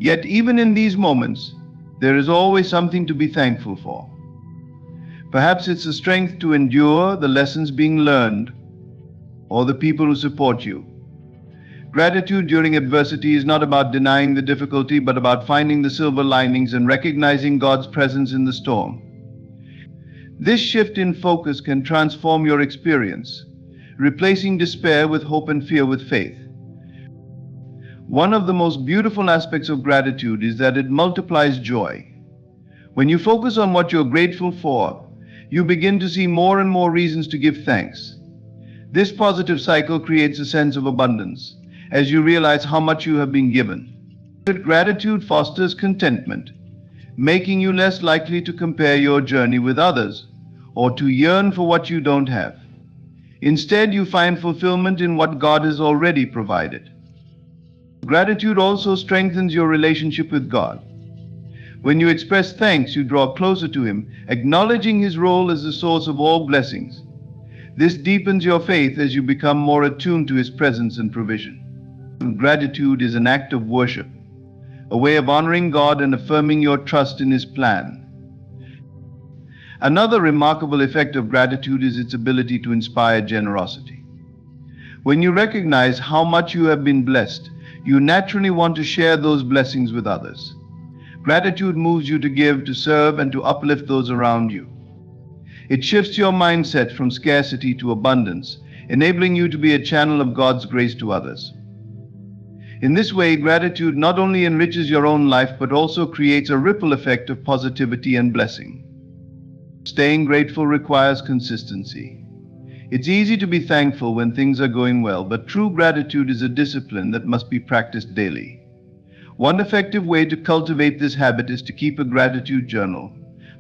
Yet even in these moments, there is always something to be thankful for. Perhaps it's the strength to endure, the lessons being learned, or the people who support you. Gratitude during adversity is not about denying the difficulty, but about finding the silver linings and recognizing God's presence in the storm. This shift in focus can transform your experience, replacing despair with hope and fear with faith. One of the most beautiful aspects of gratitude is that it multiplies joy. When you focus on what you're grateful for, you begin to see more and more reasons to give thanks. This positive cycle creates a sense of abundance, as you realize how much you have been given. Gratitude fosters contentment, making you less likely to compare your journey with others or to yearn for what you don't have. Instead, you find fulfillment in what God has already provided. Gratitude also strengthens your relationship with God. When you express thanks, you draw closer to Him, acknowledging His role as the source of all blessings. This deepens your faith as you become more attuned to His presence and provision. Gratitude is an act of worship, a way of honoring God and affirming your trust in His plan. Another remarkable effect of gratitude is its ability to inspire generosity. When you recognize how much you have been blessed, you naturally want to share those blessings with others. Gratitude moves you to give, to serve, and to uplift those around you. It shifts your mindset from scarcity to abundance, enabling you to be a channel of God's grace to others. In this way, gratitude not only enriches your own life, but also creates a ripple effect of positivity and blessing. Staying grateful requires consistency. It's easy to be thankful when things are going well, but true gratitude is a discipline that must be practiced daily. One effective way to cultivate this habit is to keep a gratitude journal,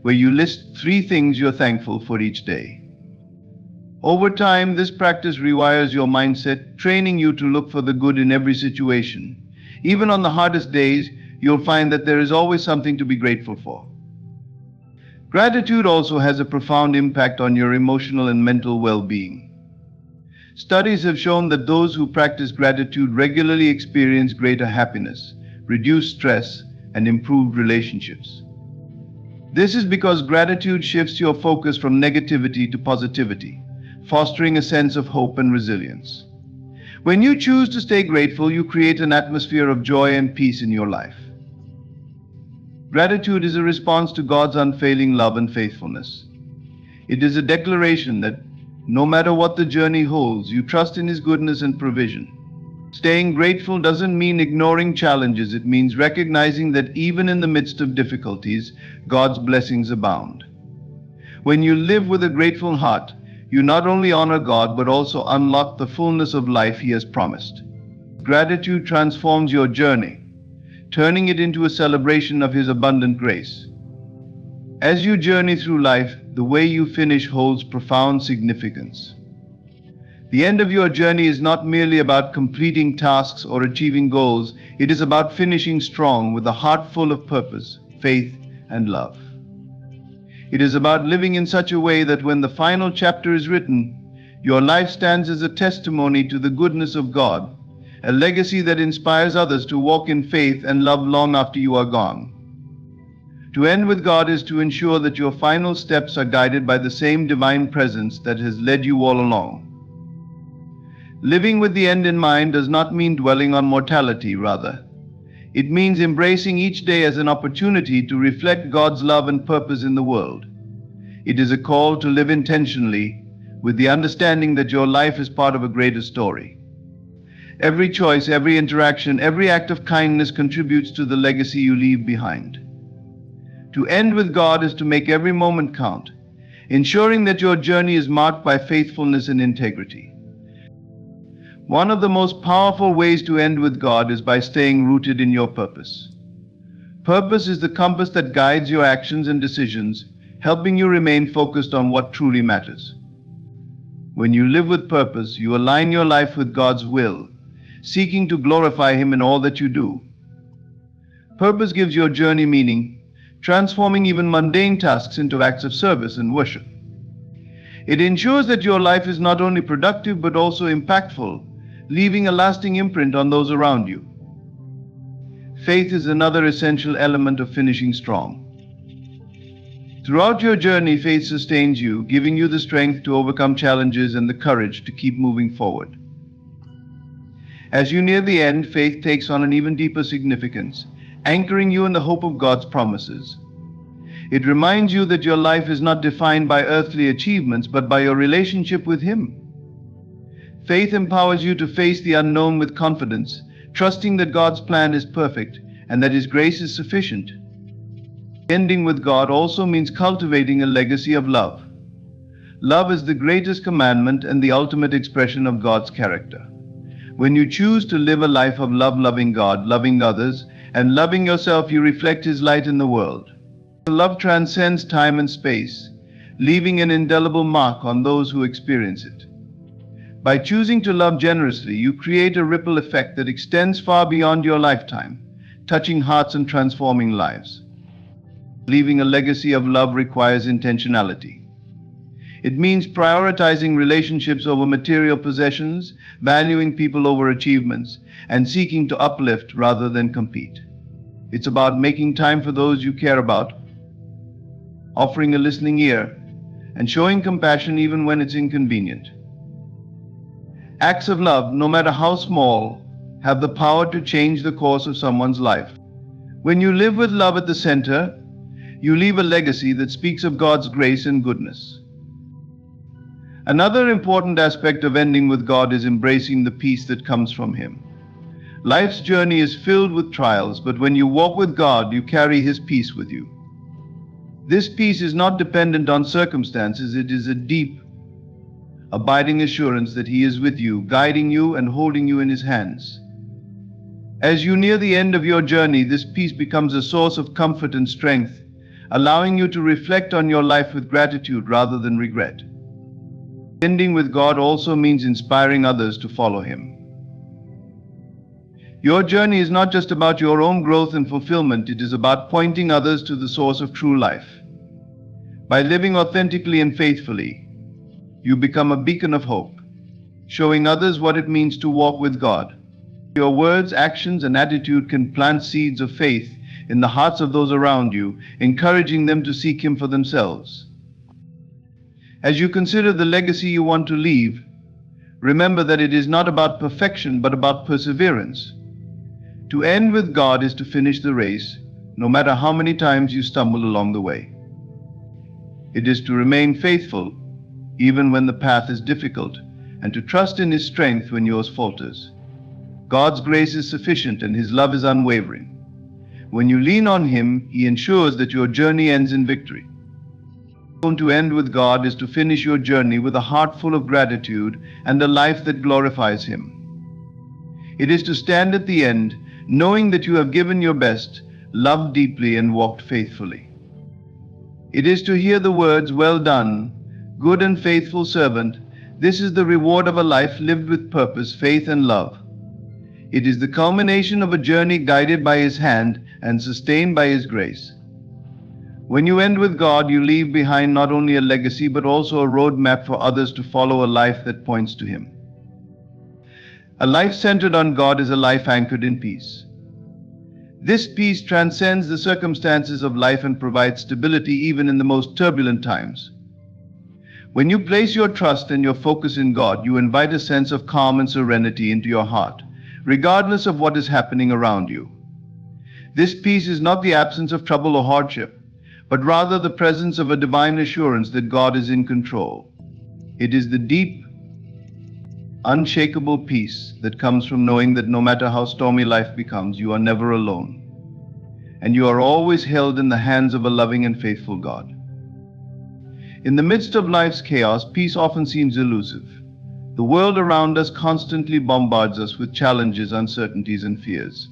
where you list 3 things you're thankful for each day. Over time, this practice rewires your mindset, training you to look for the good in every situation. Even on the hardest days, you'll find that there is always something to be grateful for. Gratitude also has a profound impact on your emotional and mental well-being. Studies have shown that those who practice gratitude regularly experience greater happiness, reduced stress, and improved relationships. This is because gratitude shifts your focus from negativity to positivity, fostering a sense of hope and resilience. When you choose to stay grateful, you create an atmosphere of joy and peace in your life. Gratitude is a response to God's unfailing love and faithfulness. It is a declaration that no matter what the journey holds, you trust in His goodness and provision. Staying grateful doesn't mean ignoring challenges. It means recognizing that even in the midst of difficulties, God's blessings abound. When you live with a grateful heart, you not only honor God, but also unlock the fullness of life He has promised. Gratitude transforms your journey, turning it into a celebration of His abundant grace. As you journey through life, the way you finish holds profound significance. The end of your journey is not merely about completing tasks or achieving goals. It is about finishing strong with a heart full of purpose, faith, and love. It is about living in such a way that when the final chapter is written, your life stands as a testimony to the goodness of God, a legacy that inspires others to walk in faith and love long after you are gone. To end with God is to ensure that your final steps are guided by the same divine presence that has led you all along. Living with the end in mind does not mean dwelling on mortality, rather. It means embracing each day as an opportunity to reflect God's love and purpose in the world. It is a call to live intentionally, with the understanding that your life is part of a greater story. Every choice, every interaction, every act of kindness contributes to the legacy you leave behind. To end with God is to make every moment count, ensuring that your journey is marked by faithfulness and integrity. One of the most powerful ways to end with God is by staying rooted in your purpose. Purpose is the compass that guides your actions and decisions, helping you remain focused on what truly matters. When you live with purpose, you align your life with God's will, seeking to glorify Him in all that you do. Purpose gives your journey meaning, transforming even mundane tasks into acts of service and worship. It ensures that your life is not only productive but also impactful, leaving a lasting imprint on those around you. Faith is another essential element of finishing strong. Throughout your journey, faith sustains you, giving you the strength to overcome challenges and the courage to keep moving forward. As you near the end, faith takes on an even deeper significance, anchoring you in the hope of God's promises. It reminds you that your life is not defined by earthly achievements, but by your relationship with Him. Faith empowers you to face the unknown with confidence, trusting that God's plan is perfect and that His grace is sufficient. Ending with God also means cultivating a legacy of love. Love is the greatest commandment and the ultimate expression of God's character. When you choose to live a life of love, loving God, loving others, and loving yourself, you reflect His light in the world. Love transcends time and space, leaving an indelible mark on those who experience it. By choosing to love generously, you create a ripple effect that extends far beyond your lifetime, touching hearts and transforming lives. Leaving a legacy of love requires intentionality. It means prioritizing relationships over material possessions, valuing people over achievements, and seeking to uplift rather than compete. It's about making time for those you care about, offering a listening ear, and showing compassion even when it's inconvenient. Acts of love, no matter how small, have the power to change the course of someone's life. When you live with love at the center, you leave a legacy that speaks of God's grace and goodness. Another important aspect of ending with God is embracing the peace that comes from Him. Life's journey is filled with trials, but when you walk with God, you carry His peace with you. This peace is not dependent on circumstances. It is a deep, abiding assurance that He is with you, guiding you and holding you in His hands. As you near the end of your journey, this peace becomes a source of comfort and strength, allowing you to reflect on your life with gratitude rather than regret. Ending with God also means inspiring others to follow Him. Your journey is not just about your own growth and fulfillment, it is about pointing others to the source of true life. By living authentically and faithfully, you become a beacon of hope, showing others what it means to walk with God. Your words, actions, and attitude can plant seeds of faith in the hearts of those around you, encouraging them to seek Him for themselves. As you consider the legacy you want to leave, remember that it is not about perfection but about perseverance. To end with God is to finish the race, no matter how many times you stumble along the way. It is to remain faithful even when the path is difficult, and to trust in His strength when yours falters. God's grace is sufficient and His love is unwavering. When you lean on Him, He ensures that your journey ends in victory. To end with God is to finish your journey with a heart full of gratitude and a life that glorifies Him. It is to stand at the end, knowing that you have given your best, loved deeply, and walked faithfully. It is to hear the words, "Well done, good and faithful servant." This is the reward of a life lived with purpose, faith, and love. It is the culmination of a journey guided by His hand and sustained by His grace. When you end with God, you leave behind not only a legacy but also a roadmap for others to follow, a life that points to Him. A life centered on God is a life anchored in peace. This peace transcends the circumstances of life and provides stability even in the most turbulent times. When you place your trust and your focus in God, you invite a sense of calm and serenity into your heart, regardless of what is happening around you. This peace is not the absence of trouble or hardship, but rather the presence of a divine assurance that God is in control. It is the deep, unshakable peace that comes from knowing that no matter how stormy life becomes, you are never alone, and you are always held in the hands of a loving and faithful God. In the midst of life's chaos, peace often seems elusive. The world around us constantly bombards us with challenges, uncertainties, and fears.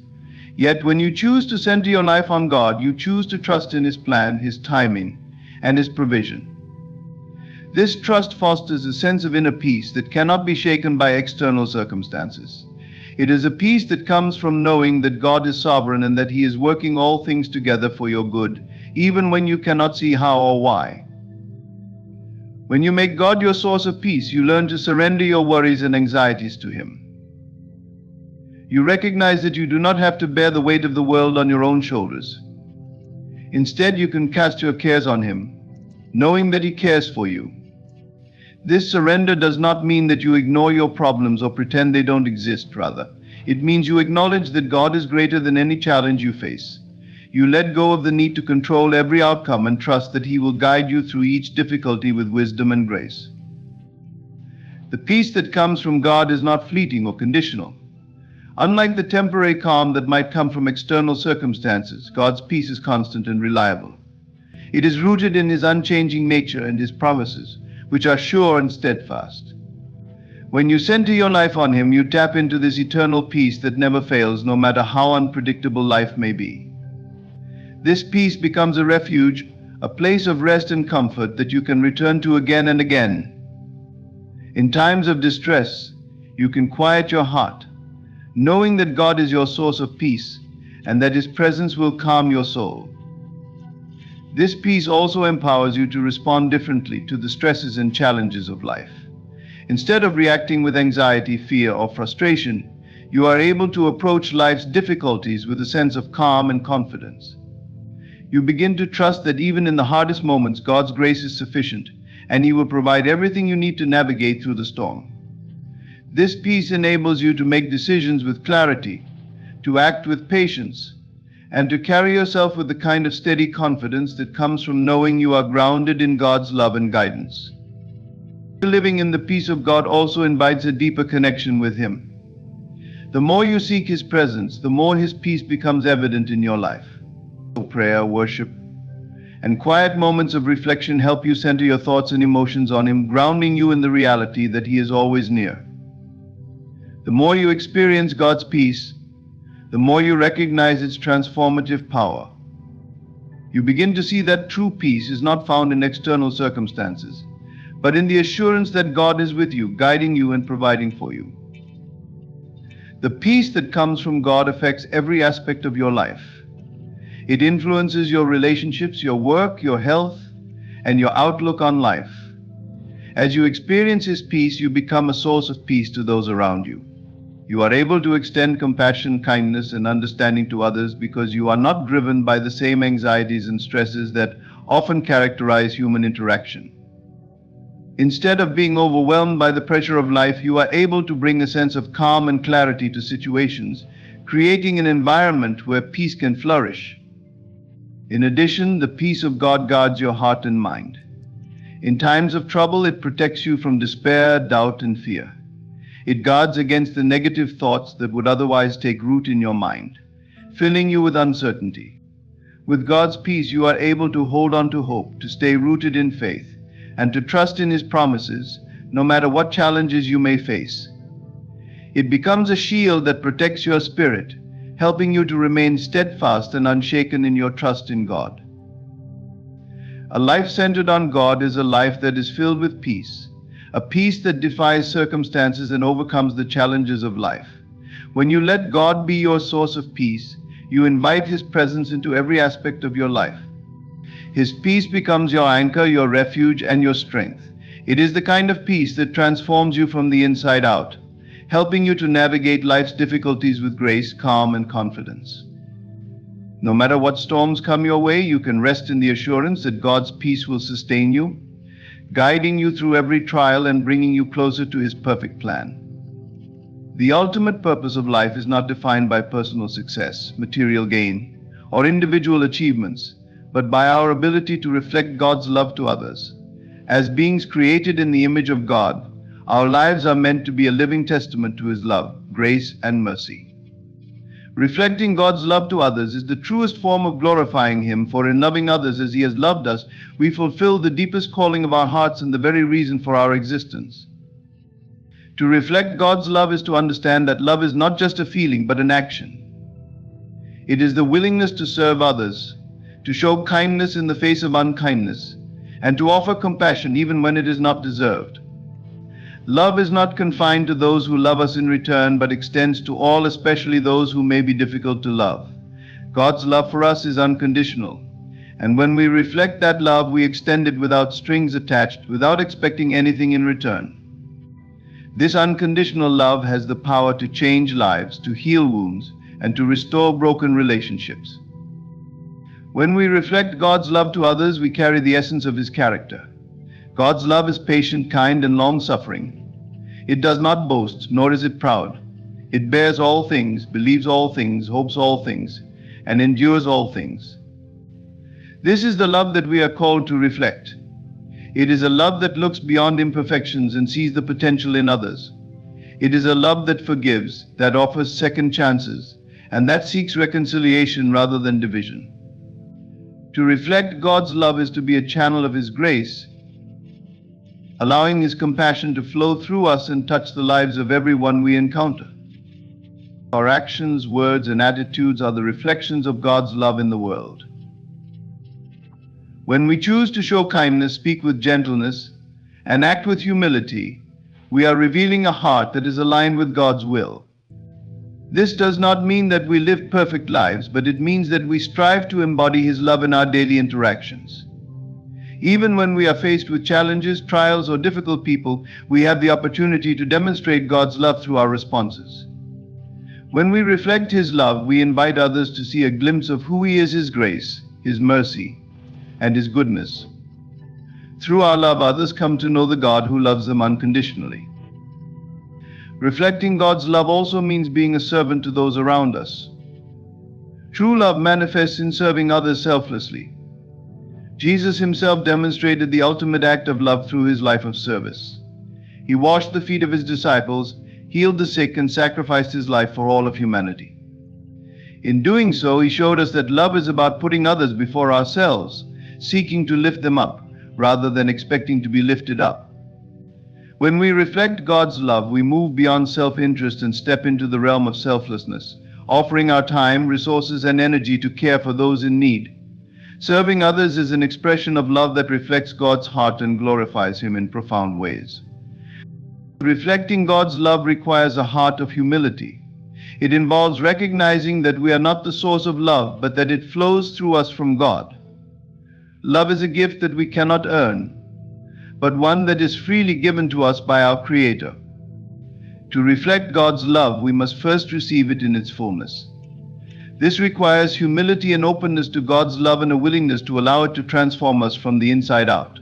Yet when you choose to center your life on God, you choose to trust in His plan, His timing, and His provision. This trust fosters a sense of inner peace that cannot be shaken by external circumstances. It is a peace that comes from knowing that God is sovereign and that He is working all things together for your good, even when you cannot see how or why. When you make God your source of peace, you learn to surrender your worries and anxieties to Him. You recognize that you do not have to bear the weight of the world on your own shoulders. Instead, you can cast your cares on Him, knowing that He cares for you. This surrender does not mean that you ignore your problems or pretend they don't exist. Rather, it means you acknowledge that God is greater than any challenge you face. You let go of the need to control every outcome and trust that He will guide you through each difficulty with wisdom and grace. The peace that comes from God is not fleeting or conditional. Unlike the temporary calm that might come from external circumstances, God's peace is constant and reliable. It is rooted in His unchanging nature and His promises, which are sure and steadfast. When you center your life on Him, you tap into this eternal peace that never fails, no matter how unpredictable life may be. This peace becomes a refuge, a place of rest and comfort that you can return to again and again. In times of distress, you can quiet your heart, knowing that God is your source of peace and that His presence will calm your soul. This peace also empowers you to respond differently to the stresses and challenges of life. Instead of reacting with anxiety, fear, or frustration, you are able to approach life's difficulties with a sense of calm and confidence. You begin to trust that even in the hardest moments, God's grace is sufficient, and He will provide everything you need to navigate through the storm. This peace enables you to make decisions with clarity, to act with patience, and to carry yourself with the kind of steady confidence that comes from knowing you are grounded in God's love and guidance. Living in the peace of God also invites a deeper connection with Him. The more you seek His presence, the more His peace becomes evident in your life. Prayer, worship, and quiet moments of reflection help you center your thoughts and emotions on Him, grounding you in the reality that He is always near. The more you experience God's peace, the more you recognize its transformative power. You begin to see that true peace is not found in external circumstances, but in the assurance that God is with you, guiding you and providing for you. The peace that comes from God affects every aspect of your life. It influences your relationships, your work, your health, and your outlook on life. As you experience His peace, you become a source of peace to those around you. You are able to extend compassion, kindness, and understanding to others because you are not driven by the same anxieties and stresses that often characterize human interaction. Instead of being overwhelmed by the pressure of life, you are able to bring a sense of calm and clarity to situations, creating an environment where peace can flourish. In addition, the peace of God guards your heart and mind. In times of trouble, it protects you from despair, doubt, and fear. It guards against the negative thoughts that would otherwise take root in your mind, filling you with uncertainty. With God's peace, you are able to hold on to hope, to stay rooted in faith, and to trust in His promises, no matter what challenges you may face. It becomes a shield that protects your spirit, helping you to remain steadfast and unshaken in your trust in God. A life centered on God is a life that is filled with peace, a peace that defies circumstances and overcomes the challenges of life. When you let God be your source of peace, you invite His presence into every aspect of your life. His peace becomes your anchor, your refuge, and your strength. It is the kind of peace that transforms you from the inside out, helping you to navigate life's difficulties with grace, calm, and confidence. No matter what storms come your way, you can rest in the assurance that God's peace will sustain you, guiding you through every trial and bringing you closer to His perfect plan. The ultimate purpose of life is not defined by personal success, material gain, or individual achievements, but by our ability to reflect God's love to others. As beings created in the image of God, our lives are meant to be a living testament to His love, grace, and mercy. Reflecting God's love to others is the truest form of glorifying Him, for in loving others as He has loved us, we fulfill the deepest calling of our hearts and the very reason for our existence. To reflect God's love is to understand that love is not just a feeling but an action. It is the willingness to serve others, to show kindness in the face of unkindness, and to offer compassion even when it is not deserved. Love is not confined to those who love us in return, but extends to all, especially those who may be difficult to love. God's love for us is unconditional, and when we reflect that love, we extend it without strings attached, without expecting anything in return. This unconditional love has the power to change lives, to heal wounds, and to restore broken relationships. When we reflect God's love to others, we carry the essence of His character. God's love is patient, kind, and long-suffering. It does not boast, nor is it proud. It bears all things, believes all things, hopes all things, and endures all things. This is the love that we are called to reflect. It is a love that looks beyond imperfections and sees the potential in others. It is a love that forgives, that offers second chances, and that seeks reconciliation rather than division. To reflect God's love is to be a channel of His grace, allowing His compassion to flow through us and touch the lives of everyone we encounter. Our actions, words, and attitudes are the reflections of God's love in the world. When we choose to show kindness, speak with gentleness, and act with humility, we are revealing a heart that is aligned with God's will. This does not mean that we live perfect lives, but it means that we strive to embody His love in our daily interactions. Even when we are faced with challenges, trials, or difficult people, we have the opportunity to demonstrate God's love through our responses. When we reflect His love, we invite others to see a glimpse of who He is, His grace, His mercy, and His goodness. Through our love, others come to know the God who loves them unconditionally. Reflecting God's love also means being a servant to those around us. True love manifests in serving others selflessly. Jesus Himself demonstrated the ultimate act of love through His life of service. He washed the feet of His disciples, healed the sick, and sacrificed His life for all of humanity. In doing so, He showed us that love is about putting others before ourselves, seeking to lift them up, rather than expecting to be lifted up. When we reflect God's love, we move beyond self-interest and step into the realm of selflessness, offering our time, resources, and energy to care for those in need. Serving others is an expression of love that reflects God's heart and glorifies Him in profound ways. Reflecting God's love requires a heart of humility. It involves recognizing that we are not the source of love, but that it flows through us from God. Love is a gift that we cannot earn, but one that is freely given to us by our Creator. To reflect God's love, we must first receive it in its fullness. This requires humility and openness to God's love and a willingness to allow it to transform us from the inside out.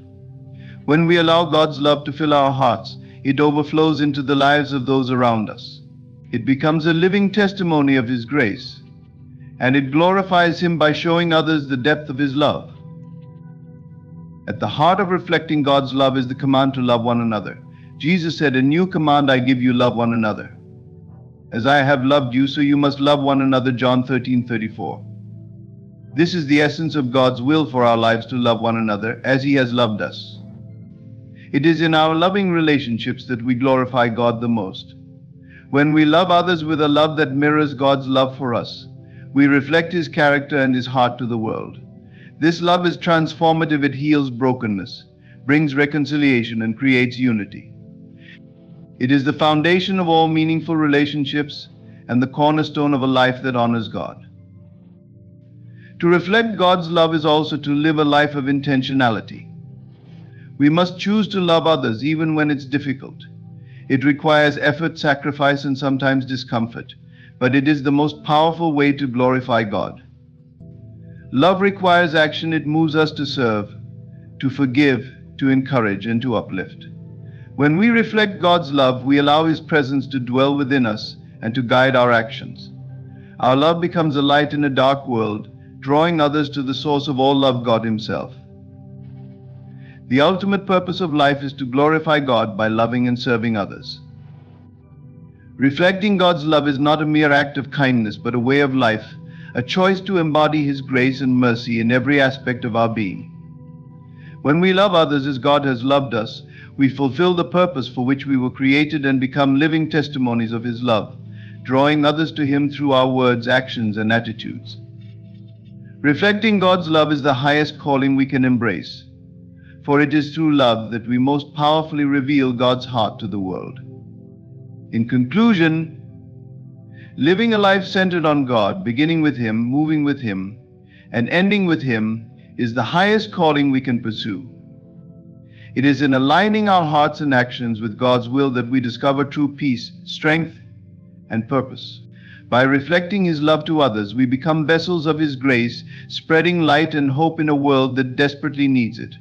When we allow God's love to fill our hearts, it overflows into the lives of those around us. It becomes a living testimony of His grace, and it glorifies Him by showing others the depth of His love. At the heart of reflecting God's love is the command to love one another. Jesus said, "A new command I give you, love one another. As I have loved you, so you must love one another." John 13:34. This is the essence of God's will for our lives, to love one another as He has loved us. It is in our loving relationships that we glorify God the most. When we love others with a love that mirrors God's love for us, we reflect His character and His heart to the world. This love is transformative. It heals brokenness, brings reconciliation, and creates unity. It is the foundation of all meaningful relationships and the cornerstone of a life that honors God. To reflect God's love is also to live a life of intentionality. We must choose to love others even when it's difficult. It requires effort, sacrifice, and sometimes discomfort, but it is the most powerful way to glorify God. Love requires action. It moves us to serve, to forgive, to encourage, and to uplift. When we reflect God's love, we allow His presence to dwell within us and to guide our actions. Our love becomes a light in a dark world, drawing others to the source of all love, God Himself. The ultimate purpose of life is to glorify God by loving and serving others. Reflecting God's love is not a mere act of kindness, but a way of life, a choice to embody His grace and mercy in every aspect of our being. When we love others as God has loved us, we fulfill the purpose for which we were created and become living testimonies of His love, drawing others to Him through our words, actions, and attitudes. Reflecting God's love is the highest calling we can embrace, for it is through love that we most powerfully reveal God's heart to the world. In conclusion, living a life centered on God, beginning with Him, moving with Him, and ending with Him, is the highest calling we can pursue. It is in aligning our hearts and actions with God's will that we discover true peace, strength, and purpose. By reflecting His love to others, we become vessels of His grace, spreading light and hope in a world that desperately needs it.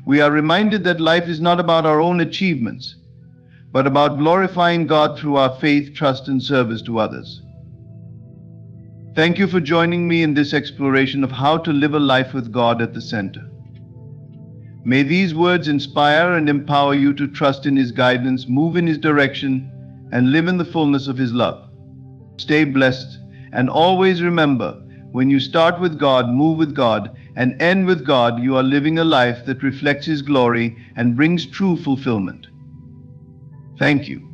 We are reminded that life is not about our own achievements, but about glorifying God through our faith, trust, and service to others. Thank you for joining me in this exploration of how to live a life with God at the center. May these words inspire and empower you to trust in His guidance, move in His direction, and live in the fullness of His love. Stay blessed, and always remember, when you start with God, move with God, and end with God, you are living a life that reflects His glory and brings true fulfillment. Thank you.